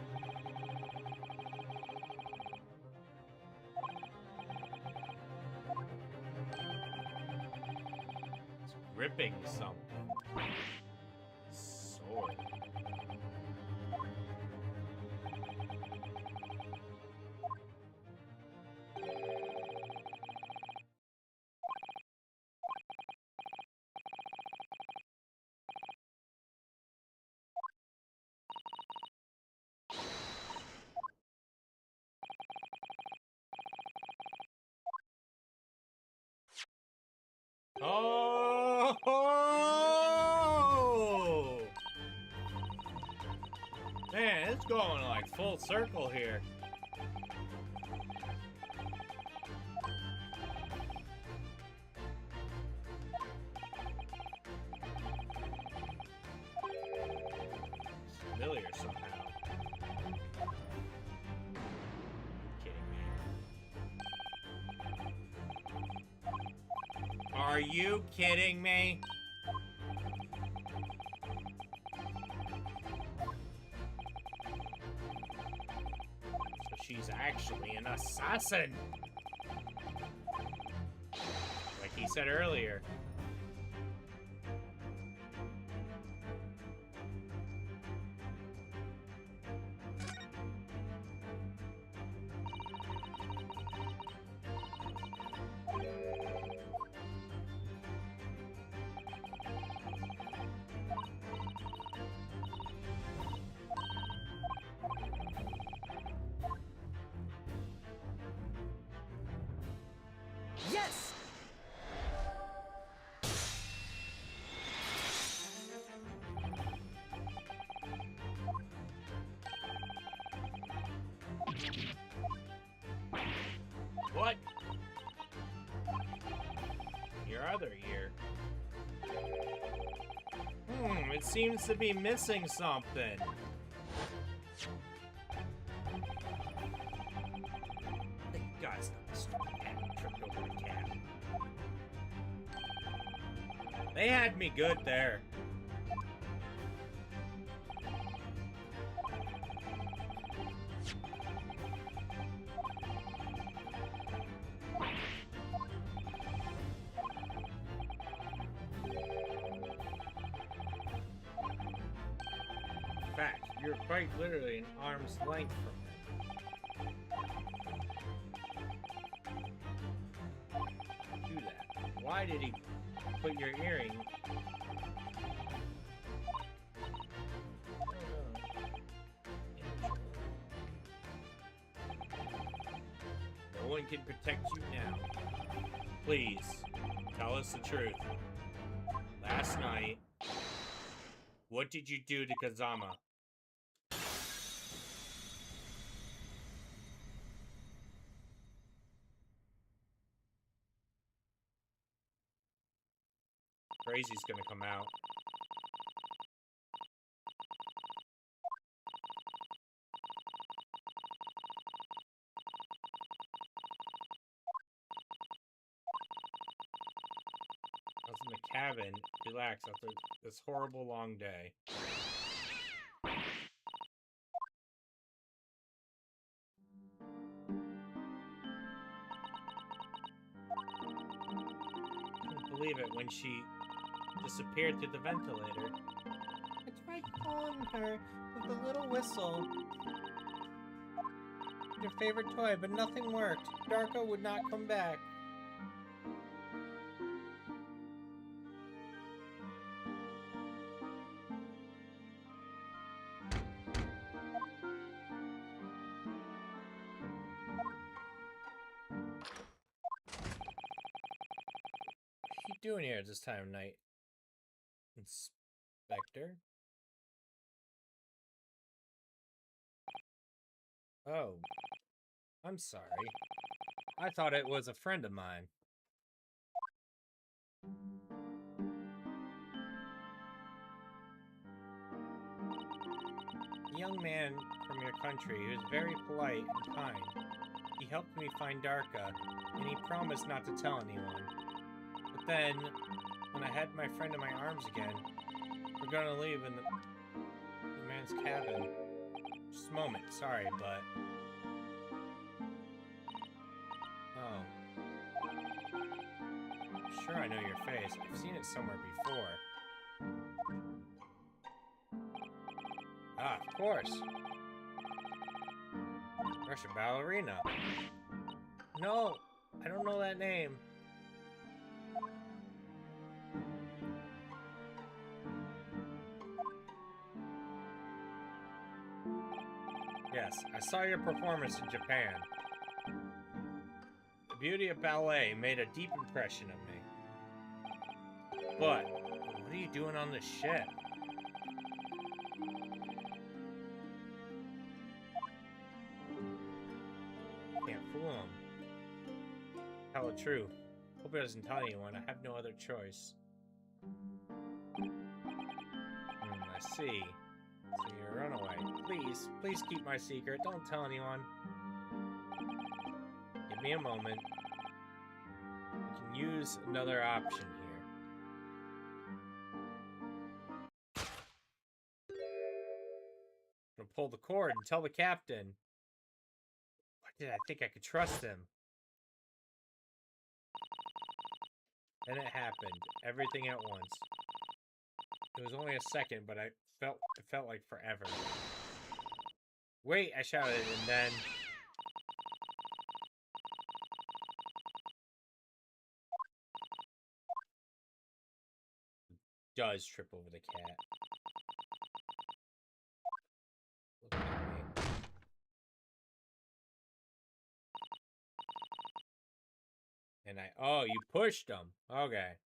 It's gripping something. Sword. Oh! Man, it's going like full circle here. somehow. Kidding me? Are you kidding me? So she's actually an assassin! Like he said earlier. Yes! What? Your other ear. It seems to be missing something. The guy's not a strong cat. Tripped over a cat. They had me good there. In fact, you're quite literally an arm's length from him. Do that. Why did he put your earring? No one can protect you now. Please, tell us the truth. Last night, what did you do to Kazama? Crazy's gonna come out. I was in the cabin, relax after this horrible long day. Couldn't believe it when she disappeared through the ventilator. I tried calling her with the little whistle. Your favorite toy, but nothing worked. Darko would not come back. What are you doing here at this time of night, Inspector? Oh, I'm sorry. I thought it was a friend of mine. A young man from your country who is very polite and kind. He helped me find Darka, and he promised not to tell anyone. But then, when I had my friend in my arms again, we're gonna leave in the man's cabin. Just a moment, sorry, but... Oh. Sure, I know your face. I've seen it somewhere before. Ah, of course. Russian ballerina. No, I don't know that name. Yes, I saw your performance in Japan. The beauty of ballet made a deep impression on me. But, what are you doing on this ship? Can't fool him. Tell the truth. Hope he doesn't tell anyone. I have no other choice. I see. So you're a runaway. Please, please keep my secret. Don't tell anyone. Give me a moment. We can use another option here. I'm gonna pull the cord and tell the captain. Why did I think I could trust him? Then it happened. Everything at once. It was only a second, but it felt like forever. Wait, I shouted, and then... does trip over the cat. Look at me. And oh, you pushed him. Okay.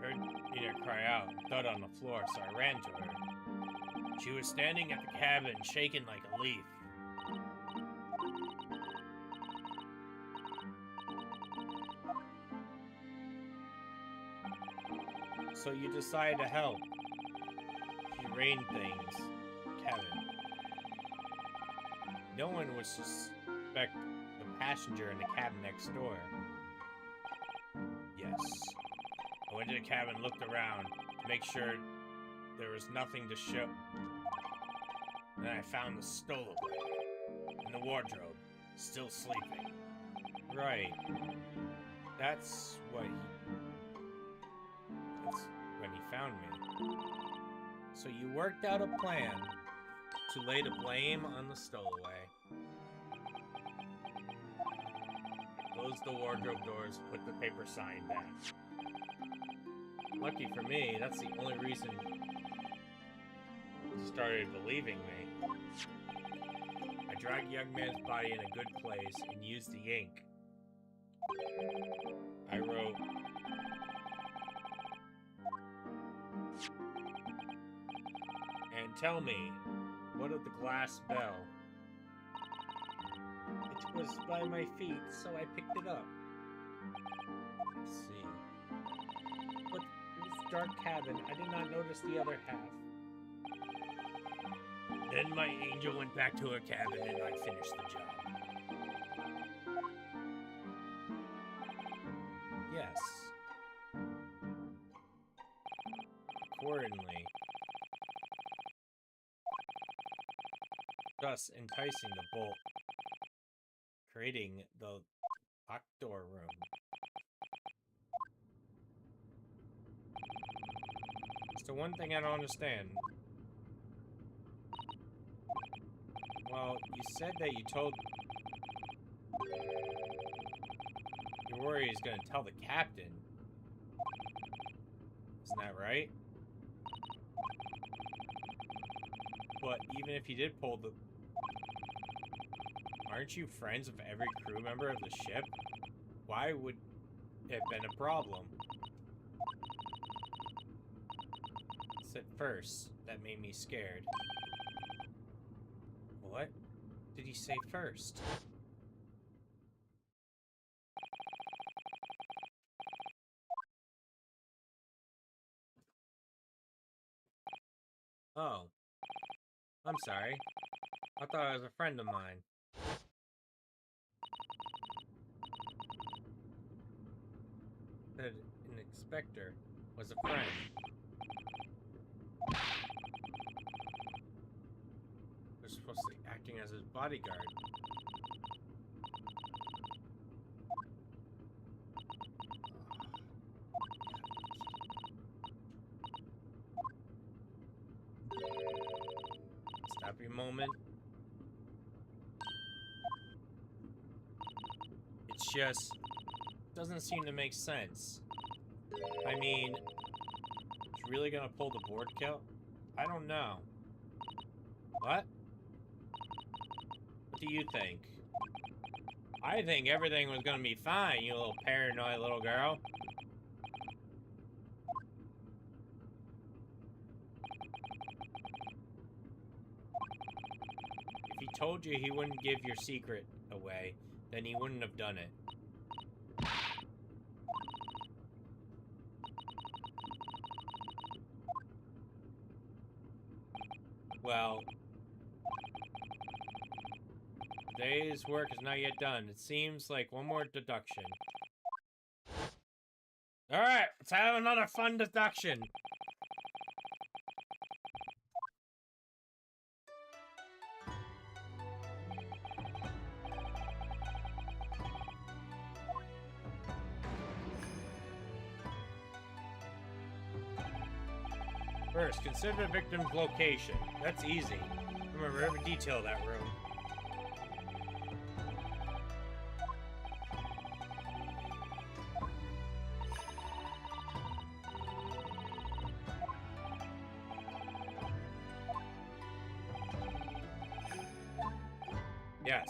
Heard Nina cry out, thud on the floor, so I ran to her. She was standing at the cabin, shaking like a leaf. So you decided to help. She rained things. Kevin. No one would suspect the passenger in the cabin next door. Yes. I went to the cabin, looked around to make sure there was nothing to show. Then I found the stowaway in the wardrobe, still sleeping. Right. That's when he found me. So you worked out a plan to lay the blame on the stowaway. Closed the wardrobe doors, put the paper sign back. Lucky for me, that's the only reason he started believing me. I dragged the young man's body in a good place and used the ink. I wrote, and tell me, what of the glass bell? It was by my feet, so I picked it up. I see. But it was a dark cabin. I did not notice the other half. Then my angel went back to her cabin and I finished the job. Yes. Accordingly. Thus enticing the bolt. Creating the locked door room. It's the one thing I don't understand. Well, you said that you told... You're worried he's gonna tell the captain. Isn't that right? But even if he did pull the... Aren't you friends with every crew member of the ship? Why would it have been a problem? He said first. That made me scared. What did he say first? Oh. I'm sorry. I thought it was a friend of mine. Said an inspector was a friend. They're supposed to be acting as his bodyguard. Stop your moment. It's just doesn't seem to make sense. I mean, it's really gonna pull the board kill? I don't know. What? What do you think? I think everything was gonna be fine, you little paranoid little girl. told you he wouldn't give your secret away, then he wouldn't have done it. Well, the day's work is not yet done. It seems like one more deduction. Alright, let's have another fun deduction. First, consider the victim's location. That's easy. Remember every detail of that room. Yes.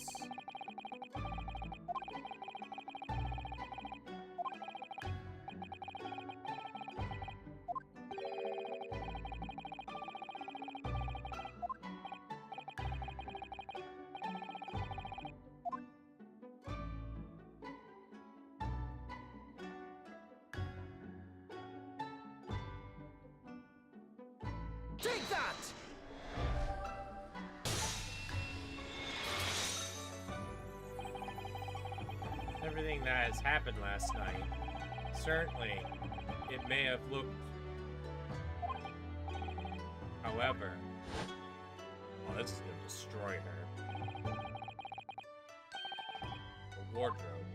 Take that! Everything that has happened last night. Certainly, it may have looked... However... Oh, this is gonna destroy her. The wardrobe.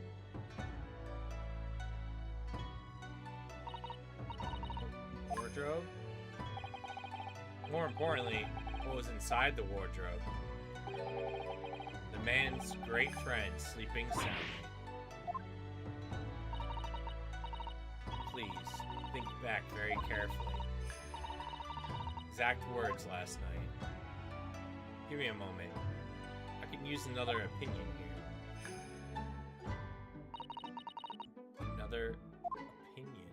Wardrobe? More importantly, what was inside the wardrobe. The man's great friend sleeping soundly. Please, think back very carefully. Exact words last night. Give me a moment. I can use another opinion here. Another opinion?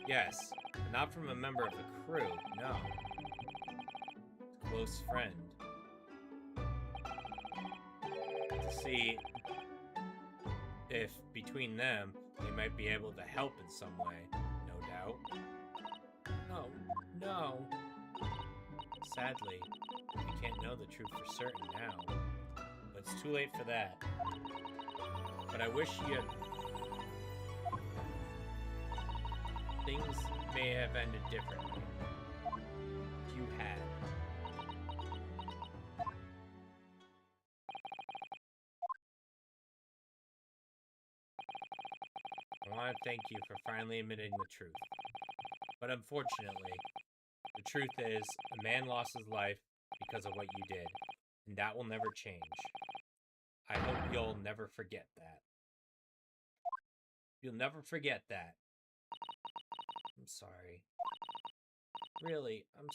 Yes, but not from a member of the crew, no. A close friend. To see if between them they might be able to help in some way, no doubt. No, no. Sadly, we can't know the truth for certain now. But it's too late for that. But I wish you had... Things may have ended differently. If you had. I want to thank you for finally admitting the truth. But unfortunately, the truth is, a man lost his life because of what you did, and that will never change. I hope you'll never forget that. You'll never forget that. I'm sorry. Really, I'm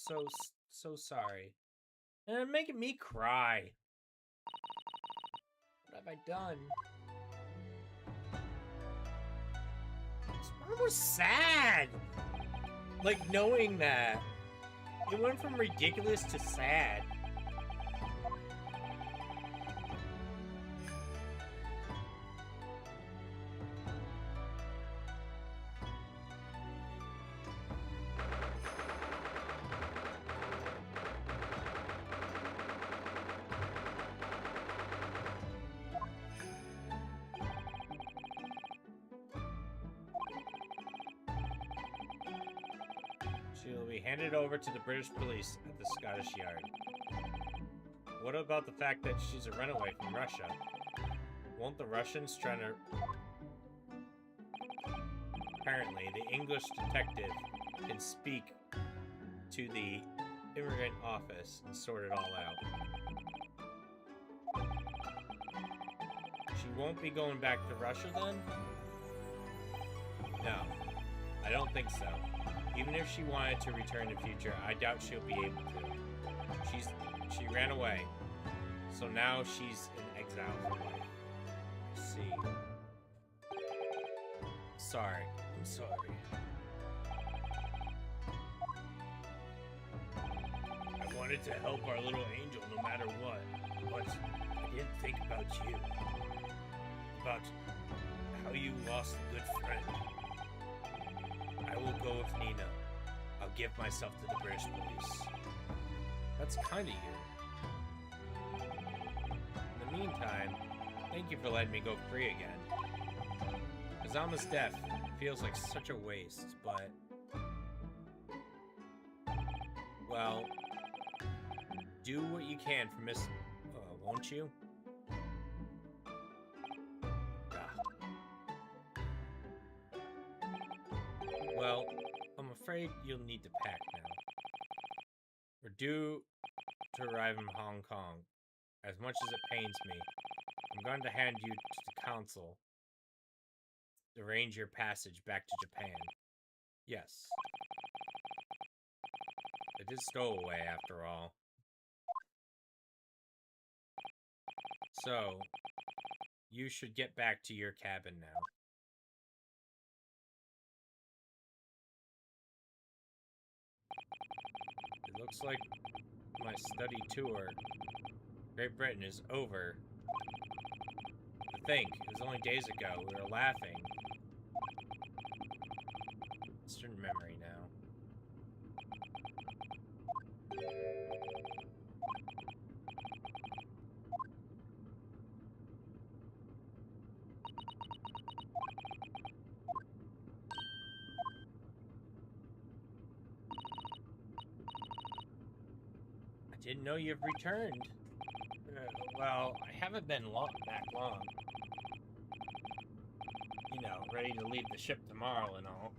so sorry. And it's making me cry. What have I done? It's almost sad. Like, knowing that. It went from ridiculous to sad. She'll be handed over to the British police at the Scottish Yard. What about the fact that she's a runaway from Russia? Won't the Russians try to... Apparently, the English detective can speak to the immigrant office and sort it all out. She won't be going back to Russia then? No, I don't think so. Even if she wanted to return in the future, I doubt she'll be able to. She ran away, so now she's in exile for life. I see. Sorry. I'm sorry. I wanted to help our little angel no matter what, but I didn't think about you. About how you lost a good friend. I will go with Nina. I'll give myself to the British police. That's kind of you. In the meantime, thank you for letting me go free again. Kazama's death feels like such a waste, but... well, do what you can for Miss... won't you? Well, I'm afraid you'll need to pack now. We're due to arrive in Hong Kong. As much as it pains me, I'm going to hand you to the council to arrange your passage back to Japan. Yes. It is stowaway, after all. So, you should get back to your cabin now. It looks like my study tour, Great Britain, is over. To think, it was only days ago we were laughing. Distant memory now. I didn't know you've returned. Well, I haven't been back long. You know, ready to leave the ship tomorrow and all.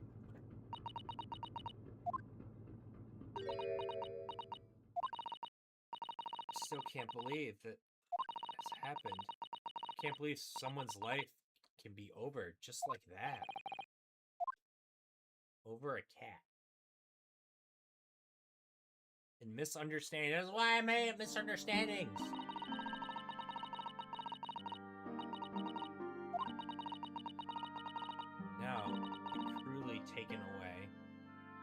Still can't believe that has happened. I can't believe someone's life can be over just like that. Over a cat. And misunderstanding. That's why I made misunderstandings. Now, cruelly taken away,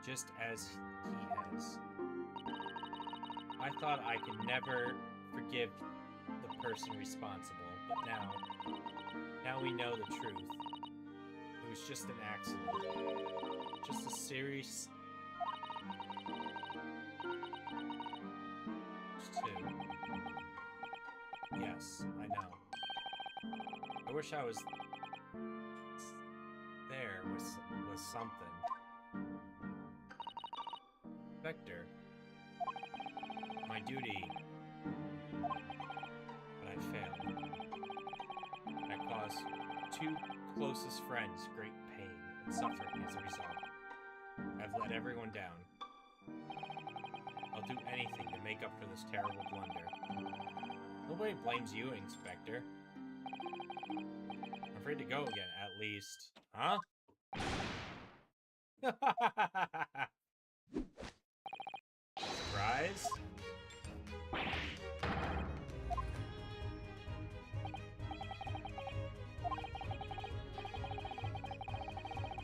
just as he has. I thought I could never forgive the person responsible, but now we know the truth. It was just an accident. Just a serious... Yes, I know. I wish I was there with something. Vector. My duty. But I failed. I caused two closest friends great pain and suffering as a result. I've let everyone down. I'll do anything to make up for this terrible blunder. Nobody blames you, Inspector. I'm afraid to go again, at least. Huh? Surprise?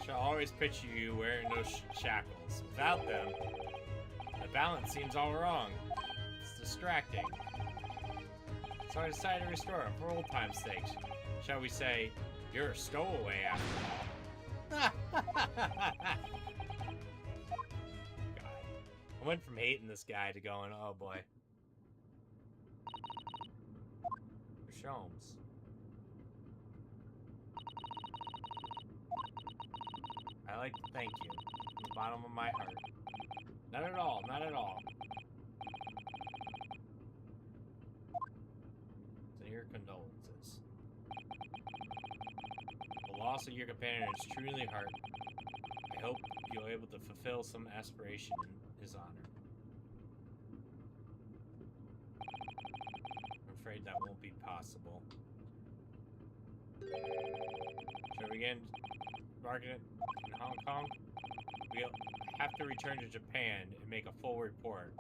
Shall always picture you wearing those shackles. Without them, the balance seems all wrong. It's distracting. So I decided to restore him for old time's sake. Shall we say, you're a stowaway after all. God. I went from hating this guy to going, oh boy. Sholmes. I like to thank you from the bottom of my heart. Not at all, not at all. Sincere condolences. The loss of your companion is truly hard. I hope you're able to fulfill some aspiration in his honor. I'm afraid that won't be possible. Shall we begin marketing in Hong Kong? We'll have to return to Japan and make a full report.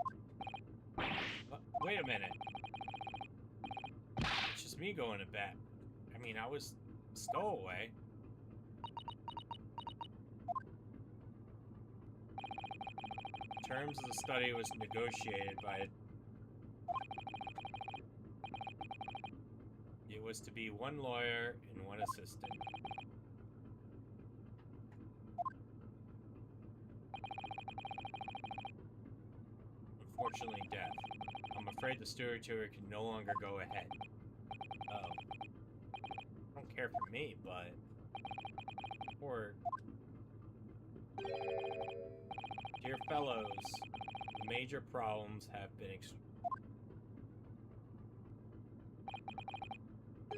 Wait a minute. It's just me going to bed. I mean, I was stowaway. Terms of the study was negotiated by was to be one lawyer and one assistant. Unfortunately, death. I'm afraid the steward tour can no longer go ahead. Oh. Don't care for me, but... Or... Dear fellows, the major problems have been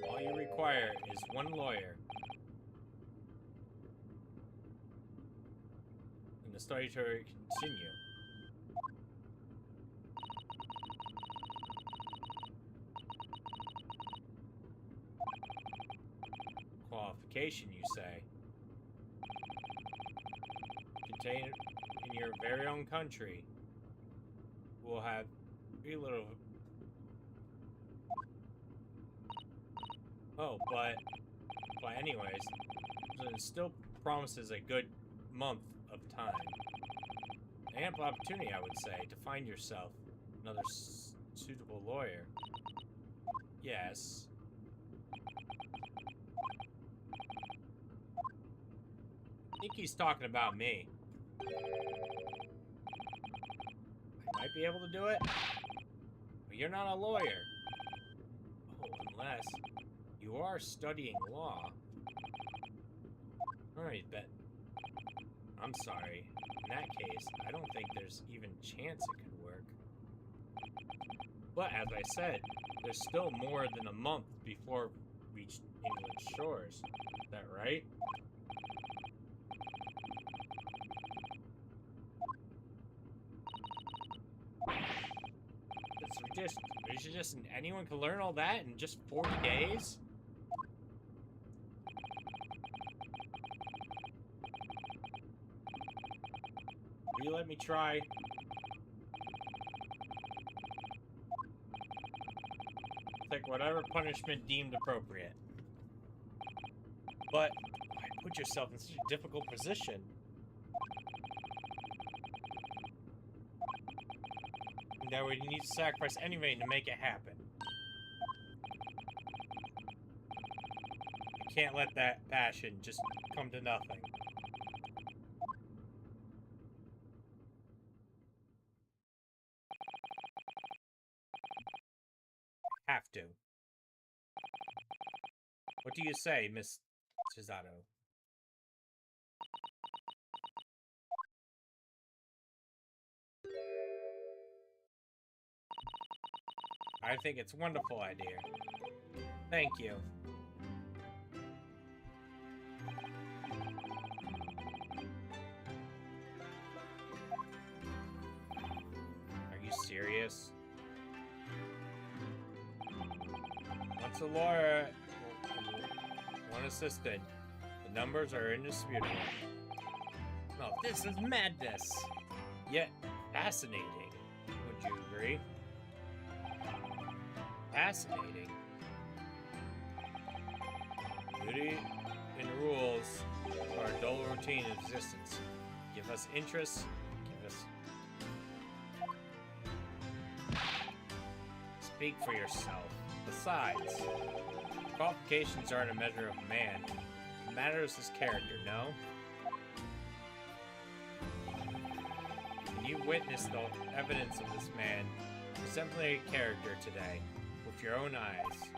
all you require is one lawyer. And the study tour continue. Qualification, you say? Contained in your very own country. We'll have very little... Oh, but anyways, it still promises a good month of time. An ample opportunity, I would say, to find yourself another suitable lawyer. Yes. I think he's talking about me. I might be able to do it, but you're not a lawyer. Oh, unless you are studying law. Alright, bet. I'm sorry. In that case, I don't think there's even a chance it could work. But as I said, there's still more than a month before we reach England's shores. Is that right? It's ridiculous. Anyone can learn all that in just 40 days? Will you let me try? Take whatever punishment deemed appropriate. But why put yourself in such a difficult position? That we need to sacrifice anything to make it happen. I can't let that passion just come to nothing. Have to. What do you say, Miss Chisato? I think it's a wonderful idea. Thank you. Are you serious? Once a lawyer, one assistant. The numbers are indisputable. No, this is madness. Yet fascinating. Would you agree? Fascinating. Duty and rules are a dull routine of existence. Give us interest, give us... Speak for yourself. Besides, qualifications aren't a measure of a man. What matters is character, no? When you witnessed the evidence of this man, exemplary character today, with your own eyes.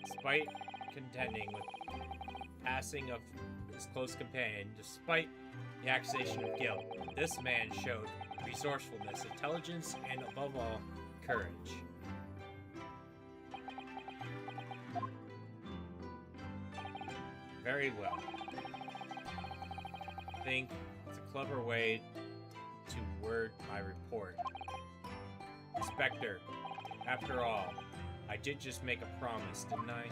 Despite contending with passing of his close companion, despite the accusation of guilt, this man showed resourcefulness, intelligence, and above all, courage. Very well. I think it's a clever way to word my report. Inspector, after all, I did just make a promise, didn't I?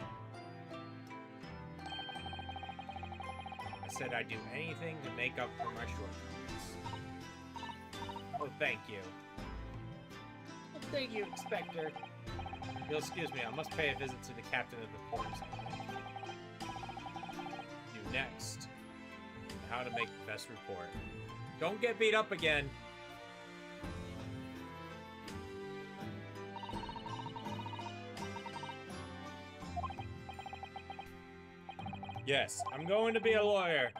I said I'd do anything to make up for my shortcomings. Oh, thank you. Oh, thank you, Inspector. You'll excuse me, I must pay a visit to the captain of the force. You next. How to make the best report. Don't get beat up again. Yes, I'm going to be a lawyer.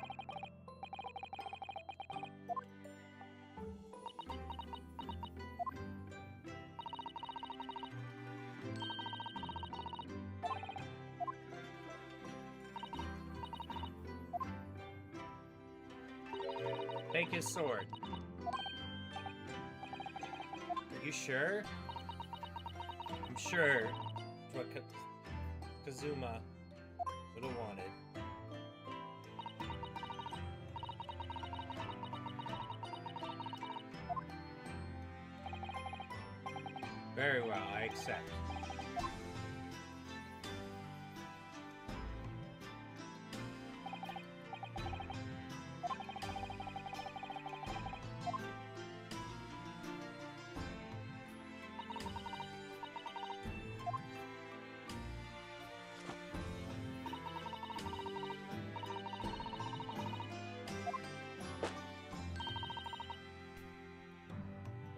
Take his sword. Are you sure? I'm sure. That's what Kazuma would have wanted. Very well, I accept.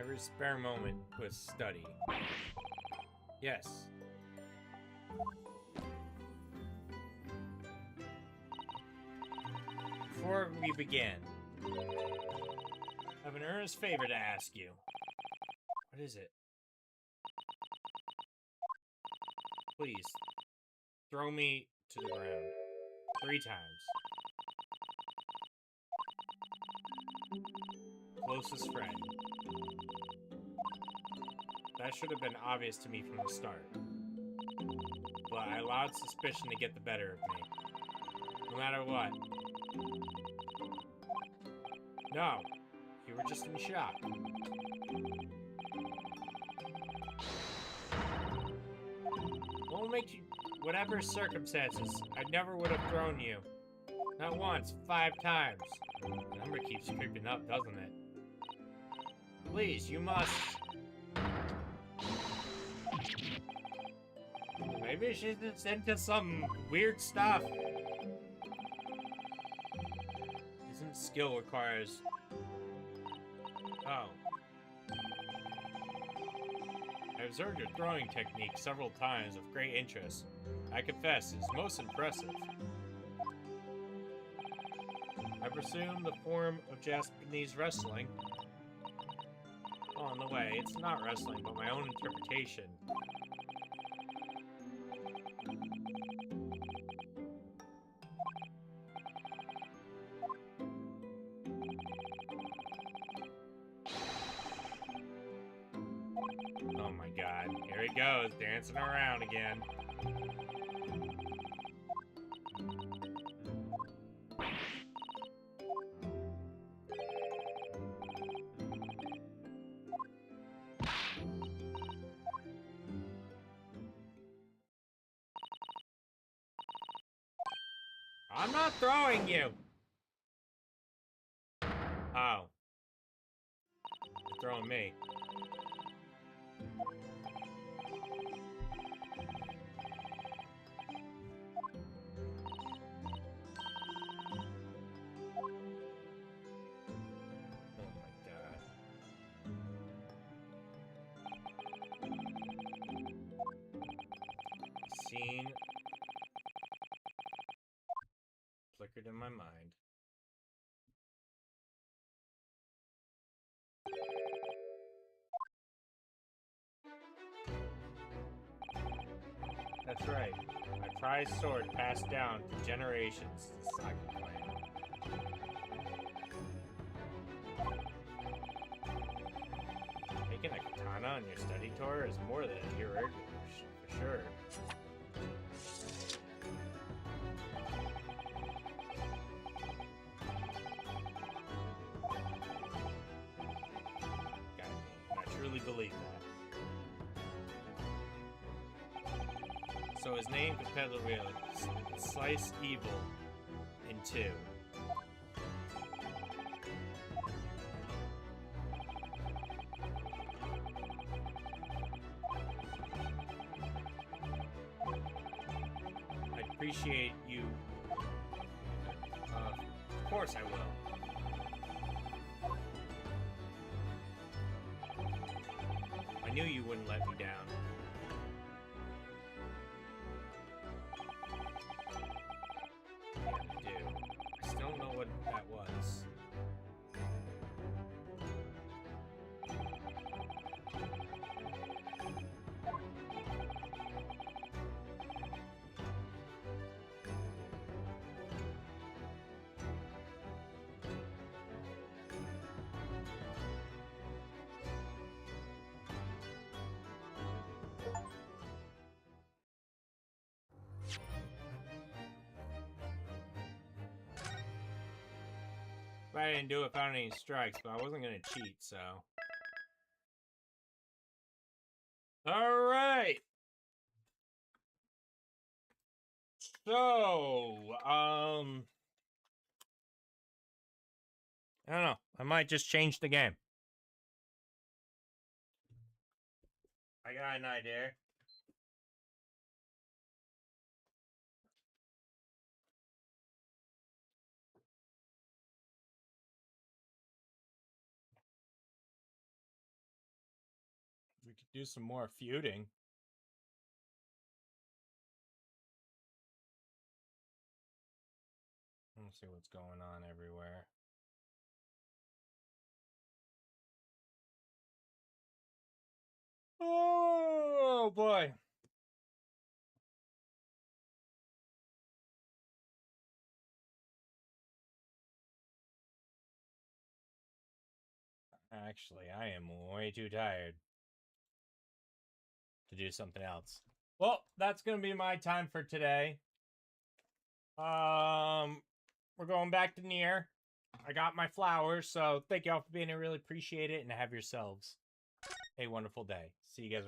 Every spare moment was study. Yes. Before we begin, I have an earnest favor to ask you. What is it? Please, throw me to the ground 3 times. Closest friend. That should have been obvious to me from the start. But I allowed suspicion to get the better of me. No matter what. No, you were just in shock. What will make you... Whatever circumstances, I never would have thrown you. Not once, 5 times. The number keeps creeping up, doesn't it? Please, you must... Maybe she's just into some weird stuff. Isn't skill requires... Oh. I observed your throwing technique several times with great interest. I confess, it's most impressive. I presume the form of Japanese wrestling. Oh, in the way, it's not wrestling, but my own interpretation. Oh my god, here he goes, dancing around again. I'm not throwing you! Oh. You're throwing me. Oh my god. Scene flickered in my mind. That's right. A prized sword passed down for generations. The Saga clan. Taking a katana on your study tour is more than irregular, for sure. I truly believe that. So his name could really slice evil in 2. I'd appreciate you. Of course I will. I knew you wouldn't let me down. don't know what that was. I didn't do it without any strikes, but I wasn't gonna cheat, so. Alright! So, I don't know. I might just change the game. I got an idea. We could do some more feuding. Let's see what's going on everywhere. Oh boy. Actually, I am way too tired to do something else. Well, that's gonna be my time for today. We're going back to Nier. I got my flowers, so thank y'all for being here. Really appreciate it, and have yourselves a wonderful day. See you guys around.